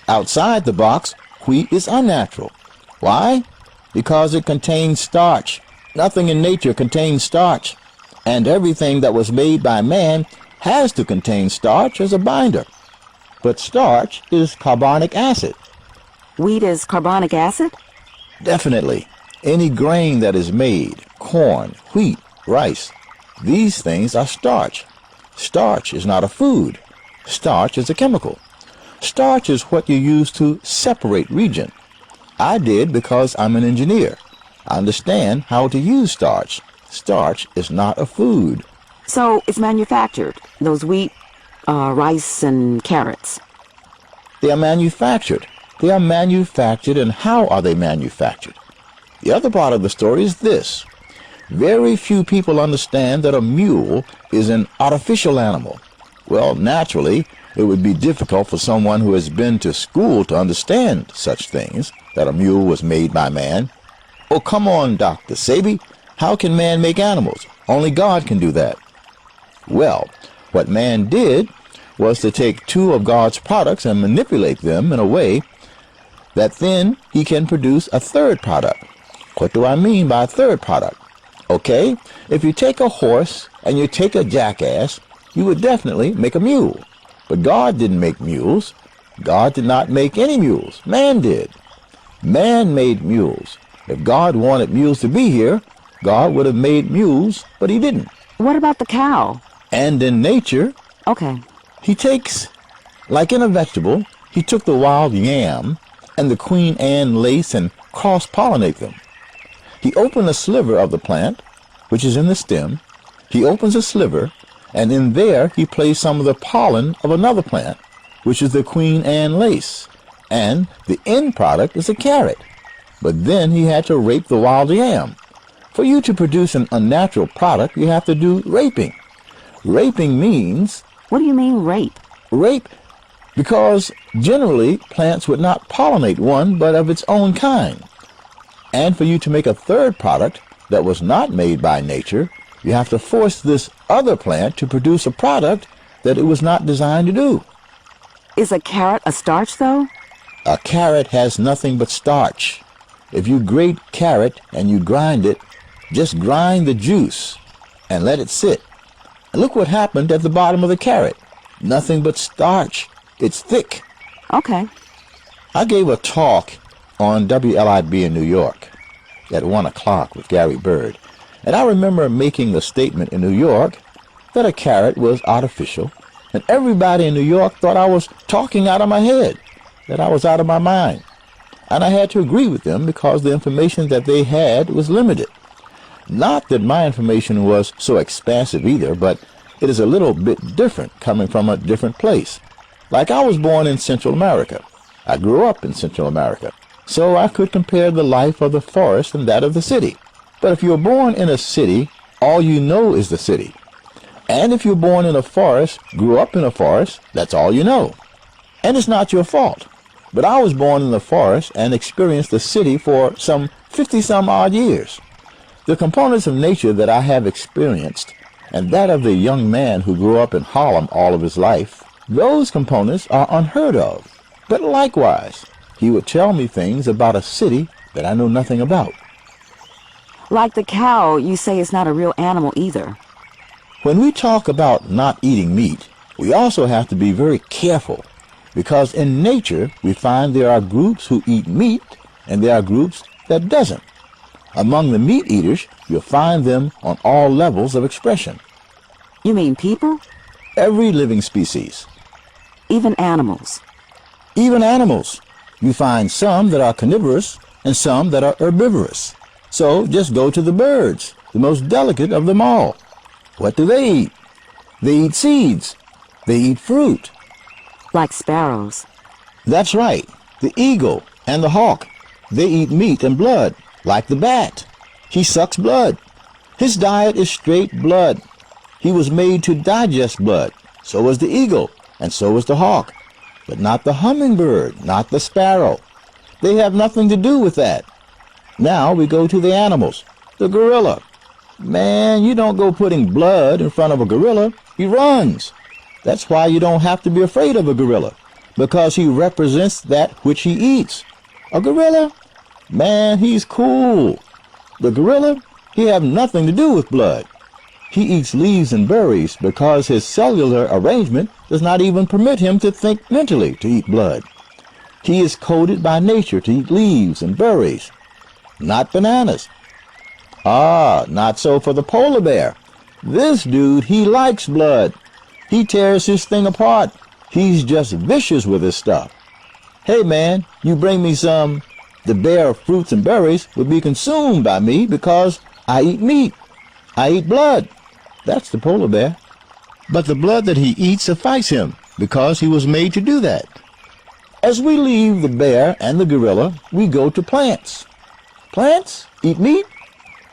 D: Outside the box, wheat is unnatural. Why? Because it contains starch. Nothing in nature contains starch. And everything that was made by man has to contain starch as a binder. But starch is carbonic acid.
C: Wheat is carbonic acid?
D: Definitely. Any grain that is made, corn, wheat, rice, these things are starch. Starch is not a food. Starch is a chemical. Starch is what you use to separate region. I did because I'm an engineer. I understand how to use starch. Starch is not a food.
C: So it's manufactured, those wheat, rice, and carrots.
D: They are manufactured. They are manufactured, and how are they manufactured? The other part of the story is this. Very few people understand that a mule is an artificial animal. Well, naturally, it would be difficult for someone who has been to school to understand such things, that a mule was made by man. Oh, come on, Dr. Sebi. How can man make animals? Only God can do that. Well, what man did was to take two of God's products and manipulate them in a way that then he can produce a third product. What do I mean by a third product? Okay, if you take a horse and you take a jackass, you would definitely make a mule. But God didn't make mules. God did not make any mules. Man did. Man made mules. If God wanted mules to be here, God would have made mules, but he didn't.
C: What about the cow?
D: And in nature,
C: Okay.
D: he takes, like in a vegetable, he took the wild yam and the Queen Anne lace and cross-pollinate them. He opened a sliver of the plant, which is in the stem. He opens a sliver, and in there he placed some of the pollen of another plant, which is the Queen Anne lace. And the end product is a carrot. But then he had to rape the wild yam. For you to produce an unnatural product, you have to do raping. Raping means...
C: What do you mean, rape?
D: Rape, because generally plants would not pollinate one but of its own kind. And for you to make a third product that was not made by nature, you have to force this other plant to produce a product that it was not designed to do.
C: Is a carrot a starch, though?
D: A carrot has nothing but starch. If you grate carrot and you grind it, just grind the juice and let it sit. And look what happened at the bottom of the carrot. Nothing but starch. It's thick.
C: Okay.
D: I gave a talk on WLIB in New York at 1 o'clock with Gary Bird. And I remember making the statement in New York that a carrot was artificial. And everybody in New York thought I was talking out of my head, that I was out of my mind. And I had to agree with them because the information that they had was limited. Not that my information was so expansive either, but it is a little bit different coming from a different place. Like I was born in Central America. I grew up in Central America. So I could compare the life of the forest and that of the city. But if you're born in a city, all you know is the city. And if you're born in a forest, grew up in a forest, that's all you know. And it's not your fault. But I was born in the forest and experienced the city for some 50-some-odd years. The components of nature that I have experienced, and that of the young man who grew up in Harlem all of his life, those components are unheard of. But likewise, he would tell me things about a city that I know nothing about.
C: Like the cow, you say is not a real animal either.
D: When we talk about not eating meat, we also have to be very careful, because in nature we find there are groups who eat meat and there are groups that doesn't. Among the meat eaters, you'll find them on all levels of expression.
C: You mean people?
D: Every living species.
C: Even animals?
D: Even animals. You find some that are carnivorous and some that are herbivorous. So just go to the birds, the most delicate of them all. What do they eat? They eat seeds. They eat fruit.
C: Like sparrows.
D: That's right. The eagle and the hawk. They eat meat and blood, like the bat. He sucks blood. His diet is straight blood. He was made to digest blood. So was the eagle, and so was the hawk. But not the hummingbird, not the sparrow. They have nothing to do with that. Now we go to the animals. The gorilla. Man, you don't go putting blood in front of a gorilla. He runs. That's why you don't have to be afraid of a gorilla, because he represents that which he eats. A gorilla? Man, he's cool. The gorilla, he have nothing to do with blood. He eats leaves and berries because his cellular arrangement does not even permit him to think mentally to eat blood. He is coded by nature to eat leaves and berries, not bananas. Not so for the polar bear. This dude, he likes blood. He tears his thing apart. He's just vicious with his stuff. Hey man, you bring me some. The bear of fruits and berries would be consumed by me because I eat meat. I eat blood. That's the polar bear. But the blood that he eats suffices him because he was made to do that. As we leave the bear and the gorilla, we go to plants. Plants eat meat?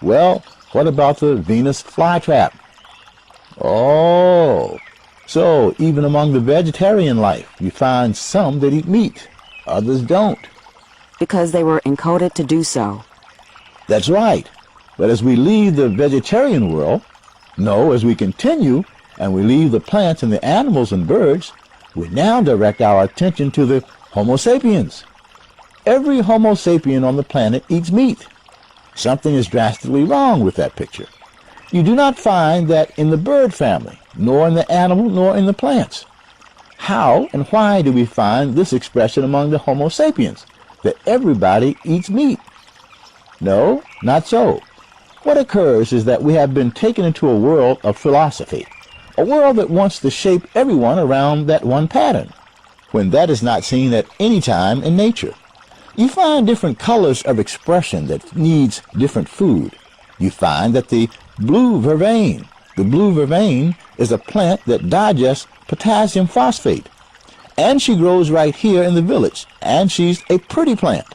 D: Well, what about the Venus flytrap? Oh, so even among the vegetarian life, you find some that eat meat, others don't.
C: Because they were encoded to do so.
D: That's right. But as we leave the vegetarian world, as we continue and we leave the plants and the animals and birds, we now direct our attention to the Homo sapiens. Every Homo sapien on the planet eats meat. Something is drastically wrong with that picture. You do not find that in the bird family, nor in the animal, nor in the plants. How and why do we find this expression among the Homo sapiens, that everybody eats meat? No, not so. What occurs is that we have been taken into a world of philosophy, a world that wants to shape everyone around that one pattern, when that is not seen at any time in nature. You find different colors of expression that needs different food. You find that the blue vervain is a plant that digests potassium phosphate. And she grows right here in the village, and she's a pretty plant.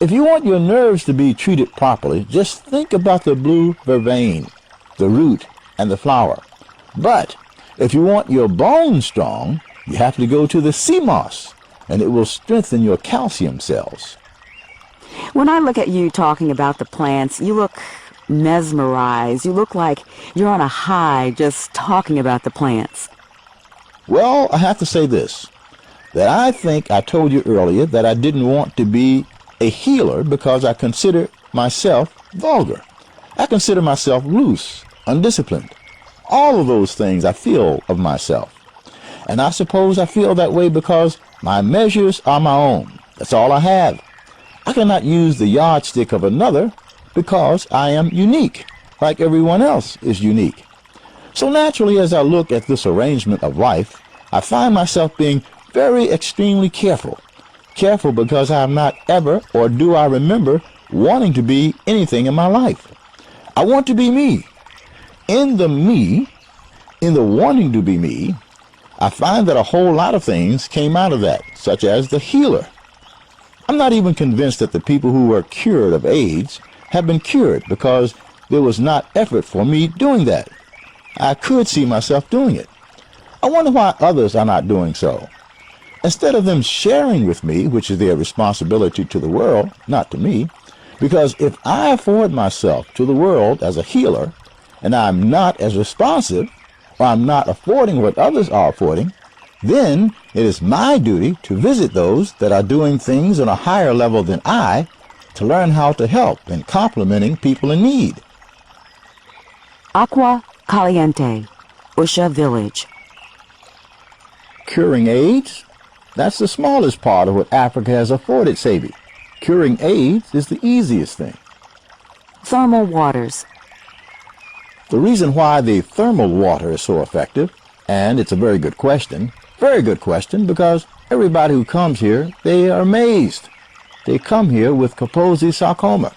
D: If you want your nerves to be treated properly, just think about the blue vervain, the root, and the flower. But if you want your bones strong, you have to go to the sea moss, and it will strengthen your calcium cells.
C: When I look at you talking about the plants, you look mesmerized. You look like you're on a high just talking about the plants.
D: Well, I have to say this, that I think I told you earlier that I didn't want to be a healer because I consider myself vulgar. I consider myself loose, undisciplined. All of those things I feel of myself. And I suppose I feel that way because my measures are my own. That's all I have. I cannot use the yardstick of another because I am unique, like everyone else is unique. So naturally, as I look at this arrangement of life, I find myself being very extremely careful. Careful because I have not ever, or do I remember, wanting to be anything in my life. I want to be me. In the wanting to be me, I find that a whole lot of things came out of that, such as the healer. I'm not even convinced that the people who were cured of AIDS have been cured because there was not effort for me doing that. I could see myself doing it. I wonder why others are not doing so.
A: instead of them sharing with me, which is their responsibility to the world, not to me, because if I afford myself to the world as a healer, and I'm not as responsive, or I'm not affording what others are affording, then it is my duty to visit those that are doing things on a higher level than I, to learn how to help in complementing people in need.
C: Agua Caliente, Usha Village.
A: Curing AIDS? That's the smallest part of what Africa has afforded Sebi. Curing AIDS is the easiest thing.
C: Thermal waters.
A: The reason why the thermal water is so effective, and it's a very good question, because everybody who comes here, they are amazed. They come here with Kaposi sarcoma.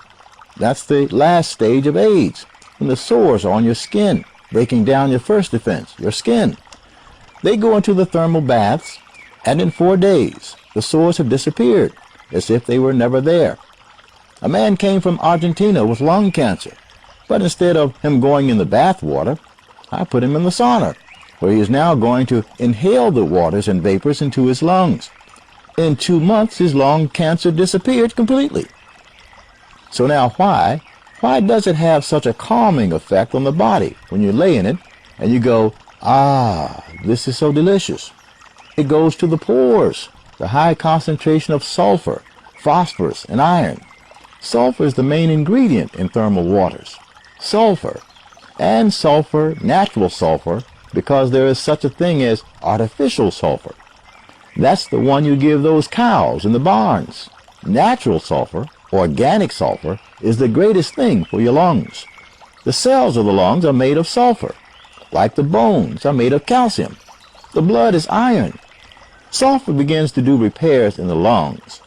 A: That's the last stage of AIDS, when the sores are on your skin, breaking down your first defense, your skin. They go into the thermal baths, and in 4 days, the sores have disappeared, as if they were never there. A man came from Argentina with lung cancer, but instead of him going in the bath water, I put him in the sauna, where he is now going to inhale the waters and vapors into his lungs. In 2 months, his lung cancer disappeared completely. So now why does it have such a calming effect on the body when you lay in it and you go, ah, this is so delicious? It goes to the pores, the high concentration of sulfur, phosphorus, and iron. Sulfur is the main ingredient in thermal waters. Sulfur, and sulfur, natural sulfur, because there is such a thing as artificial sulfur. That's the one you give those cows in the barns. Natural sulfur, organic sulfur, is the greatest thing for your lungs. The cells of the lungs are made of sulfur, like the bones are made of calcium. The blood is iron. Sulfur begins to do repairs in the lungs.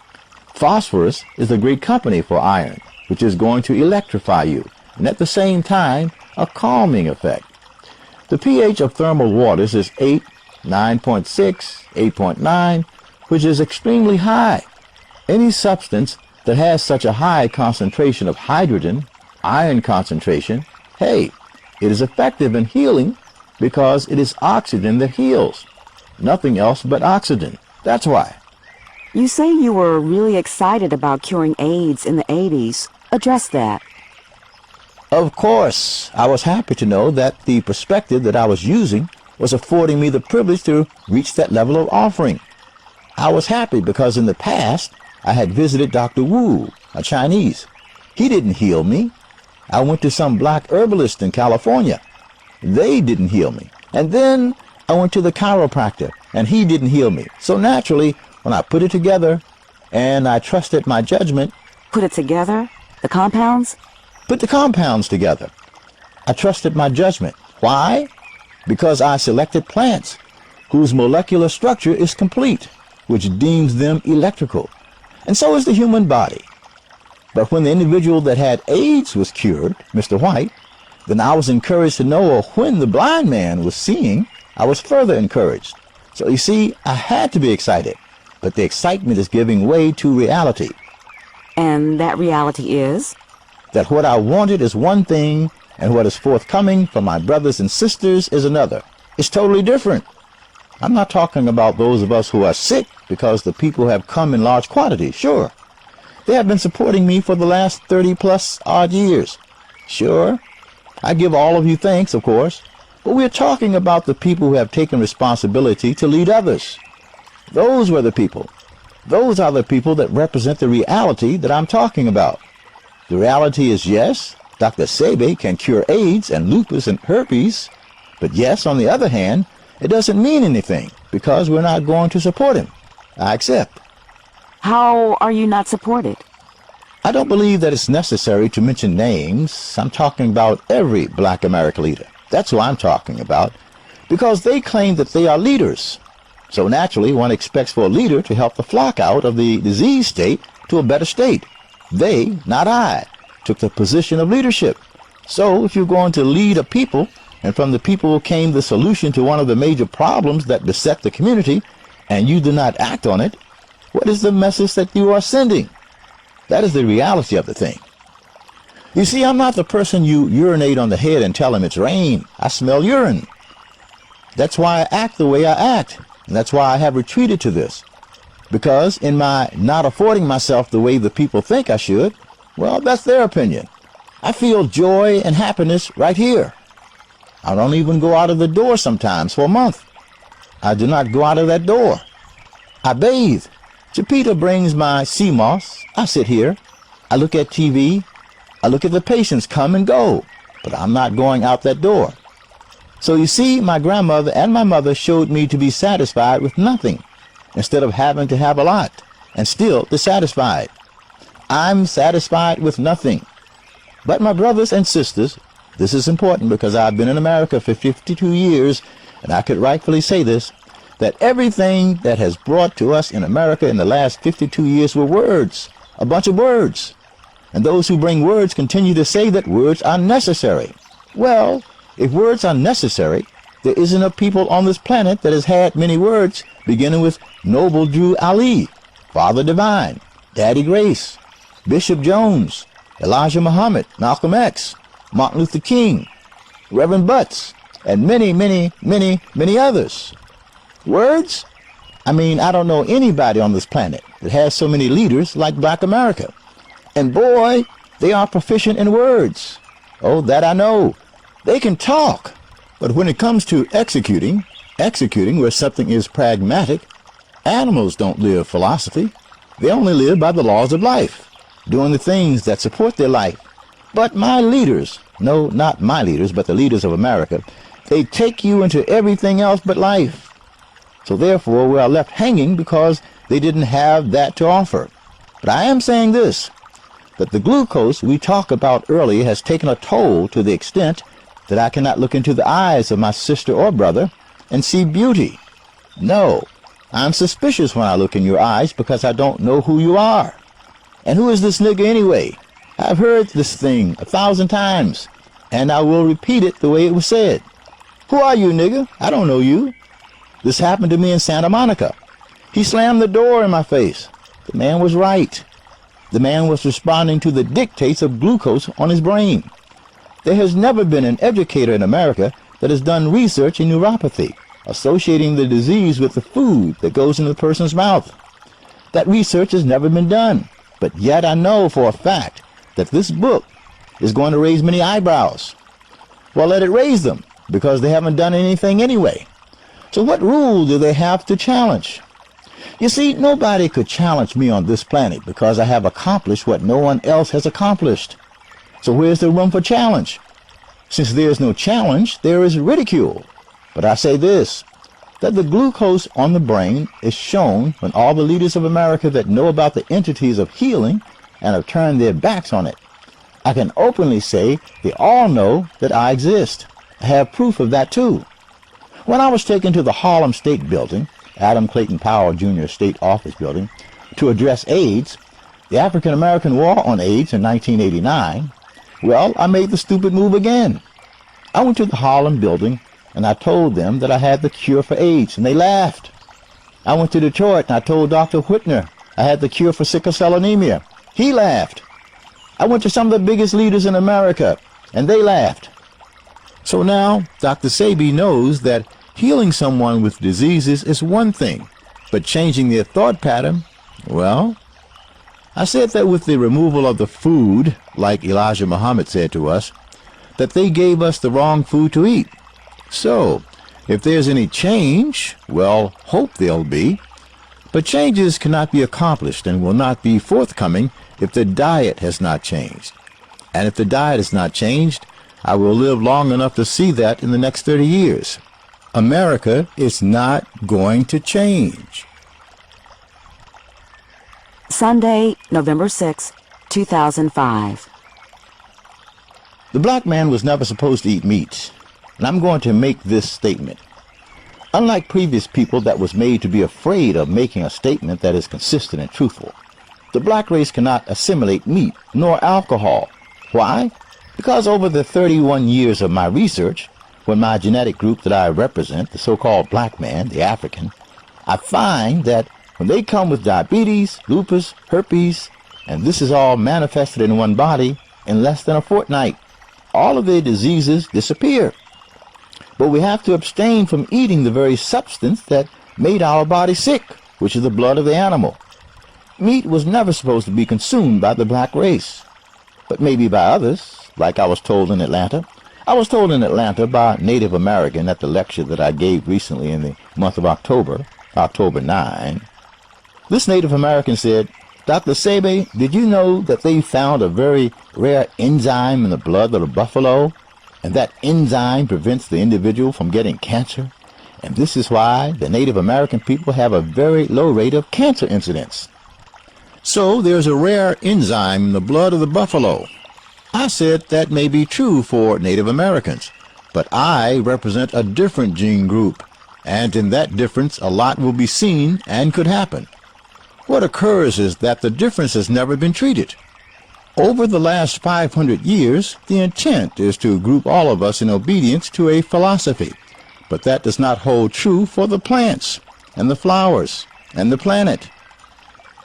A: Phosphorus is a great company for iron, which is going to electrify you, and at the same time, a calming effect. The pH of thermal waters is 8, 9.6, 8.9, which is extremely high. Any substance that has such a high concentration of hydrogen, iron concentration, hey, it is effective in healing because it is oxygen that heals. Nothing else but oxygen. That's why.
C: You say you were really excited about curing AIDS in the 80s. Address that.
A: Of course, I was happy to know that the perspective that I was using was affording me the privilege to reach that level of offering. I was happy because in the past, I had visited Dr. Wu, a Chinese. He didn't heal me. I went to some black herbalist in California. They didn't heal me. And then I went to the chiropractor, and he didn't heal me. So naturally, when I put it together, and I trusted my judgment.
C: Put it together? The compounds?
A: Put the compounds together. I trusted my judgment. Why? Because I selected plants whose molecular structure is complete, which deems them electrical. And so is the human body. But when the individual that had AIDS was cured, Mr. White, then I was encouraged to know, or when the blind man was seeing, I was further encouraged. So you see, I had to be excited, but the excitement is giving way to reality.
C: And that reality is?
A: That what I wanted is one thing, and what is forthcoming from my brothers and sisters is another. It's totally different. I'm not talking about those of us who are sick, because the people have come in large quantities, sure. They have been supporting me for the last 30+ odd years. Sure, I give all of you thanks, of course, but we're talking about the people who have taken responsibility to lead others. Those were the people. Those are the people that represent the reality that I'm talking about. The reality is, yes, Dr. Sebi can cure AIDS and lupus and herpes, but yes, on the other hand, it doesn't mean anything because we're not going to support him. I accept.
C: How are you not supported?
A: I don't believe that it's necessary to mention names. I'm talking about every black American leader. That's who I'm talking about, because they claim that they are leaders. So naturally, one expects for a leader to help the flock out of the disease state to a better state. They, not I, took the position of leadership. So if you're going to lead a people, and from the people came the solution to one of the major problems that beset the community, and you do not act on it, what is the message that you are sending? That is the reality of the thing. You see, I'm not the person you urinate on the head and tell him it's rain. I smell urine. That's why I act the way I act.
D: And that's why I have retreated to this. Because in my not affording myself the way the people think I should, well, that's their opinion. I feel joy and happiness right here. I don't even go out of the door sometimes for a month. I do not go out of that door. I bathe. Chipita brings my sea moss. I sit here. I look at TV. I look at the patients come and go. But I'm not going out that door. So you see, my grandmother and my mother showed me to be satisfied with nothing instead of having to have a lot and still dissatisfied. I'm satisfied with nothing. But my brothers and sisters, this is important because I've been in America for 52 years, and I could rightfully say this, that everything that has brought to us in America in the last 52 years were words, a bunch of words. And those who bring words continue to say that words are necessary. Well, if words are necessary, there isn't a people on this planet that has had many words, beginning with Noble Drew Ali, Father Divine, Daddy Grace, Bishop Jones, Elijah Muhammad, Malcolm X, Martin Luther King, Reverend Butts, and many, many, many, many others. Words? I mean, I don't know anybody on this planet that has so many leaders like Black America. And boy, they are proficient in words. Oh, that I know. They can talk. But when it comes to executing where something is pragmatic, animals don't live philosophy. They only live by the laws of life, doing the things that support their life. But my leaders, no, not my leaders, but the leaders of America, they take you into everything else but life. So therefore, we are left hanging because they didn't have that to offer. But I am saying this, that the glucose we talked about earlier has taken a toll to the extent that I cannot look into the eyes of my sister or brother and see beauty. No, I'm suspicious when I look in your eyes because I don't know who you are. And who is this nigga anyway? I've heard this thing 1,000 times, and I will repeat it the way it was said. Who are you, nigga? I don't know you. This happened to me in Santa Monica. He slammed the door in my face. The man was right. The man was responding to the dictates of glucose on his brain. There has never been an educator in America that has done research in neuropathy, associating the disease with the food that goes into the person's mouth. That research has never been done, but yet I know for a fact that this book is going to raise many eyebrows. Well, let it raise them, because they haven't done anything anyway. So what rule do they have to challenge? You see, nobody could challenge me on this planet because I have accomplished what no one else has accomplished. So where's the room for challenge? Since there is no challenge, there is ridicule. But I say this, that the glucose on the brain is shown when all the leaders of America that know about the entities of healing and have turned their backs on it. I can openly say they all know that I exist. I have proof of that too. When I was taken to the Harlem State Building, Adam Clayton Powell Jr. State Office Building, to address AIDS, the African-American War on AIDS in 1989, well, I made the stupid move again. I went to the Harlem Building and I told them that I had the cure for AIDS, and they laughed. I went to Detroit and I told Dr. Whitner I had the cure for sickle cell anemia. He laughed. I went to some of the biggest leaders in America, and they laughed. So now, Dr. Sebi knows that healing someone with diseases is one thing, but changing their thought pattern, well, I said that with the removal of the food, like Elijah Muhammad said to us, that they gave us the wrong food to eat. So, if there's any change, well, hope there'll be. But changes cannot be accomplished and will not be forthcoming if the diet has not changed. And if the diet has not changed, I will live long enough to see that in the next 30 years. America is not going to change.
C: Sunday, November 6, 2005.
D: The black man was never supposed to eat meat, and I'm going to make this statement. Unlike previous people that was made to be afraid of making a statement that is consistent and truthful, the black race cannot assimilate meat nor alcohol. Why? Because over the 31 years of my research, when my genetic group that I represent, the so-called black man, the African, I find that when they come with diabetes, lupus, herpes, and this is all manifested in one body in less than a fortnight, all of their diseases disappear. But we have to abstain from eating the very substance that made our body sick, which is the blood of the animal. Meat was never supposed to be consumed by the black race, but maybe by others, like I was told in Atlanta. I was told in Atlanta by a Native American at the lecture that I gave recently in the month of October, October 9. This Native American said, "Dr. Sebi, did you know that they found a very rare enzyme in the blood of the buffalo, and that enzyme prevents the individual from getting cancer? And this is why the Native American people have a very low rate of cancer incidence." So there's a rare enzyme in the blood of the buffalo. I said that may be true for Native Americans, but I represent a different gene group, and in that difference a lot will be seen and could happen. What occurs is that the difference has never been treated. Over the last 500 years, the intent is to group all of us in obedience to a philosophy, but that does not hold true for the plants and the flowers and the planet.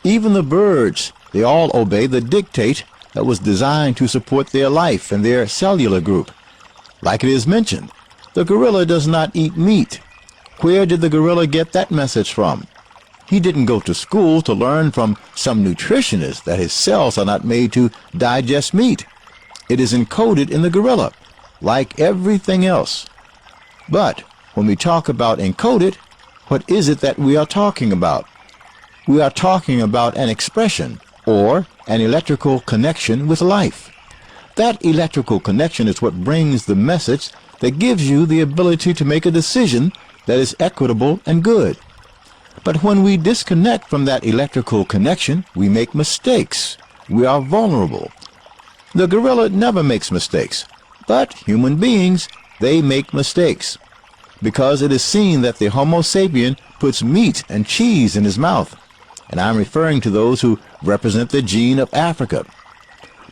D: Even the birds, they all obey the dictate that was designed to support their life and their cellular group. Like it is mentioned, the gorilla does not eat meat. Where did the gorilla get that message from? He didn't go to school to learn from some nutritionist that his cells are not made to digest meat. It is encoded in the gorilla, like everything else. But when we talk about encoded, what is it that we are talking about? We are talking about an expression or an electrical connection with life. That electrical connection is what brings the message that gives you the ability to make a decision that is equitable and good. But when we disconnect from that electrical connection, we make mistakes. We are vulnerable. The gorilla never makes mistakes, but human beings, they make mistakes, because it is seen that the Homo sapien puts meat and cheese in his mouth, and I'm referring to those who represent the gene of Africa.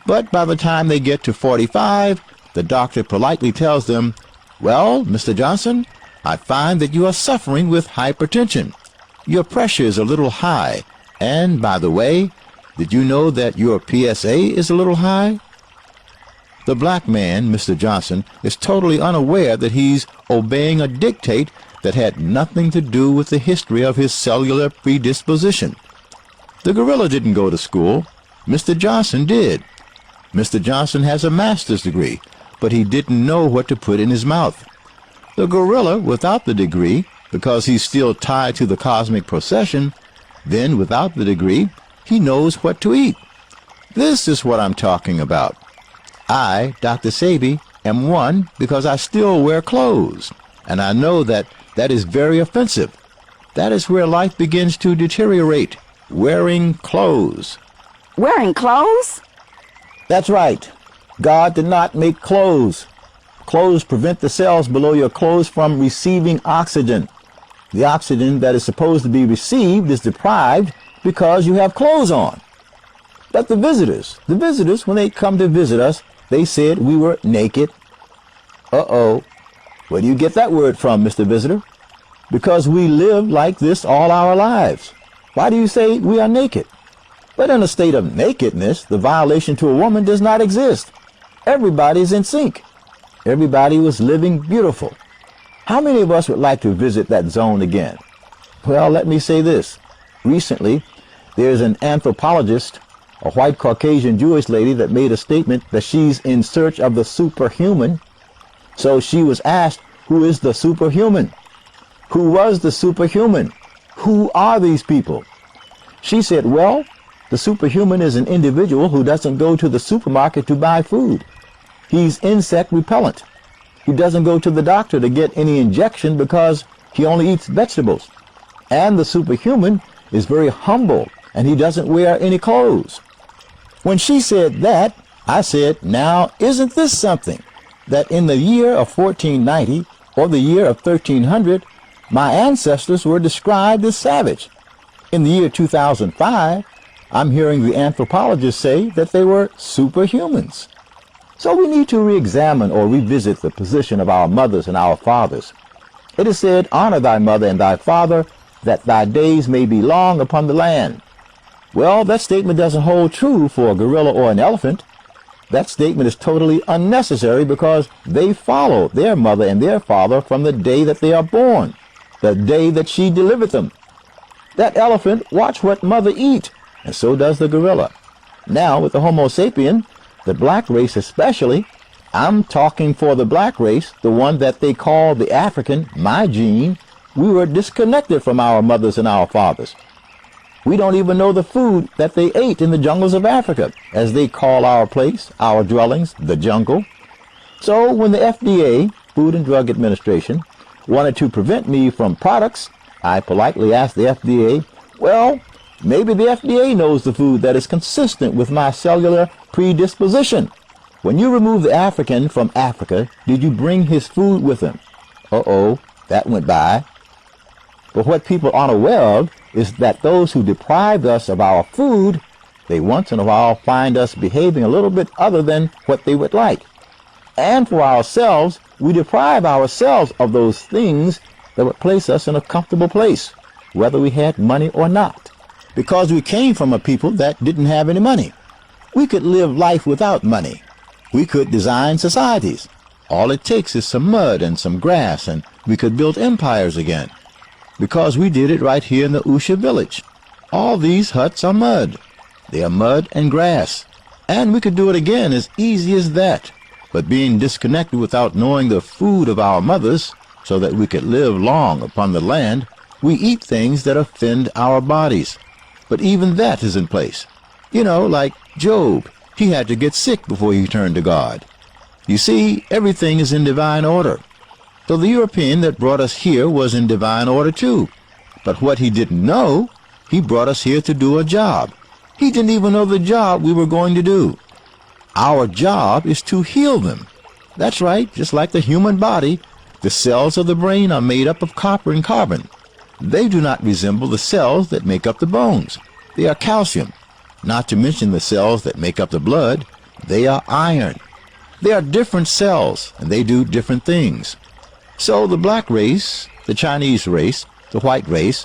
D: But by the time they get to 45, the doctor politely tells them, "Well, Mr. Johnson, I find that you are suffering with hypertension. Your pressure is a little high, and by the way, did you know that your PSA is a little high?" The black man, Mr. Johnson, is totally unaware that he's obeying a dictate that had nothing to do with the history of his cellular predisposition. The gorilla didn't go to school. Mr. Johnson did. Mr. Johnson has a master's degree, but he didn't know what to put in his mouth. The gorilla, without the degree, because he's still tied to the cosmic procession, then without the degree, he knows what to eat. This is what I'm talking about. I, Dr. Sebi, am one because I still wear clothes, and I know that that is very offensive. That is where life begins to deteriorate, wearing clothes.
C: Wearing clothes?
D: That's right. God did not make clothes. Clothes prevent the cells below your clothes from receiving oxygen. The oxygen that is supposed to be received is deprived because you have clothes on. But the visitors, when they come to visit us, they said we were naked. Uh-oh. Where do you get that word from, Mr. Visitor? Because we live like this all our lives. Why do you say we are naked? But in a state of nakedness, the violation to a woman does not exist. Everybody is in sync. Everybody was living beautiful. How many of us would like to visit that zone again? Well, let me say this. Recently, there's an anthropologist, a white Caucasian Jewish lady, that made a statement that she's in search of the superhuman. So she was asked, who is the superhuman? Who was the superhuman? Who are these people? She said, well, the superhuman is an individual who doesn't go to the supermarket to buy food. He's insect repellent. He doesn't go to the doctor to get any injection because he only eats vegetables. And the superhuman is very humble, and he doesn't wear any clothes. When she said that, I said, now isn't this something? That in the year of 1490 or the year of 1300, my ancestors were described as savage. In the year 2005, I'm hearing the anthropologists say that they were superhumans. So we need to re-examine or revisit the position of our mothers and our fathers. It is said, honor thy mother and thy father, that thy days may be long upon the land. Well, that statement doesn't hold true for a gorilla or an elephant. That statement is totally unnecessary because they follow their mother and their father from the day that they are born. the day that she delivered them. That elephant watch what mother eat, and so does the gorilla. Now with the Homo sapien, the black race especially, I'm talking for the black race, the one that they call the African, my gene, we were disconnected from our mothers and our fathers. We don't even know the food that they ate in the jungles of Africa, as they call our place, our dwellings, the jungle. So when the FDA, Food and Drug Administration, wanted to prevent me from products, I politely asked the FDA, well, maybe the FDA knows the food that is consistent with my cellular predisposition. When you remove the African from Africa, did you bring his food with him? Uh-oh, that went by. But what people aren't aware of is that those who deprived us of our food, they once in a while find us behaving a little bit other than what they would like. And for ourselves, we deprive ourselves of those things that would place us in a comfortable place, whether we had money or not. Because we came from a people that didn't have any money. We could live life without money. We could design societies. All it takes is some mud and some grass, and we could build empires again. Because we did it right here in the Usha Village. All these huts are mud. They are mud and grass. And we could do it again as easy as that. But being disconnected without knowing the food of our mothers, so that we could live long upon the land, we eat things that offend our bodies. But even that is in place. You know, like Job. He had to get sick before he turned to God. You see, everything is in divine order. So the European that brought us here was in divine order too. But what he didn't know, he brought us here to do a job. He didn't even know the job we were going to do. Our job is to heal them. That's right, just like the human body, the cells of the brain are made up of copper and carbon. They do not resemble the cells that make up the bones. They are calcium. Not to mention the cells that make up the blood, they are iron. They are different cells, and they do different things. So the black race, the Chinese race, the white race,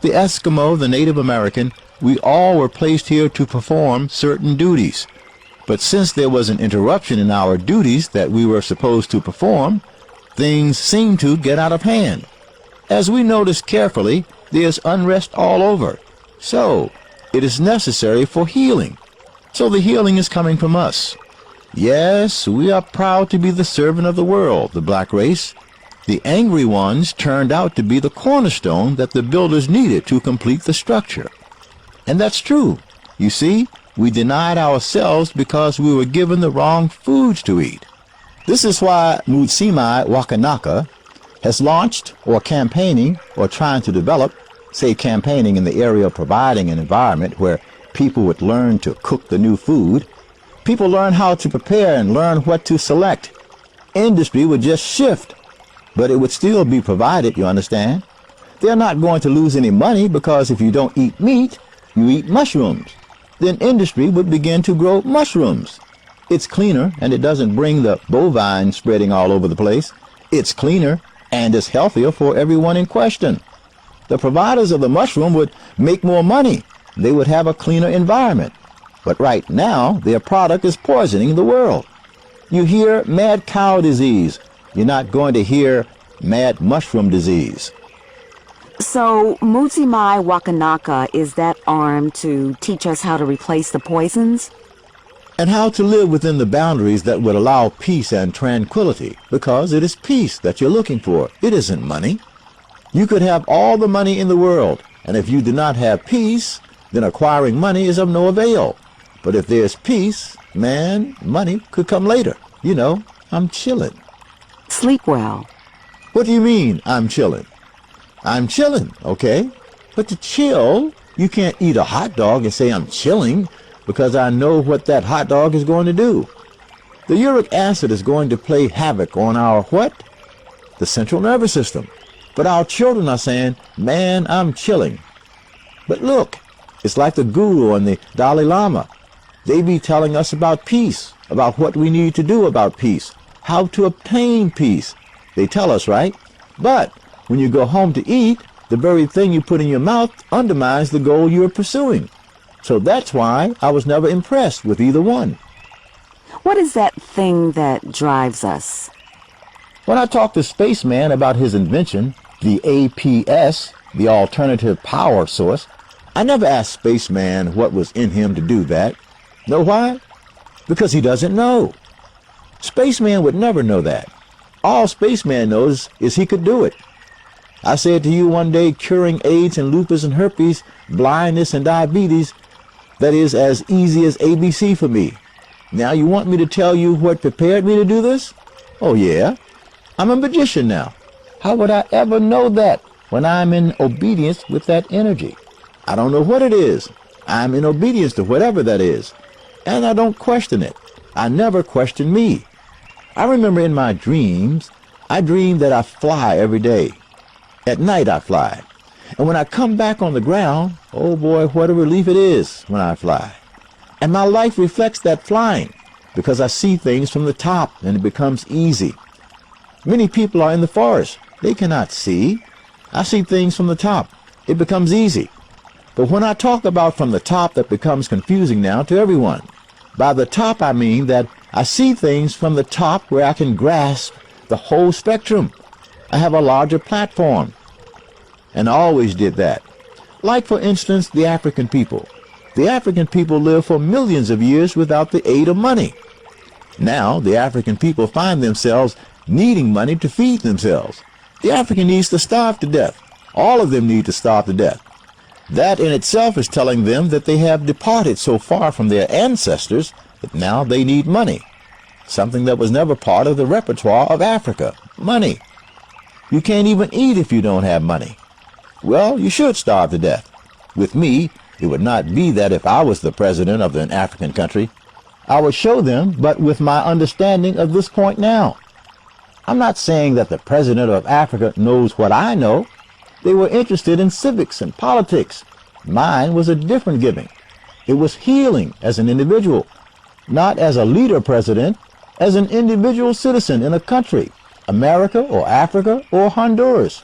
D: the Eskimo, the Native American, we all were placed here to perform certain duties. But since there was an interruption in our duties that we were supposed to perform, things seemed to get out of hand. As we noticed carefully, there's unrest all over. So it is necessary for healing. So the healing is coming from us. Yes, we are proud to be the servant of the world, the black race. The angry ones turned out to be the cornerstone that the builders needed to complete the structure. And that's true. You see, we denied ourselves because we were given the wrong foods to eat. This is why Mutsimai Wakanaka has launched or campaigning or trying to develop, say campaigning in the area of providing an environment where people would learn to cook the new food. People learn how to prepare and learn what to select. Industry would just shift, but it would still be provided, you understand? They're not going to lose any money because if you don't eat meat, you eat mushrooms. Then industry would begin to grow mushrooms. It's cleaner and it doesn't bring the bovine spreading all over the place. It's cleaner and it's healthier for everyone in question. The providers of the mushroom would make more money. They would have a cleaner environment. But right now, their product is poisoning the world. You hear mad cow disease. You're not going to hear mad mushroom disease.
C: So, Mutsimai Wakanaka is that arm to teach us how to replace the poisons?
D: And how to live within the boundaries that would allow peace and tranquility, because it is peace that you're looking for. It isn't money. You could have all the money in the world, and if you do not have peace, then acquiring money is of no avail. But if there's peace, man, money could come later. You know, I'm chilling.
C: Sleep well.
D: What do you mean, I'm chilling? I'm chilling, okay? But to chill, you can't eat a hot dog and say I'm chilling because I know what that hot dog is going to do. The uric acid is going to play havoc on our what? The central nervous system. But our children are saying, man, I'm chilling. But look, it's like the guru and the Dalai Lama. They be telling us about peace, about what we need to do about peace, how to obtain peace. They tell us, right? But when you go home to eat, the very thing you put in your mouth undermines the goal you're pursuing. So that's why I was never impressed with either one.
C: What is that thing that drives us?
D: When I talked to Spaceman about his invention, the APS, the alternative power source. I never asked Spaceman what was in him to do that. Know why? Because he doesn't know. Spaceman would never know that. All Spaceman knows is he could do it. I said to you one day, curing AIDS and lupus and herpes, blindness and diabetes, that is as easy as ABC for me. Now you want me to tell you what prepared me to do this? Oh yeah, I'm a magician now. How would I ever know that when I'm in obedience with that energy? I don't know what it is. I'm in obedience to whatever that is. And I don't question it. I never question me. I remember in my dreams, I dream that I fly every day. At night I fly. And when I come back on the ground, oh boy, what a relief it is when I fly. And my life reflects that flying because I see things from the top and it becomes easy. Many people are in the forest. They cannot see. I see things from the top. It becomes easy. But when I talk about from the top, that becomes confusing now to everyone. By the top, I mean that I see things from the top where I can grasp the whole spectrum. I have a larger platform. And I always did that. Like, for instance, the African people. The African people lived for millions of years without the aid of money. Now, the African people find themselves needing money to feed themselves. The African needs to starve to death. All of them need to starve to death. That in itself is telling them that they have departed so far from their ancestors that now they need money. Something that was never part of the repertoire of Africa. Money. You can't even eat if you don't have money. Well, you should starve to death. With me, it would not be that if I was the president of an African country. I would show them, but with my understanding of this point now. I'm not saying that the president of Africa knows what I know. They were interested in civics and politics. Mine was a different giving. It was healing as an individual, not as a leader president, as an individual citizen in a country, America or Africa or Honduras.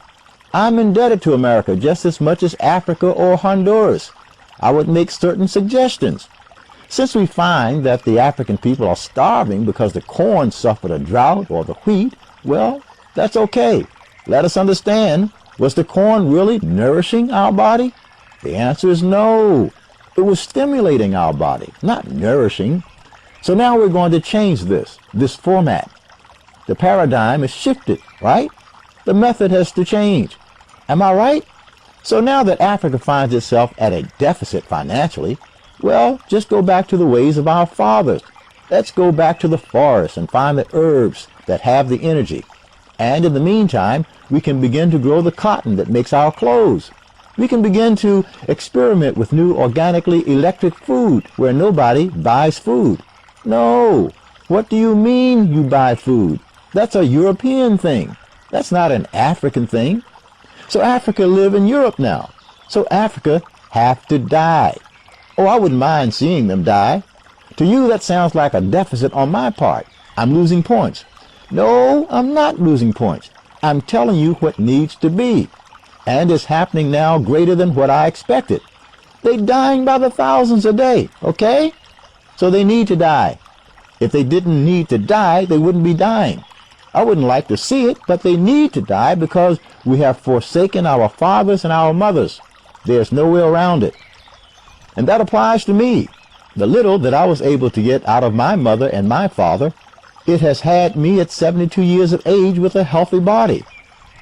D: I'm indebted to America just as much as Africa or Honduras. I would make certain suggestions. Since we find that the African people are starving because the corn suffered a drought or the wheat, well, that's okay. Let us understand, was the corn really nourishing our body? The answer is no. It was stimulating our body, not nourishing. So now we're going to change this format. The paradigm is shifted, right? The method has to change. Am I right? So now that Africa finds itself at a deficit financially, well, just go back to the ways of our fathers. Let's go back to the forest and find the herbs that have the energy. And in the meantime, we can begin to grow the cotton that makes our clothes. We can begin to experiment with new organically electric food where nobody buys food. No. What do you mean you buy food? That's a European thing. That's not an African thing. So Africa live in Europe now. So Africa have to die. Oh, I wouldn't mind seeing them die. To you, that sounds like a deficit on my part. I'm losing points. No, I'm not losing points. I'm telling you what needs to be. And it's happening now greater than what I expected. They're dying by the thousands a day, okay? So they need to die. If they didn't need to die, they wouldn't be dying. I wouldn't like to see it, but they need to die because we have forsaken our fathers and our mothers. There's no way around it. And that applies to me. The little that I was able to get out of my mother and my father, it has had me at 72 years of age with a healthy body.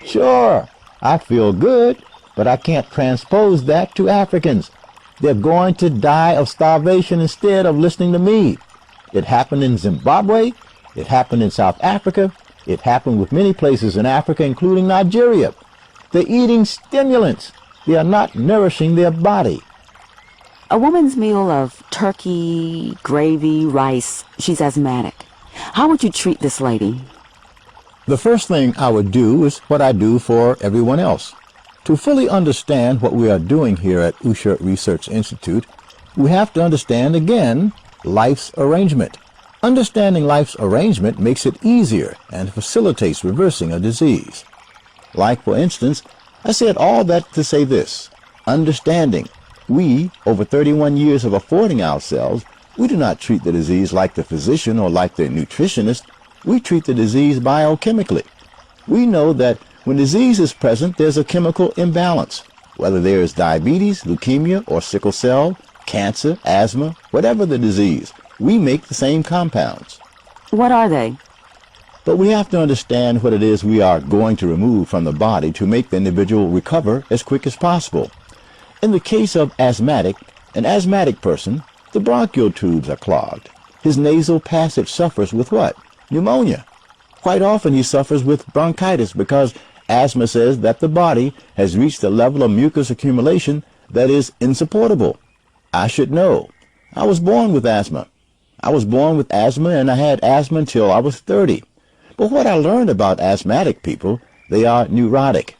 D: Sure, I feel good, but I can't transpose that to Africans. They're going to die of starvation instead of listening to me. It happened in Zimbabwe. It happened in South Africa. It happened with many places in Africa, including Nigeria. They're eating stimulants. They are not nourishing their body.
C: A woman's meal of turkey, gravy, rice. She's asthmatic. How would you treat this lady?
A: The first thing I would do is what I do for everyone else. To fully understand what we are doing here at Usha Research Institute, we have to understand, again, life's arrangement. Understanding life's arrangement makes it easier and facilitates reversing a disease. Like, for instance, I said all that to say this. Understanding. We, over 31 years of affording ourselves, we do not treat the disease like the physician or like the nutritionist. We treat the disease biochemically. We know that When disease is present, there's a chemical imbalance. Whether there is diabetes, leukemia, or sickle cell, cancer, asthma, whatever the disease, we make the same compounds.
C: What are they?
A: But we have to understand what it is we are going to remove from the body to make the individual recover as quick as possible. In the case of an asthmatic person, the bronchial tubes are clogged. His nasal passage suffers with what? Pneumonia. Quite often he suffers with bronchitis because asthma says that the body has reached a level of mucus accumulation that is insupportable. I should know. I was born with asthma. And I had asthma until I was 30. But what I learned about asthmatic people, they are neurotic.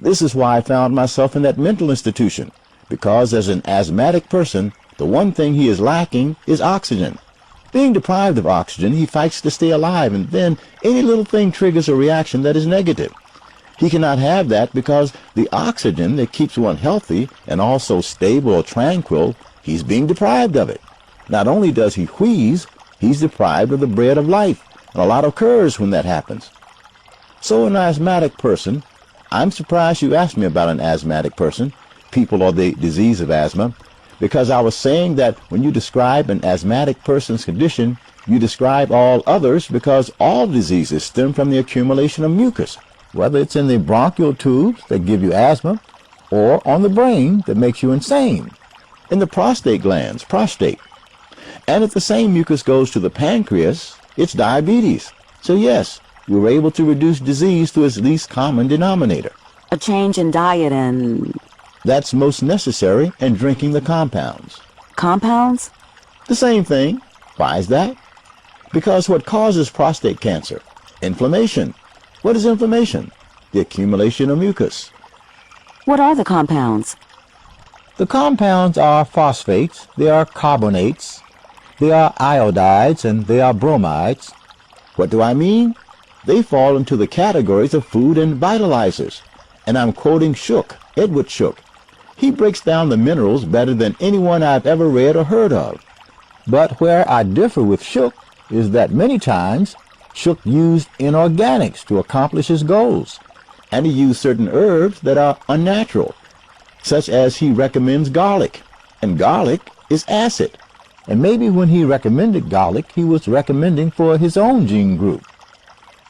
A: This is why I found myself in that mental institution, because as an asthmatic person, the one thing he is lacking is oxygen. Being deprived of oxygen, he fights to stay alive, and then any little thing triggers a reaction that is negative. He cannot have that because the oxygen that keeps one healthy and also stable or tranquil, he's being deprived of it. Not only does he wheeze, he's deprived of the bread of life, and a lot occurs when that happens. So an asthmatic person, I'm surprised you asked me about an asthmatic person, people or the disease of asthma, because I was saying that when you describe an asthmatic person's condition, you describe all others because all diseases stem from the accumulation of mucus, whether it's in the bronchial tubes that give you asthma or on the brain that makes you insane, in the prostate glands, prostate. And if the same mucus goes to the pancreas, it's diabetes. So yes, we were able to reduce disease to its least common denominator.
C: A change in diet and...
A: That's most necessary, and drinking the compounds.
C: Compounds?
A: The same thing. Why is that? Because what causes prostate cancer? Inflammation. What is inflammation? The accumulation of mucus.
C: What are the compounds?
D: The compounds are phosphates, they are carbonates, they are iodides, and they are bromides.
A: What do I mean? They fall into the categories of food and vitalizers. And I'm quoting Edward Shook. He breaks down the minerals better than anyone I've ever read or heard of.
D: But where I differ with Shook is that many times Shook used inorganics to accomplish his goals.
A: And he used certain herbs that are unnatural, such as he recommends garlic. And garlic is acid.
D: And maybe when he recommended garlic, he was recommending for his own gene group.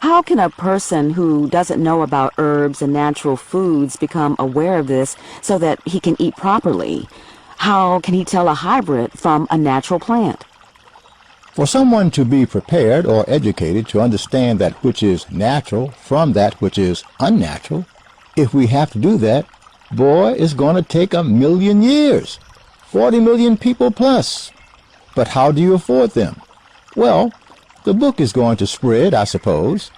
C: How can a person who doesn't know about herbs and natural foods become aware of this so that he can eat properly? How can he tell a hybrid from a natural plant?
D: For someone to be prepared or educated to understand that which is natural from that which is unnatural, if we have to do that, boy, it's going to take 1,000,000 years, 40 million people plus. But how do you afford them? Well, the book is going to spread, I suppose,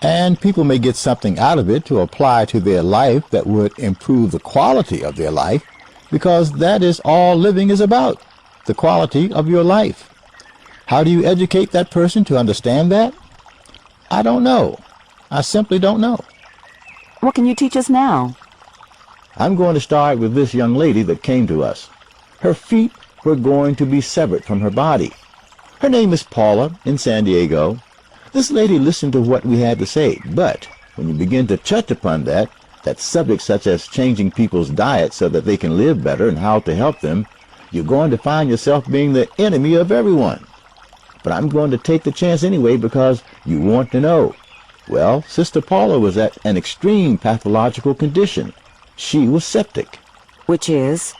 D: and people may get something out of it to apply to their life that would improve the quality of their life, because that is all living is about, the quality of your life. How do you educate that person to understand that? I don't know. I simply don't know.
C: What can you teach us now?
A: I'm going to start with this young lady that came to us. Her feet were going to be severed from her body. Her name is Paula in San Diego. This lady listened to what we had to say, but when you begin to touch upon that subject such as changing people's diet so that they can live better and how to help them, you're going to find yourself being the enemy of everyone. But I'm going to take the chance anyway because you want to know. Well, Sister Paula was at an extreme pathological condition. She was septic.
C: Which is?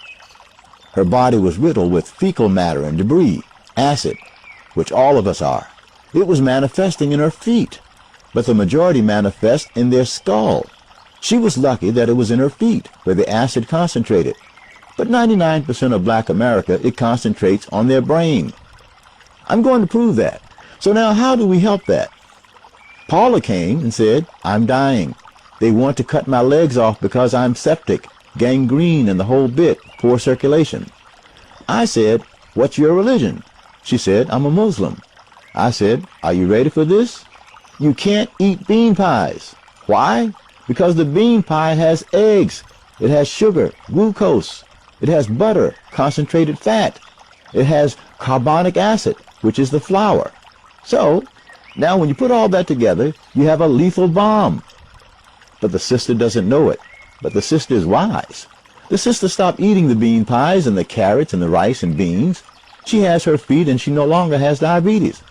A: Her body was riddled with fecal matter and debris, acid, which all of us are. It was manifesting in her feet, but the majority manifest in their skull. She was lucky that it was in her feet, where the acid concentrated. But 99% of Black America, it concentrates on their brain. I'm going to prove that. So now how do we help that? Paula came and said, I'm dying. They want to cut my legs off because I'm septic, gangrene and the whole bit, poor circulation. I said, what's your religion? She said, I'm a Muslim. I said, are you ready for this? You can't eat bean pies. Why? Because the bean pie has eggs. It has sugar, glucose. It has butter, concentrated fat. It has carbonic acid, which is the flour. So, now when you put all that together, you have a lethal bomb. But the sister doesn't know it. But the sister is wise. The sister stopped eating the bean pies and the carrots and the rice and beans. She has her feet and she no longer has diabetes.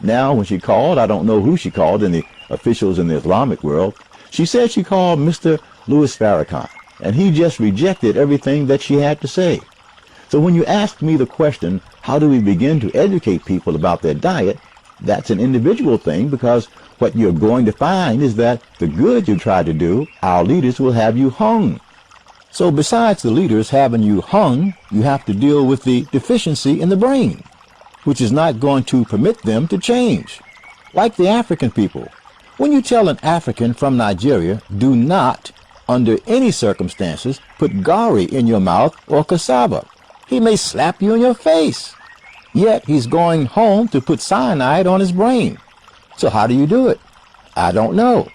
A: Now when she called, I don't know who she called in the officials in the Islamic world, she said she called Mr. Louis Farrakhan, and he just rejected everything that she had to say. So when you ask me the question, how do we begin to educate people about their diet, that's an individual thing, because what you're going to find is that the good you try to do, our leaders will have you hung. So besides the leaders having you hung, you have to deal with the deficiency in the brain, which is not going to permit them to change. Like the African people. When you tell an African from Nigeria, do not, under any circumstances, put gari in your mouth or cassava, he may slap you in your face. Yet he's going home to put cyanide on his brain. So how do you do it? I don't know.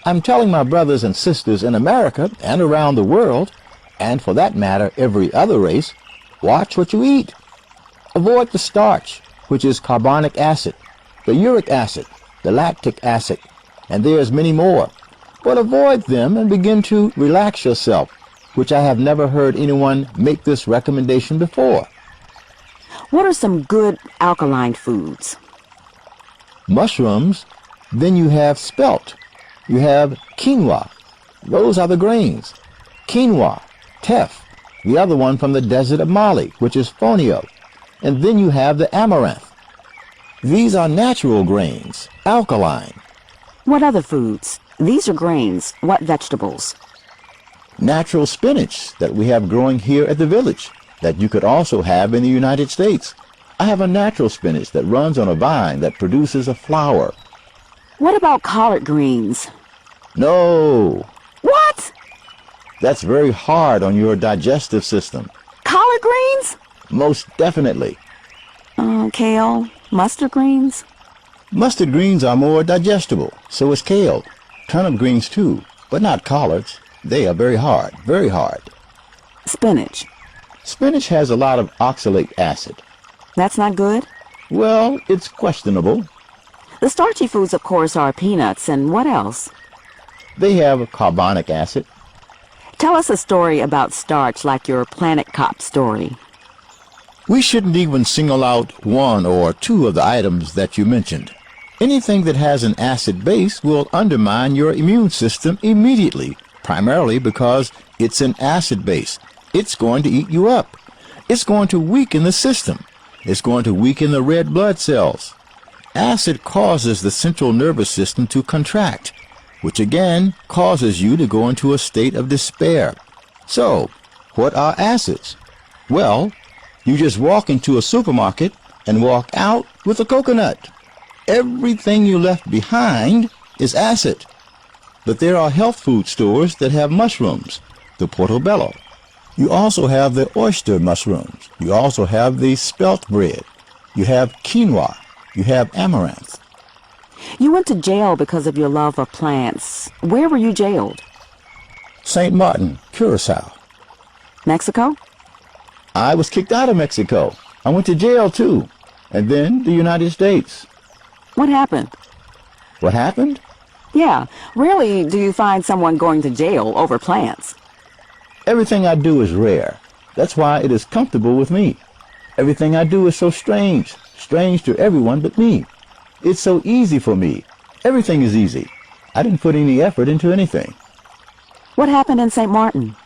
A: I'm telling my brothers and sisters in America and around the world, and for that matter every other race, watch what you eat. Avoid the starch, which is carbonic acid, the uric acid, the lactic acid, and there's many more. But avoid them and begin to relax yourself, which I have never heard anyone make this recommendation before.
C: What are some good alkaline foods?
A: Mushrooms. Then you have spelt. You have quinoa. Those are the grains. Quinoa, teff, the other one from the desert of Mali, which is fonio. And then you have the amaranth. These are natural grains, alkaline.
C: What other foods? These are grains. What vegetables?
A: Natural spinach that we have growing here at the village, that you could also have in the United States. I have a natural spinach that runs on a vine that produces a flower.
C: What about collard greens?
A: No.
C: What?
A: That's very hard on your digestive system.
C: Collard greens?
A: Most definitely.
C: Kale, mustard greens?
A: Mustard greens are more digestible, so is kale. Turnip greens too, but not collards. They are very hard, very hard.
C: Spinach.
A: Spinach has a lot of oxalic acid.
C: That's not good?
A: Well, it's questionable.
C: The starchy foods, of course, are peanuts, and what else?
A: They have carbonic acid.
C: Tell us a story about starch, like your Planet Cop story.
A: We shouldn't even single out one or two of the items that you mentioned. Anything that has an acid base will undermine your immune system immediately, primarily because it's an acid base. It's going to eat you up. It's going to weaken the system. It's going to weaken the red blood cells. Acid causes the central nervous system to contract, which again causes you to go into a state of despair. So, what are acids? Well, you just walk into a supermarket and walk out with a coconut. Everything you left behind is acid. But there are health food stores that have mushrooms, the portobello. You also have the oyster mushrooms. You also have the spelt bread. You have quinoa. You have amaranth.
C: You went to jail because of your love of plants. Where were you jailed?
A: St. Martin, Curacao.
C: Mexico?
A: I was kicked out of Mexico. I went to jail too. And then the United States.
C: What happened?
A: What happened?
C: Yeah, rarely do you find someone going to jail over plants.
A: Everything I do is rare. That's why it is comfortable with me. Everything I do is so strange to everyone but me. It's so easy for me. Everything is easy. I didn't put any effort into anything.
C: What happened in St. Martin?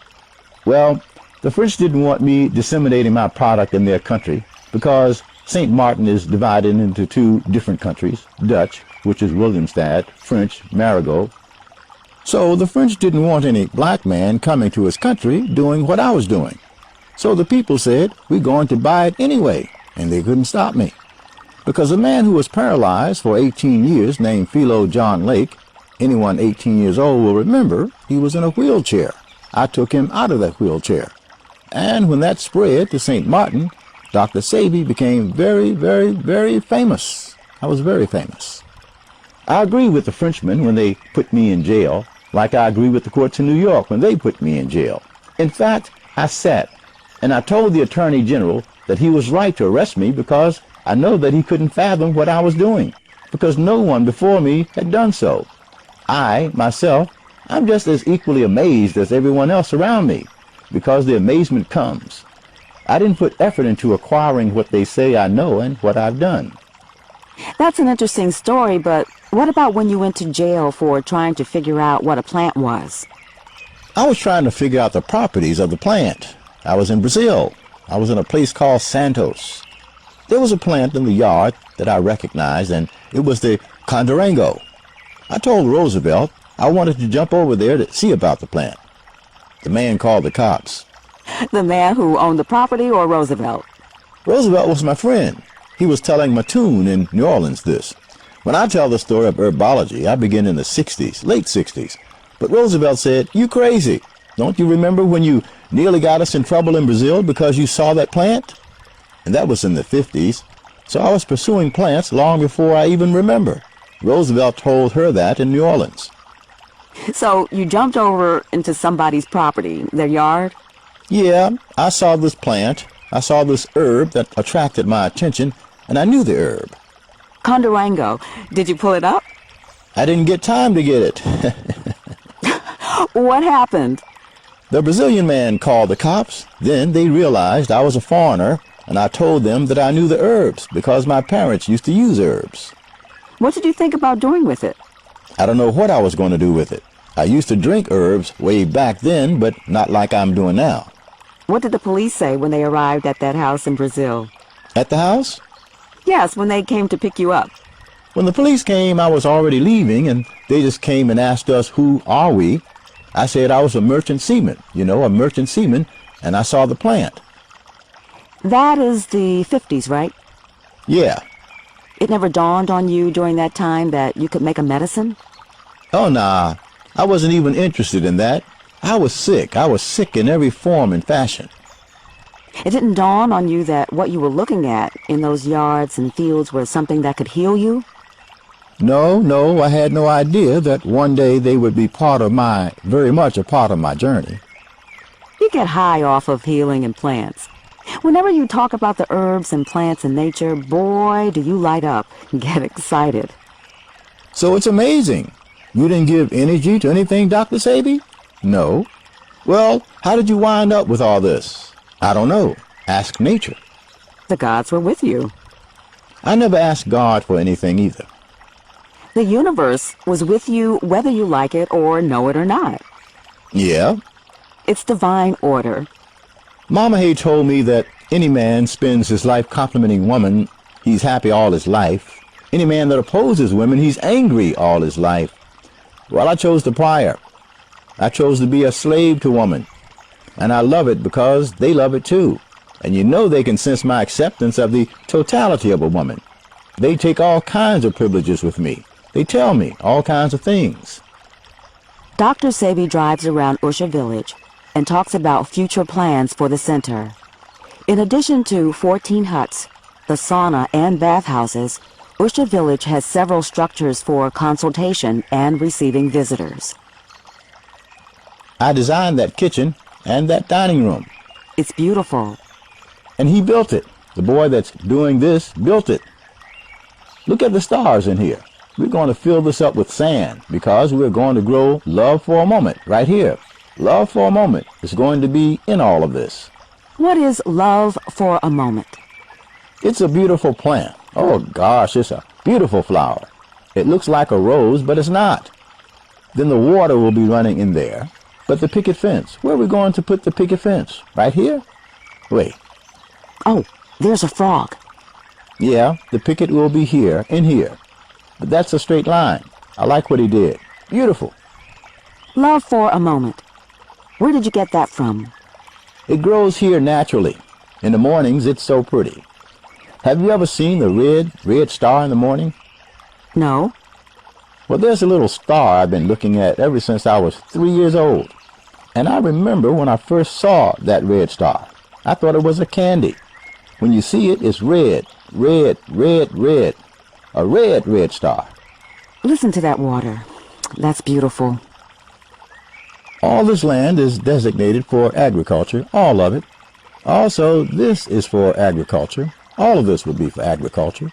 A: Well, the French didn't want me disseminating my product in their country because St. Martin is divided into two different countries, Dutch, which is Williamstad, French, Marigot. So the French didn't want any black man coming to his country doing what I was doing. So the people said, we're going to buy it anyway, and they couldn't stop me. Because a man who was paralyzed for 18 years named Philo John Lake, anyone 18 years old will remember, he was in a wheelchair. I took him out of that wheelchair. And when that spread to St. Martin, Dr. Sebi became very, very, very famous. I was very famous. I agree with the Frenchmen when they put me in jail, like I agree with the courts in New York when they put me in jail. In fact, I sat and I told the Attorney General that he was right to arrest me because I know that he couldn't fathom what I was doing, because no one before me had done so. I, myself, I'm just as equally amazed as everyone else around me, because the amazement comes. I didn't put effort into acquiring what they say I know and what I've done.
C: That's an interesting story, but what about when you went to jail for trying to figure out what a plant was?
A: I was trying to figure out the properties of the plant. I was in Brazil. I was in a place called Santos. There was a plant in the yard that I recognized, and it was the candarango. I told Roosevelt I wanted to jump over there to see about the plant. The man called the cops.
C: The man who owned the property or Roosevelt?
A: Roosevelt was my friend. He was telling Mattoon in New Orleans this. When I tell the story of herbology, I begin in the 60s, late 60s. But Roosevelt said, "You crazy. Don't you remember when you nearly got us in trouble in Brazil because you saw that plant?" And that was in the 50s. So I was pursuing plants long before I even remember. Roosevelt told her that in New Orleans.
C: So you jumped over into somebody's property, their yard?
A: Yeah, I saw this plant. I saw this herb that attracted my attention, and I knew the herb.
C: Candarango. Did you pull it up?
A: I didn't get time to get it.
C: What happened?
A: The Brazilian man called the cops. Then they realized I was a foreigner, and I told them that I knew the herbs because my parents used to use herbs.
C: What did you think about doing with it?
A: I don't know what I was going to do with it. I used to drink herbs way back then, but not like I'm doing now.
C: What did the police say when they arrived at that house in Brazil?
A: At the house?
C: Yes, when they came to pick you up.
A: When the police came, I was already leaving, and they just came and asked us, "Who are we?" I said I was a merchant seaman, a merchant seaman, and I saw the plant.
C: That is the 50s, right?
A: Yeah.
C: It never dawned on you during that time that you could make a medicine?
A: Oh, nah. I wasn't even interested in that. I was sick. I was sick in every form and fashion.
C: It didn't dawn on you that what you were looking at in those yards and fields was something that could heal you?
A: No, I had no idea that one day they would be very much a part of my journey.
C: You get high off of healing and plants. Whenever you talk about the herbs and plants in nature, boy, do you light up and get excited.
A: So it's amazing. You didn't give energy to anything, Dr. Sebi? No. Well, how did you wind up with all this? I don't know. Ask nature.
C: The gods were with you.
A: I never asked God for anything either.
C: The universe was with you whether you like it or know it or not.
A: Yeah?
C: It's divine order.
A: Mama Hay told me that any man spends his life complimenting woman, he's happy all his life. Any man that opposes women, he's angry all his life. Well, I chose the prior. I chose to be a slave to woman. And I love it because they love it too. And they can sense my acceptance of the totality of a woman. They take all kinds of privileges with me. They tell me all kinds of things.
C: Dr. Sebi drives around Usha Village and talks about future plans for the center. In addition to 14 huts, the sauna and bathhouses, Usha Village has several structures for consultation and receiving visitors.
A: I designed that kitchen and that dining room.
C: It's beautiful.
A: And he built it. The boy that's doing this built it. Look at the stars in here. We're going to fill this up with sand because we're going to grow love for a moment right here. Love for a moment is going to be in all of this.
C: What is love for a moment?
A: It's a beautiful plant. Oh gosh, it's a beautiful flower. It looks like a rose, but it's not. Then the water will be running in there. But the picket fence, where are we going to put the picket fence? Right here? Wait.
C: Oh, there's a frog.
A: Yeah, the picket will be here, in here. But that's a straight line. I like what he did. Beautiful.
C: Love for a moment. Where did you get that from?
A: It grows here naturally. In the mornings, it's so pretty. Have you ever seen the red star in the morning?
C: No.
A: Well, there's a little star I've been looking at ever since I was 3 years old. And I remember when I first saw that red star. I thought it was a candy. When you see it, it's red, red, red, red. A red, red star.
C: Listen to that water. That's beautiful.
A: All this land is designated for agriculture, all of it. Also, this is for agriculture. All of this would be for agriculture.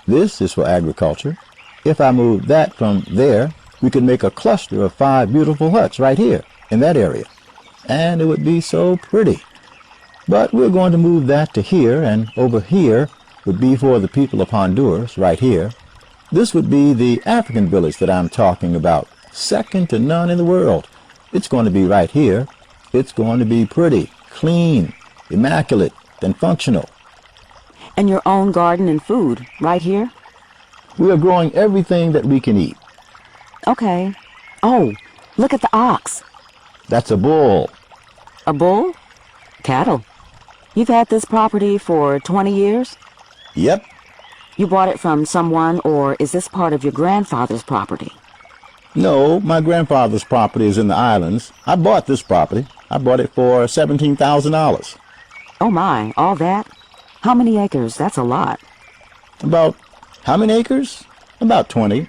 A: This is for agriculture. If I move that from there,
D: we could make a cluster of 5 beautiful huts right here in that area, and it would be so pretty. But we're going to move that to here, and over here would be for the people of Honduras, right here. This would be the African village that I'm talking about, second to none in the world. It's going to be right here. It's going to be pretty, clean, immaculate, and functional.
C: And your own garden and food, right here?
D: We are growing everything that we can eat.
C: Okay. Oh, look at the ox.
D: That's a bull.
C: A bull? Cattle. You've had this property for 20 years?
D: Yep.
C: You bought it from someone, or is this part of your grandfather's property?
D: No, my grandfather's property is in the islands. I bought this property. I bought it for $17,000.
C: Oh my, all that? How many acres? That's a lot.
D: About how many acres? About 20.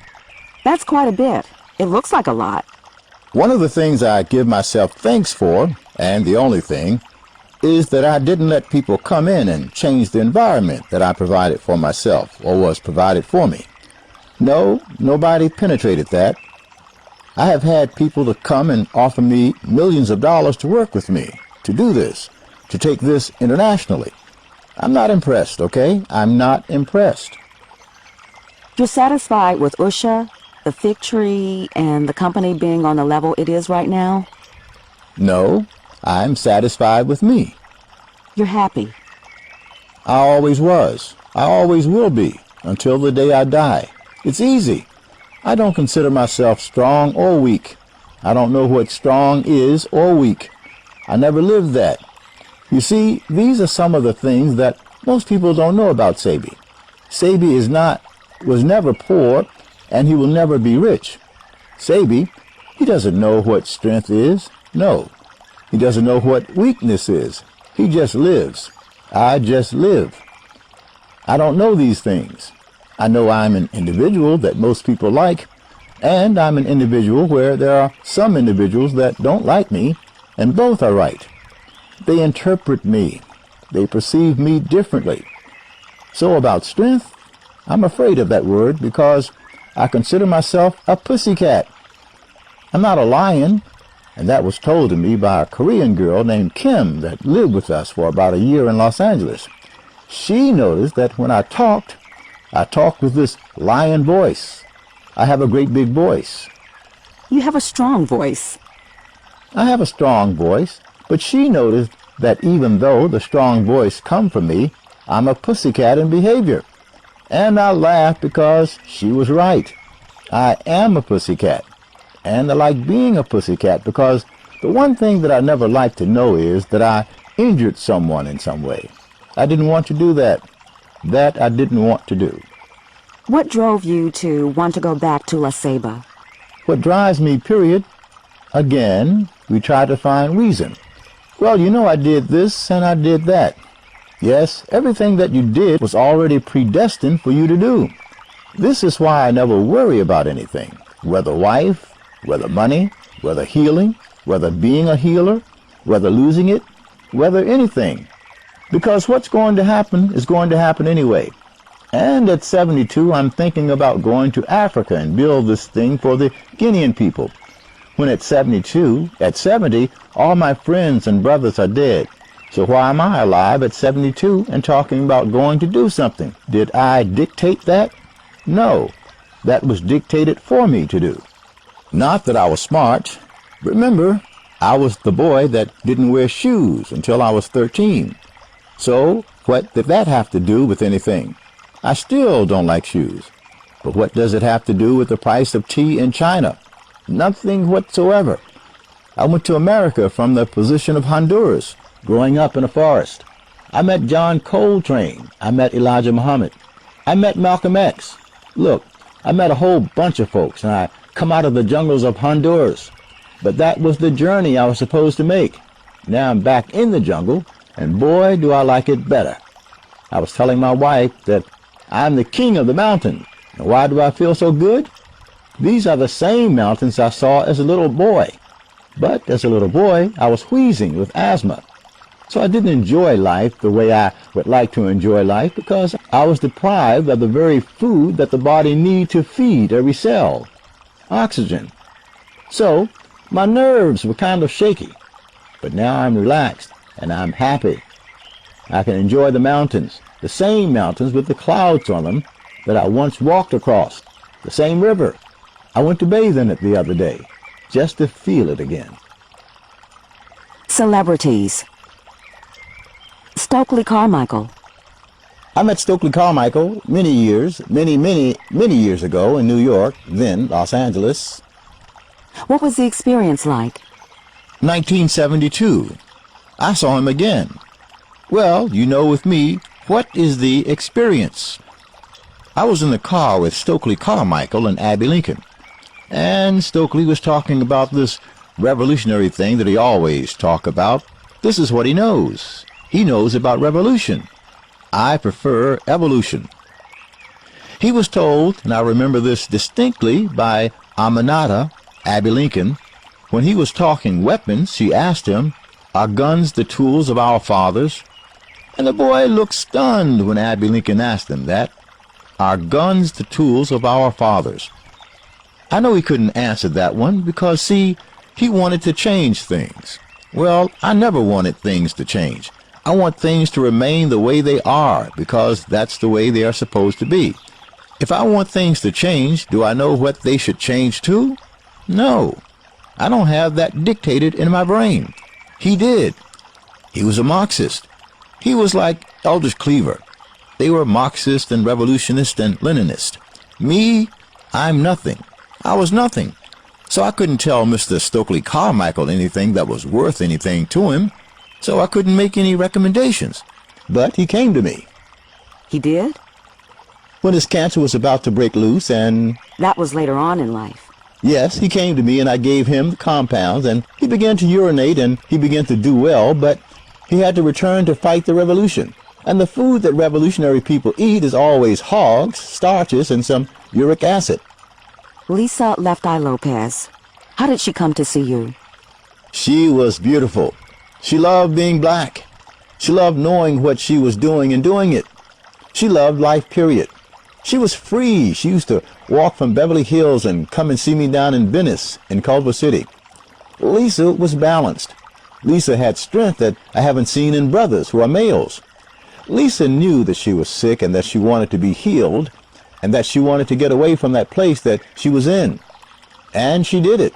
C: That's quite a bit. It looks like a lot.
D: One of the things I give myself thanks for, and the only thing, is that I didn't let people come in and change the environment that I provided for myself, or was provided for me. No, nobody penetrated that. I have had people to come and offer me millions of dollars to work with me, to do this, to take this internationally. I'm not impressed, okay? I'm not impressed.
C: You're satisfied with Usha, the fig tree, and the company being on the level it is right now?
D: No, I'm satisfied with me.
C: You're happy.
D: I always was. I always will be, until the day I die. It's easy. I don't consider myself strong or weak. I don't know what strong is or weak. I never lived that. You see, these are some of the things that most people don't know about Sebi. Sebi was never poor, and he will never be rich. Sebi, he doesn't know what strength is. No. He doesn't know what weakness is. He just lives. I just live. I don't know these things. I know I'm an individual that most people like, and I'm an individual where there are some individuals that don't like me, and both are right. They interpret me. They perceive me differently. So about strength, I'm afraid of that word because I consider myself a pussycat. I'm not a lion, and that was told to me by a Korean girl named Kim that lived with us for about a year in Los Angeles. She noticed that when I talked with this lion voice. I have a great big voice.
C: You have a strong voice.
D: I have a strong voice, but she noticed that even though the strong voice come from me, I'm a pussycat in behavior. And I laughed because she was right. I am a pussycat. And I like being a pussycat because the one thing that I never like to know is that I injured someone in some way. I didn't want to do that. That I didn't want to do.
C: What drove you to want to go back to La Ceiba?
D: What drives me, period? Again, we try to find reason. Well, you know I did this and I did that. Yes, everything that you did was already predestined for you to do. This is why I never worry about anything, whether wife, whether money, whether healing, whether being a healer, whether losing it, whether anything. Because what's going to happen is going to happen anyway. And at 72, I'm thinking about going to Africa and build this thing for the Guinean people. When at 70, all my friends and brothers are dead. So why am I alive at 72 and talking about going to do something? Did I dictate that? No, that was dictated for me to do. Not that I was smart. Remember, I was the boy that didn't wear shoes until I was 13. So what did that have to do with anything? I still don't like shoes. But what does it have to do with the price of tea in China? Nothing whatsoever. I went to America from the position of Honduras, growing up in a forest. I met John Coltrane. I met Elijah Muhammad. I met Malcolm X. Look, I met a whole bunch of folks, and I come out of the jungles of Honduras. But that was the journey I was supposed to make. Now I'm back in the jungle, and boy, do I like it better. I was telling my wife that I'm the king of the mountain. And why do I feel so good? These are the same mountains I saw as a little boy. But as a little boy, I was wheezing with asthma. So I didn't enjoy life the way I would like to enjoy life because I was deprived of the very food that the body needs to feed every cell. oxygen. So my nerves were kind of shaky, but now I'm relaxed and I'm happy. I can enjoy the mountains, the same mountains with the clouds on them that I once walked across, the same river. I went to bathe in it the other day, just to feel it again.
C: Celebrities. Stokely Carmichael.
D: I met Stokely Carmichael many years ago in New York, then Los Angeles.
C: What was the experience like?
D: 1972. I saw him again. Well, you know with me, what is the experience? I was in the car with Stokely Carmichael and Abbie Lincoln, and Stokely was talking about this revolutionary thing that he always talk about. This is what he knows. He knows about revolution. I prefer evolution. He was told, and I remember this distinctly, by Aminata, Abbie Lincoln, when he was talking weapons, she asked him, "Are guns the tools of our fathers?" And the boy looked stunned when Abbie Lincoln asked him that. Are guns the tools of our fathers? I know he couldn't answer that one because, see, he wanted to change things. Well, I never wanted things to change. I want things to remain the way they are because that's the way they are supposed to be. If I want things to change, do I know what they should change to? No. I don't have that dictated in my brain. He did. He was a Marxist. He was like Eldridge Cleaver. They were Marxist and revolutionist and Leninist. Me, I'm nothing. I was nothing. So I couldn't tell Mr. Stokely Carmichael anything that was worth anything to him, so I couldn't make any recommendations. But he came to me.
C: He did?
D: When his cancer was about to break loose and...
C: That was later on in life.
D: Yes, he came to me and I gave him the compounds and he began to urinate and he began to do well, but he had to return to fight the revolution. And the food that revolutionary people eat is always hogs, starches, and some uric acid.
C: Lisa Left Eye Lopez. How did she come to see you?
D: She was beautiful. She loved being black. She loved knowing what she was doing and doing it. She loved life, period. She was free. She used to walk from Beverly Hills and come and see me down in Venice, in Culver City. Lisa was balanced. Lisa had strength that I haven't seen in brothers who are males. Lisa knew that she was sick and that she wanted to be healed and that she wanted to get away from that place that she was in. And she did it.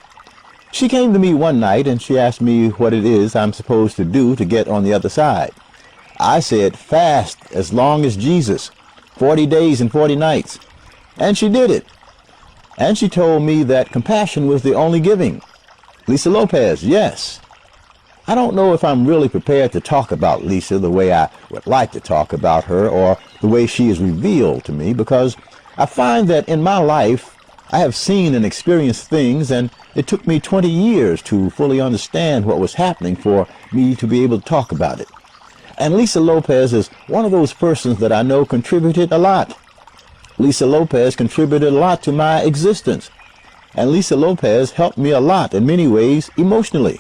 D: She came to me one night and she asked me what it is I'm supposed to do to get on the other side. I said, fast as long as Jesus, 40 days and 40 nights. And she did it. And she told me that compassion was the only giving. Lisa Lopez, yes. I don't know if I'm really prepared to talk about Lisa the way I would like to talk about her or the way she is revealed to me, because I find that in my life I have seen and experienced things, and it took me 20 years to fully understand what was happening for me to be able to talk about it. And Lisa Lopez is one of those persons that I know contributed a lot. Lisa Lopez contributed a lot to my existence. And Lisa Lopez helped me a lot in many ways emotionally.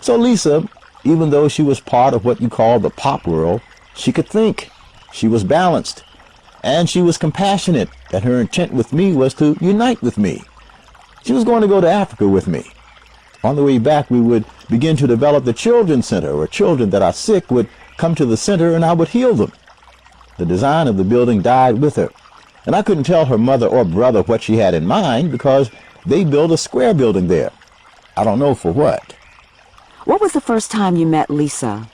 D: So Lisa, even though she was part of what you call the pop world, she could think. She was balanced. And she was compassionate, that her intent with me was to unite with me. She was going to go to Africa with me. On the way back, we would begin to develop the children's center, where children that are sick would come to the center and I would heal them. The design of the building died with her. And I couldn't tell her mother or brother what she had in mind because they built a square building there. I don't know for what.
C: What was the first time you met Lisa?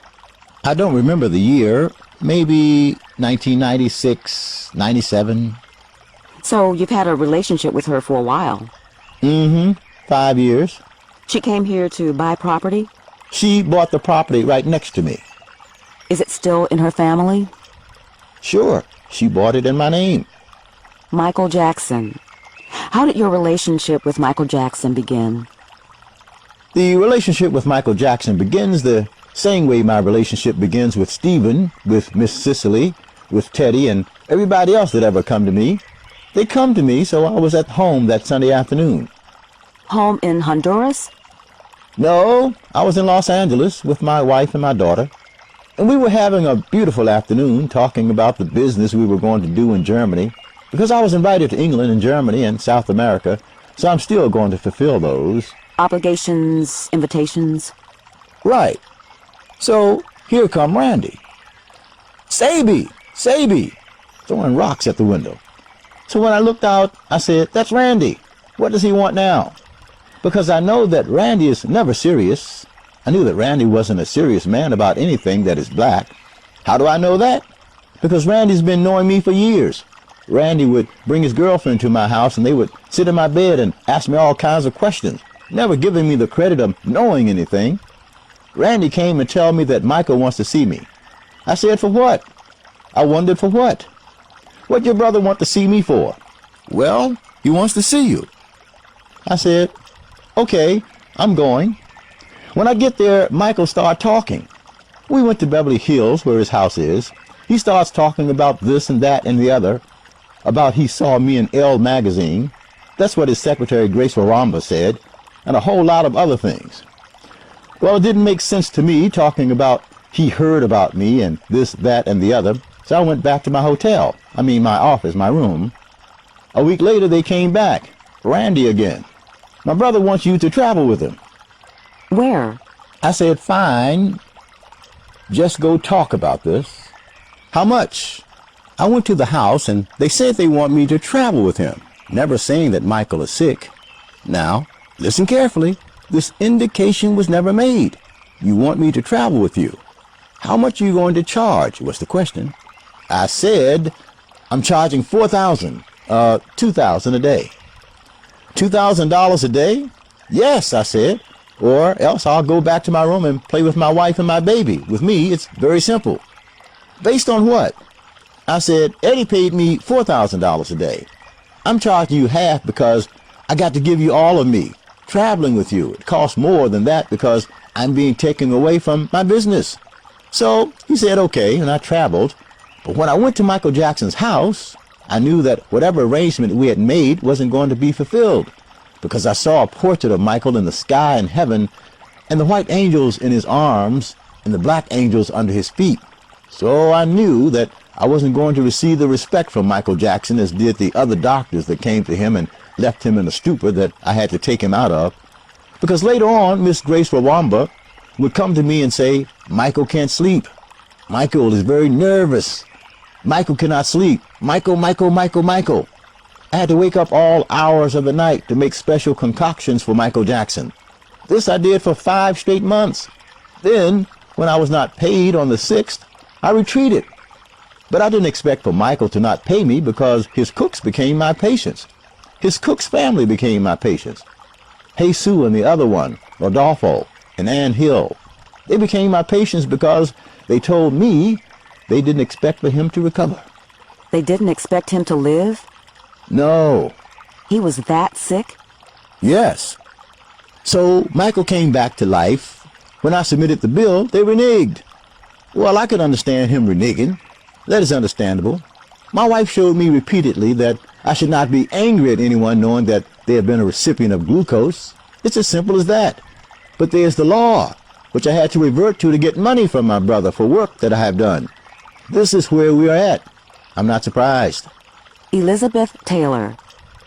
D: I don't remember the year. Maybe 1996, 97.
C: So you've had a relationship with her for a while?
D: 5 years.
C: She came here to buy property?
D: She bought the property right next to me.
C: Is it still in her family?
D: Sure, she bought it in my name.
C: Michael Jackson. How did your relationship with Michael Jackson begin?
D: The relationship with Michael Jackson begins the same way my relationship begins with Stephen, with Miss Cicely, with Teddy, and everybody else that ever come to me. They come to me, so I was at home that Sunday afternoon.
C: Home in Honduras?
D: No, I was in Los Angeles with my wife and my daughter. And we were having a beautiful afternoon talking about the business we were going to do in Germany, because I was invited to England and Germany and South America, so I'm still going to fulfill those.
C: Obligations, invitations?
D: Right. So here come Randy. Sebi! Sebi! Throwing rocks at the window. So when I looked out, I said, that's Randy. What does he want now? Because I know that Randy is never serious. I knew that Randy wasn't a serious man about anything that is black. How do I know that? Because Randy's been knowing me for years. Randy would bring his girlfriend to my house and they would sit in my bed and ask me all kinds of questions, never giving me the credit of knowing anything. Randy came and told me that Michael wants to see me. I said, for what? I wondered for what? What your brother want to see me for?
A: Well, he wants to see you.
D: I said, okay, I'm going. When I get there, Michael started talking. We went to Beverly Hills, where his house is. He starts talking about this and that and the other, about he saw me in Elle magazine. That's what his secretary, Grace Waramba, said, and a whole lot of other things. Well, it didn't make sense to me talking about he heard about me and this, that, and the other, so I went back to my hotel. My office, my room. A week later, they came back. Randy again. My brother wants you to travel with him.
C: Where?
D: I said, fine. Just go talk about this. How much?
A: I went to the house and they said they want me to travel with him, never saying that Michael is sick. Now, listen carefully. This indication was never made. You want me to travel with you. How much are you going to charge, was the question. I said, I'm charging $4,000, $2,000 a day. $2,000 a day? Yes, I said, or else I'll go back to my room and play with my wife and my baby. With me, it's very simple. Based on what? I said, Eddie paid me $4,000 a day. I'm charging you half because I got to give you all of me. Traveling with you, it costs more than that because I'm being taken away from my business. So he said, okay, and I traveled. But when I went to Michael Jackson's house, I knew that whatever arrangement we had made wasn't going to be fulfilled because I saw a portrait of Michael in the sky in heaven and the white angels in his arms and the black angels under his feet. So I knew that I wasn't going to receive the respect from Michael Jackson as did the other doctors that came to him and left him in a stupor that I had to take him out of. Because later on, Miss Grace Waramba would come to me and say, Michael can't sleep. Michael is very nervous. Michael cannot sleep. Michael. I had to wake up all hours of the night to make special concoctions for Michael Jackson. This I did for 5 straight months. Then, when I was not paid on the 6th, I retreated. But I didn't expect for Michael to not pay me because his cooks became my patients. His cook's family became my patients. Jesus and the other one, Rodolfo and Ann Hill. They became my patients because they told me they didn't expect for him to recover.
C: They didn't expect him to live?
D: No.
C: He was that sick?
D: Yes. So Michael came back to life. When I submitted the bill, they reneged. Well, I could understand him reneging. That is understandable. My wife showed me repeatedly that I should not be angry at anyone knowing that they have been a recipient of glucose. It's as simple as that. But there's the law, which I had to revert to get money from my brother for work that I have done. This is where we are at. I'm not surprised.
C: Elizabeth Taylor.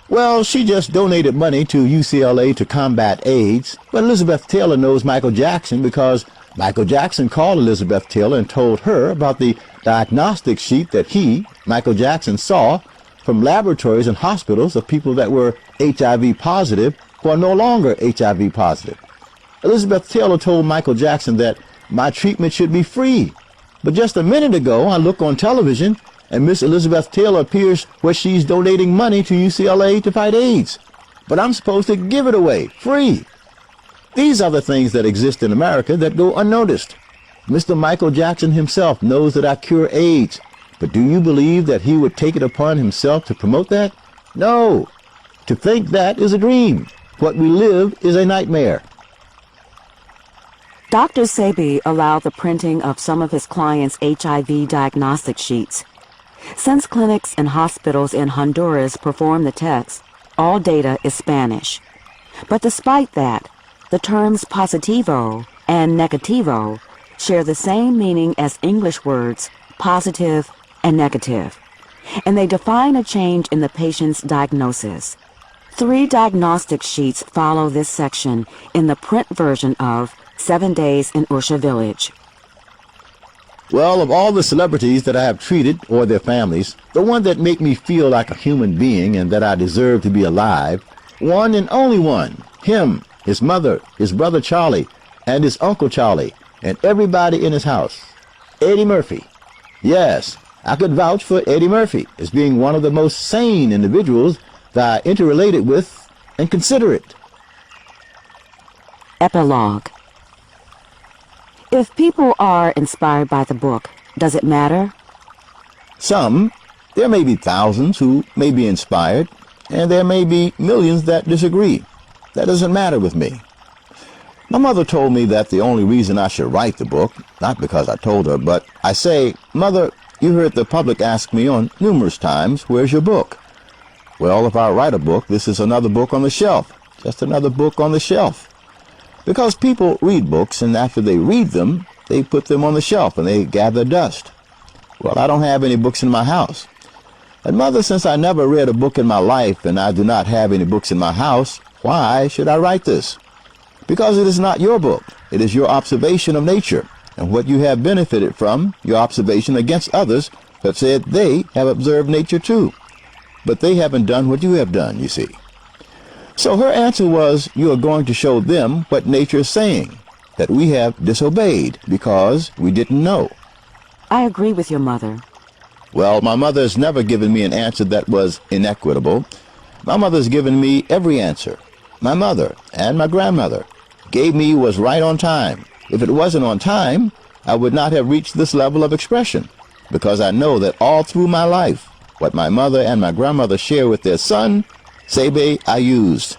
D: Well, she just donated money to UCLA to combat AIDS. But Elizabeth Taylor knows Michael Jackson because Michael Jackson called Elizabeth Taylor and told her about the diagnostic sheet that he, Michael Jackson, saw from laboratories and hospitals of people that were HIV positive who are no longer HIV positive. Elizabeth Taylor told Michael Jackson that my treatment should be free. But just a minute ago, I look on television and Miss Elizabeth Taylor appears where she's donating money to UCLA to fight AIDS. But I'm supposed to give it away, free. These are the things that exist in America that go unnoticed. Mr. Michael Jackson himself knows that I cure AIDS. But do you believe that he would take it upon himself to promote that? No. To think that is a dream. What we live is a nightmare.
C: Dr. Sebi allowed the printing of some of his clients' HIV diagnostic sheets. Since clinics and hospitals in Honduras perform the tests, all data is Spanish. But despite that, the terms positivo and negativo share the same meaning as English words positive and negative, and they define a change in the patient's diagnosis. 3 diagnostic sheets follow this section in the print version of 7 Days in Usha Village.
A: Well, of all the celebrities that I have treated or their families, the one that make me feel like a human being and that I deserve to be alive, one and only one, him, his mother, his brother Charlie, and his uncle Charlie, and everybody in his house, Eddie Murphy. Yes, I could vouch for Eddie Murphy as being one of the most sane individuals that I interrelated with and considerate.
C: Epilogue. If people are inspired by the book, does it matter?
A: Some. There may be thousands who may be inspired, and there may be millions that disagree. That doesn't matter with me. My mother told me that the only reason I should write the book, not because I told her, but I say, "Mother, you heard the public ask me on numerous times, where's your book?" Well, if I write a book, this is another book on the shelf, just another book on the shelf. Because people read books, and after they read them, they put them on the shelf and they gather dust. Well, I don't have any books in my house. And Mother, since I never read a book in my life and I do not have any books in my house, why should I write this? Because it is not your book. It is your observation of nature and what you have benefited from, your observation against others who have said they have observed nature too. But they haven't done what you have done, you see. So her answer was, you are going to show them what nature is saying, that we have disobeyed because we didn't know.
C: I agree with your mother.
A: Well, my mother has never given me an answer that was inequitable. My mother has given me every answer. My mother and my grandmother gave me was right on time. If it wasn't on time, I would not have reached this level of expression, because I know that all through my life, what my mother and my grandmother share with their son, Sebi, I used.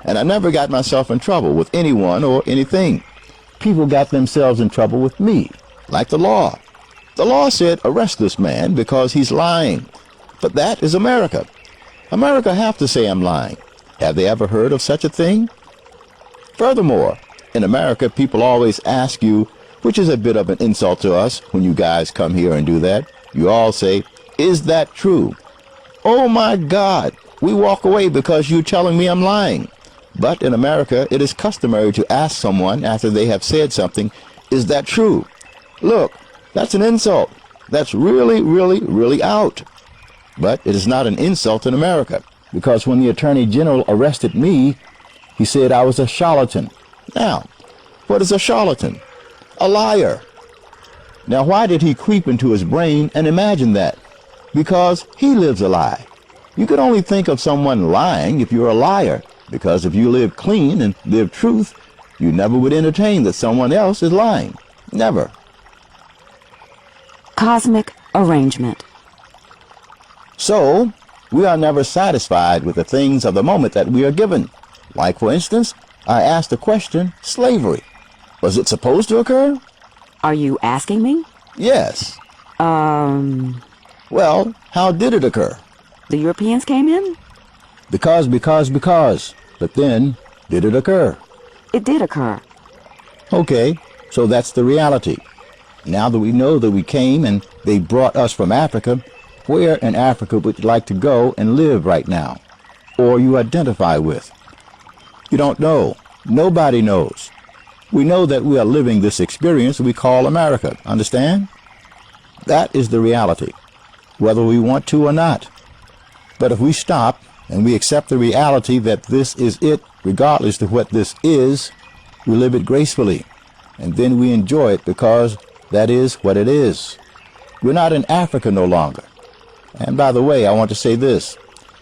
A: And I never got myself in trouble with anyone or anything. People got themselves in trouble with me, like the law. The law said, arrest this man because he's lying. But that is America. America have to say I'm lying. Have they ever heard of such a thing? Furthermore, in America, people always ask you, which is a bit of an insult to us when you guys come here and do that. You all say, is that true? Oh my God, we walk away because you're telling me I'm lying. But in America, it is customary to ask someone after they have said something, is that true? Look, that's an insult. That's really, really, really out. But it is not an insult in America, because when the Attorney General arrested me, he said I was a charlatan. Now, what is a charlatan? A liar. Now, why did he creep into his brain and imagine that? Because he lives a lie. You could only think of someone lying if you're a liar, because if you live clean and live truth, you never would entertain that someone else is lying. Never.
C: Cosmic arrangement.
A: So, we are never satisfied with the things of the moment that we are given. Like, for instance, I asked the question, slavery. Was it supposed to occur?
C: Are you asking me?
A: Yes. Well, how did it occur?
C: The Europeans came in?
A: Because. But then, did it occur?
C: It did occur.
A: Okay, so that's the reality. Now that we know that we came and they brought us from Africa, where in Africa would you like to go and live right now? Or you identify with? You don't know. Nobody knows. We know that we are living this experience we call America. Understand? That is the reality, whether we want to or not. But if we stop and we accept the reality that this is it, regardless of what this is, we live it gracefully, and then we enjoy it because that is what it is. We're not in Africa no longer. And by the way, I want to say this.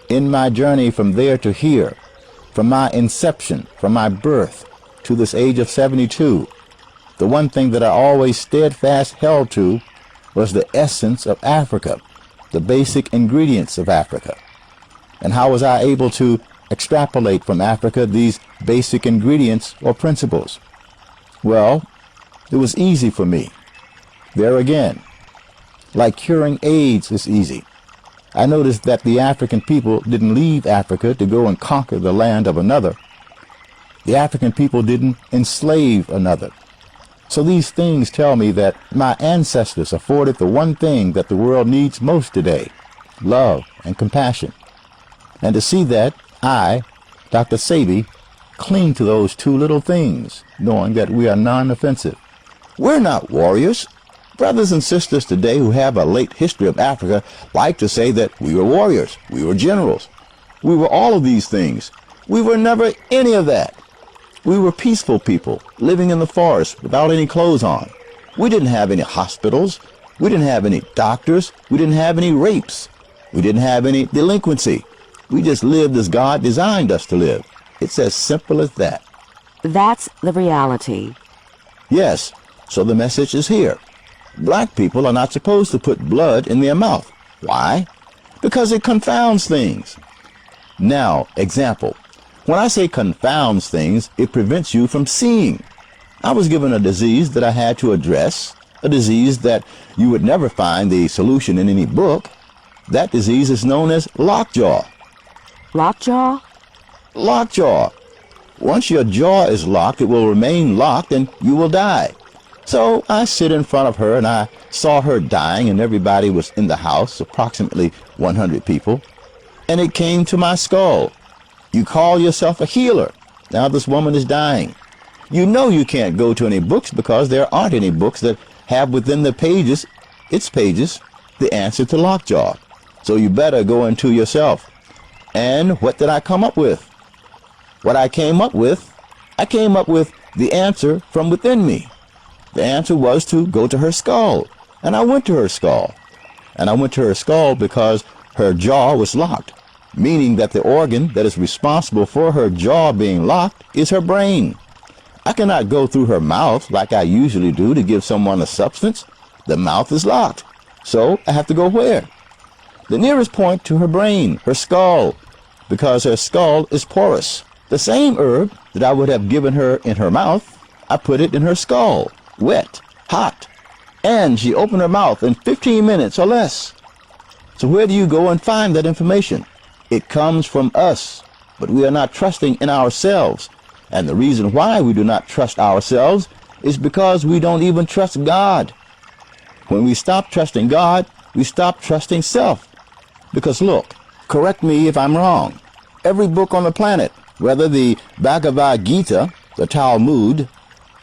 A: In my journey from there to here, from my inception, from my birth to this age of 72, the one thing that I always steadfast held to was the essence of Africa, the basic ingredients of Africa. And how was I able to extrapolate from Africa these basic ingredients or principles? Well, it was easy for me. There again, like curing AIDS is easy. I noticed that the African people didn't leave Africa to go and conquer the land of another. The African people didn't enslave another. So these things tell me that my ancestors afforded the one thing that the world needs most today, love and compassion. And to see that I, Dr. Sebi, cling to those two little things, knowing that we are non-offensive. We're not warriors. Brothers and sisters today who have a late history of Africa like to say that we were warriors, we were generals. We were all of these things. We were never any of that. We were peaceful people living in the forest without any clothes on. We didn't have any hospitals. We didn't have any doctors. We didn't have any rapes. We didn't have any delinquency. We just lived as God designed us to live. It's as simple as that.
C: That's the reality.
A: Yes, so the message is here. Black people are not supposed to put blood in their mouth. Why? Because it confounds things. Now, example. When I say confounds things, it prevents you from seeing. I was given a disease that I had to address, a disease that you would never find the solution in any book. That disease is known as lockjaw.
C: Lockjaw?
A: Lockjaw. Once your jaw is locked, it will remain locked and you will die. So I sit in front of her and I saw her dying and everybody was in the house, approximately 100 people. And it came to my skull. You call yourself a healer. Now this woman is dying. You know you can't go to any books because there aren't any books that have within the pages, its pages, the answer to lockjaw. So you better go into yourself. And what did I come up with? What I came up with the answer from within me. The answer was to go to her skull. And I went to her skull. And I went to her skull because her jaw was locked, meaning that the organ that is responsible for her jaw being locked is her brain. I cannot go through her mouth like I usually do to give someone a substance. The mouth is locked. So I have to go where? The nearest point to her brain, her skull, because her skull is porous. The same herb that I would have given her in her mouth, I put it in her skull, wet, hot. And she opened her mouth in 15 minutes or less. So where do you go and find that information? It comes from us, but we are not trusting in ourselves. And the reason why we do not trust ourselves is because we don't even trust God. When we stop trusting God, we stop trusting self. Because look, correct me if I'm wrong. Every book on the planet, whether the Bhagavad Gita, the Talmud,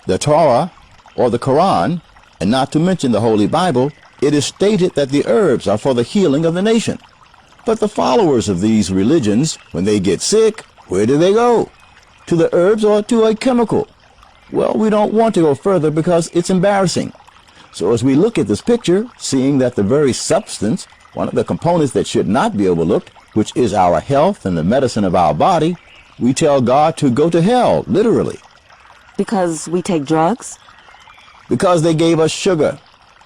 A: the Torah, or the Quran, and not to mention the Holy Bible, it is stated that the herbs are for the healing of the nation. But the followers of these religions, when they get sick, where do they go? To the herbs or to a chemical? Well, we don't want to go further because it's embarrassing. So as we look at this picture, seeing that the very substance, one of the components that should not be overlooked, which is our health and the medicine of our body, we tell God to go to hell, literally.
C: Because we take drugs?
A: Because they gave us sugar.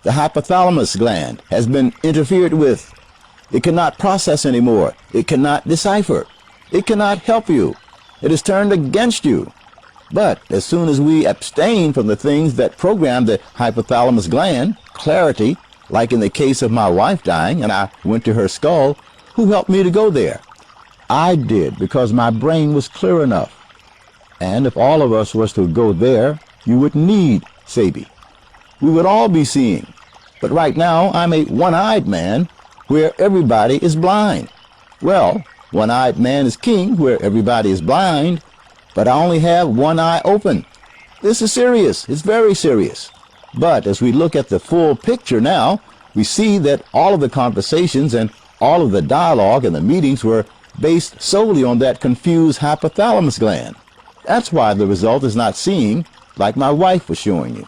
A: The hypothalamus gland has been interfered with. It cannot process anymore. It cannot decipher. It cannot help you. It is turned against you. But as soon as we abstain from the things that program the hypothalamus gland, clarity, like in the case of my wife dying and I went to her skull, who helped me to go there? I did, because my brain was clear enough. And if all of us was to go there, you would need Sebi. We would all be seeing. But right now, I'm a one-eyed man where everybody is blind. Well, one-eyed man is king where everybody is blind, but I only have one eye open. This is serious. It's very serious. But as we look at the full picture now, we see that all of the conversations and all of the dialogue and the meetings were based solely on that confused hypothalamus gland. That's why the result is not seeing like my wife was showing you.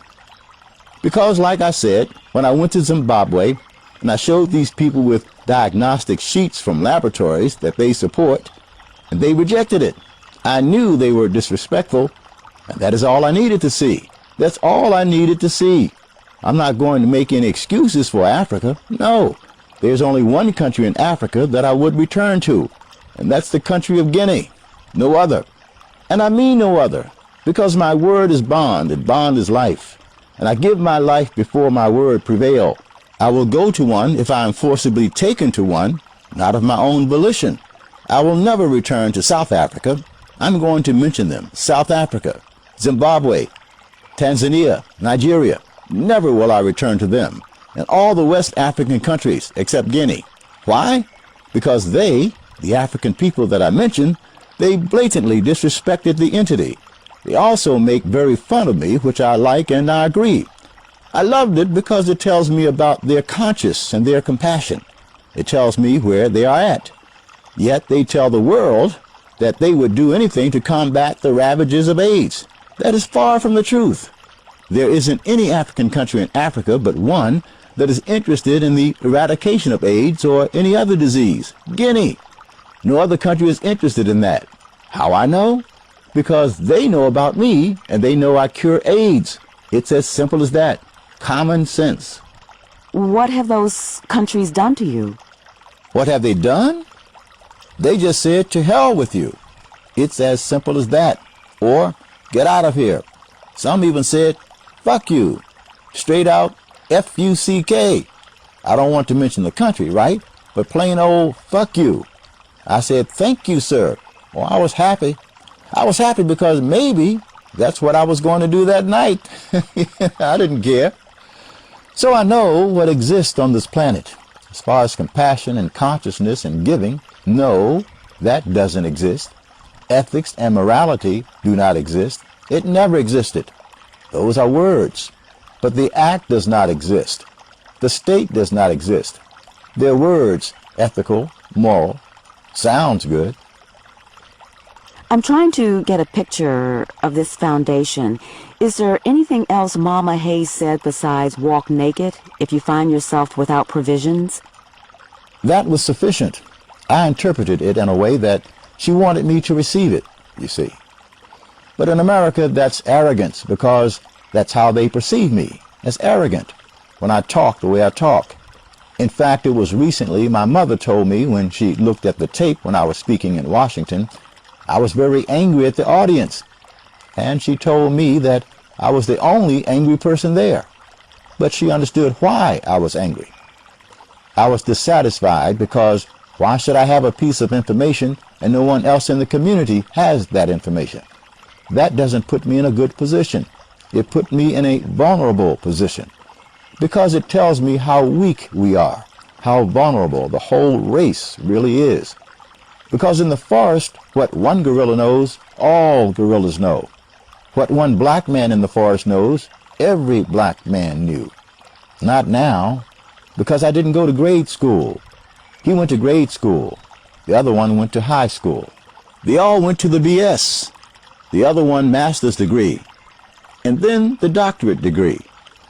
A: Because like I said, when I went to Zimbabwe and I showed these people with diagnostic sheets from laboratories that they support, and they rejected it. I knew they were disrespectful, and that is all I needed to see. That's all I needed to see. I'm not going to make any excuses for Africa. No, there's only one country in Africa that I would return to, and that's the country of Guinea. No other. And I mean no other, because my word is bond, and bond is life. And I give my life before my word prevail. I will go to one if I am forcibly taken to one, not of my own volition. I will never return to South Africa. I'm going to mention them. South Africa, Zimbabwe, Tanzania, Nigeria. Never will I return to them. And all the West African countries except Guinea. Why? Because they, the African people that I mentioned, They blatantly disrespected the entity. They also make very fun of me, which I like and I agree. I loved it because it tells me about their conscience and their compassion. It tells me where they are at. Yet they tell the world that they would do anything to combat the ravages of AIDS. That is far from the truth. There isn't any African country in Africa but one that is interested in the eradication of AIDS or any other disease. Guinea. No other country is interested in that. How I know? Because they know about me and they know I cure AIDS. It's as simple as that. Common sense.
C: What have those countries done to you?
A: What have they done? They just said, to hell with you. It's as simple as that. Or, get out of here. Some even said, fuck you. Straight out, F-U-C-K. I don't want to mention the country, right? But plain old, fuck you. I said, thank you, sir. Well, I was happy. I was happy because maybe that's what I was going to do that night. I didn't care. So I know what exists on this planet. As far as compassion and consciousness and giving, no, that doesn't exist. Ethics and morality do not exist. It never existed. Those are words. But the act does not exist. The state does not exist. They're words, ethical, moral. Sounds good.
C: I'm trying to get a picture of this foundation. Is there anything else Mama Hayes said besides walk naked if you find yourself without provisions?
A: That was sufficient. I interpreted it in a way that she wanted me to receive it, you see. But in America, that's arrogance because that's how they perceive me, as arrogant, when I talk the way I talk. In fact, it was recently my mother told me when she looked at the tape when I was speaking in Washington, I was very angry at the audience. And she told me that I was the only angry person there. But she understood why I was angry. I was dissatisfied because why should I have a piece of information and no one else in the community has that information? That doesn't put me in a good position. It put me in a vulnerable position because it tells me how weak we are, how vulnerable the whole race really is. Because in the forest, what one gorilla knows, all gorillas know. What one black man in the forest knows, every black man knew. Not now, because I didn't go to grade school. He went to grade school. The other one went to high school. They all went to the BS. The other one master's degree. And then the doctorate degree.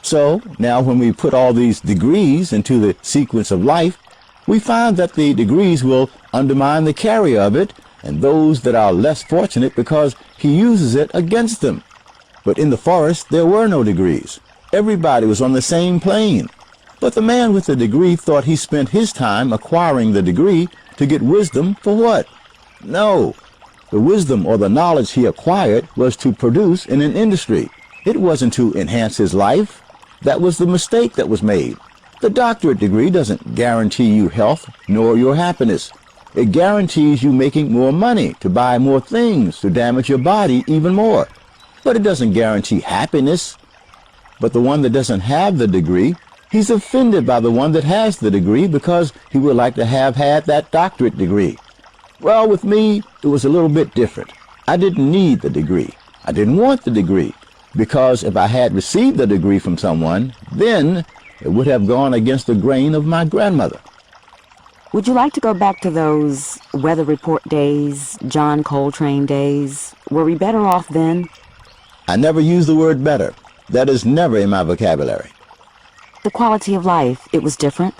A: So now when we put all these degrees into the sequence of life, we find that the degrees will undermine the carrier of it and those that are less fortunate because he uses it against them. But in the forest, there were no degrees. Everybody was on the same plane. But the man with the degree thought he spent his time acquiring the degree to get wisdom for what? No. The wisdom or the knowledge he acquired was to produce in an industry. It wasn't to enhance his life. That was the mistake that was made. The doctorate degree doesn't guarantee you health nor your happiness. It guarantees you making more money to buy more things to damage your body even more. But it doesn't guarantee happiness. But the one that doesn't have the degree, he's offended by the one that has the degree because he would like to have had that doctorate degree. Well, with me, it was a little bit different. I didn't need the degree. I didn't want the degree. Because if I had received the degree from someone, then it would have gone against the grain of my grandmother.
C: Would you like to go back to those weather report days, John Coltrane days? Were we better off then?
A: I never use the word better. That is never in my vocabulary.
C: The quality of life, it was different?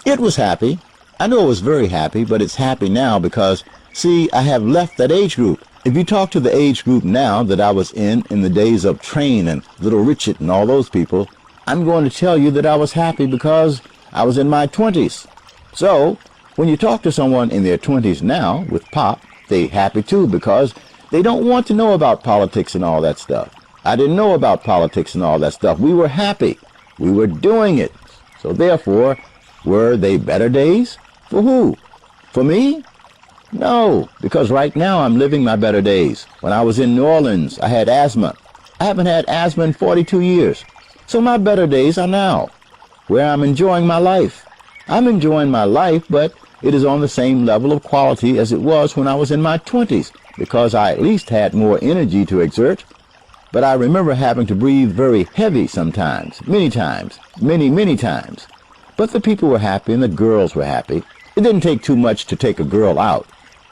A: It was happy. I know it was very happy, but it's happy now because, see, I have left that age group. If you talk to the age group now that I was in the days of Train and Little Richard and all those people, I'm going to tell you that I was happy because I was in my 20s. So, when you talk to someone in their 20s now with Pop, they happy too because they don't want to know about politics and all that stuff. I didn't know about politics and all that stuff. We were happy. We were doing it. So therefore, were they better days? For who? For me? No, because right now I'm living my better days. When I was in New Orleans, I had asthma. I haven't had asthma in 42 years. So my better days are now, where I'm enjoying my life. I'm enjoying my life, but It is on the same level of quality as it was when I was in my 20s, because I at least had more energy to exert. But I remember having to breathe very heavy sometimes, many times, many times. But the people were happy and the girls were happy. It didn't take too much to take a girl out.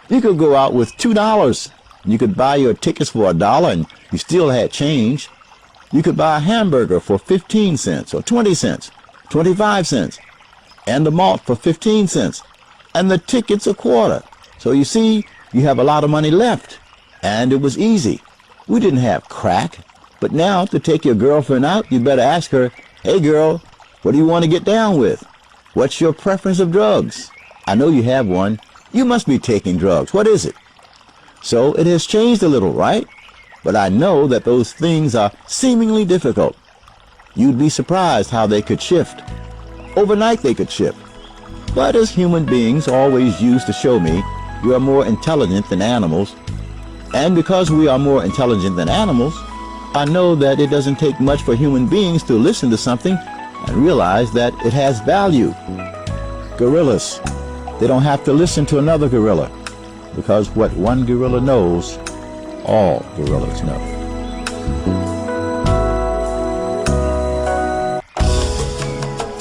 A: You could go out with $2. You could buy your tickets for $1 and you still had change. You could buy a hamburger for 15 cents or 20 cents, 25 cents, and the malt for 15 cents, and the tickets a quarter. So you see, you have a lot of money left, and it was easy. We didn't have crack, but now to take your girlfriend out, you better ask her, "Hey girl, what do you want to get down with? What's your preference of drugs? I know you have one. You must be taking drugs. What is it?" So it has changed a little, right? But I know that those things are seemingly difficult. You'd be surprised how they could shift. Overnight they could shift. But as human beings always used to show me, we are more intelligent than animals. And because we are more intelligent than animals, I know that it doesn't take much for human beings to listen to something and realize that it has value. Gorillas, they don't have to listen to another gorilla, because what one gorilla knows, all gorillas know.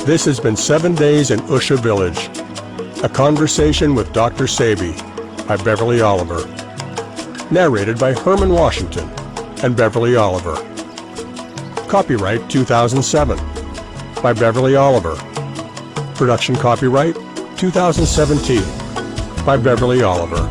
B: This has been 7 Days in Usha Village, a conversation with Dr. Sebi by Beverly Oliver. Narrated by Herman Washington and Beverly Oliver. Copyright 2007 by Beverly Oliver. Production copyright 2017 by Beverly Oliver.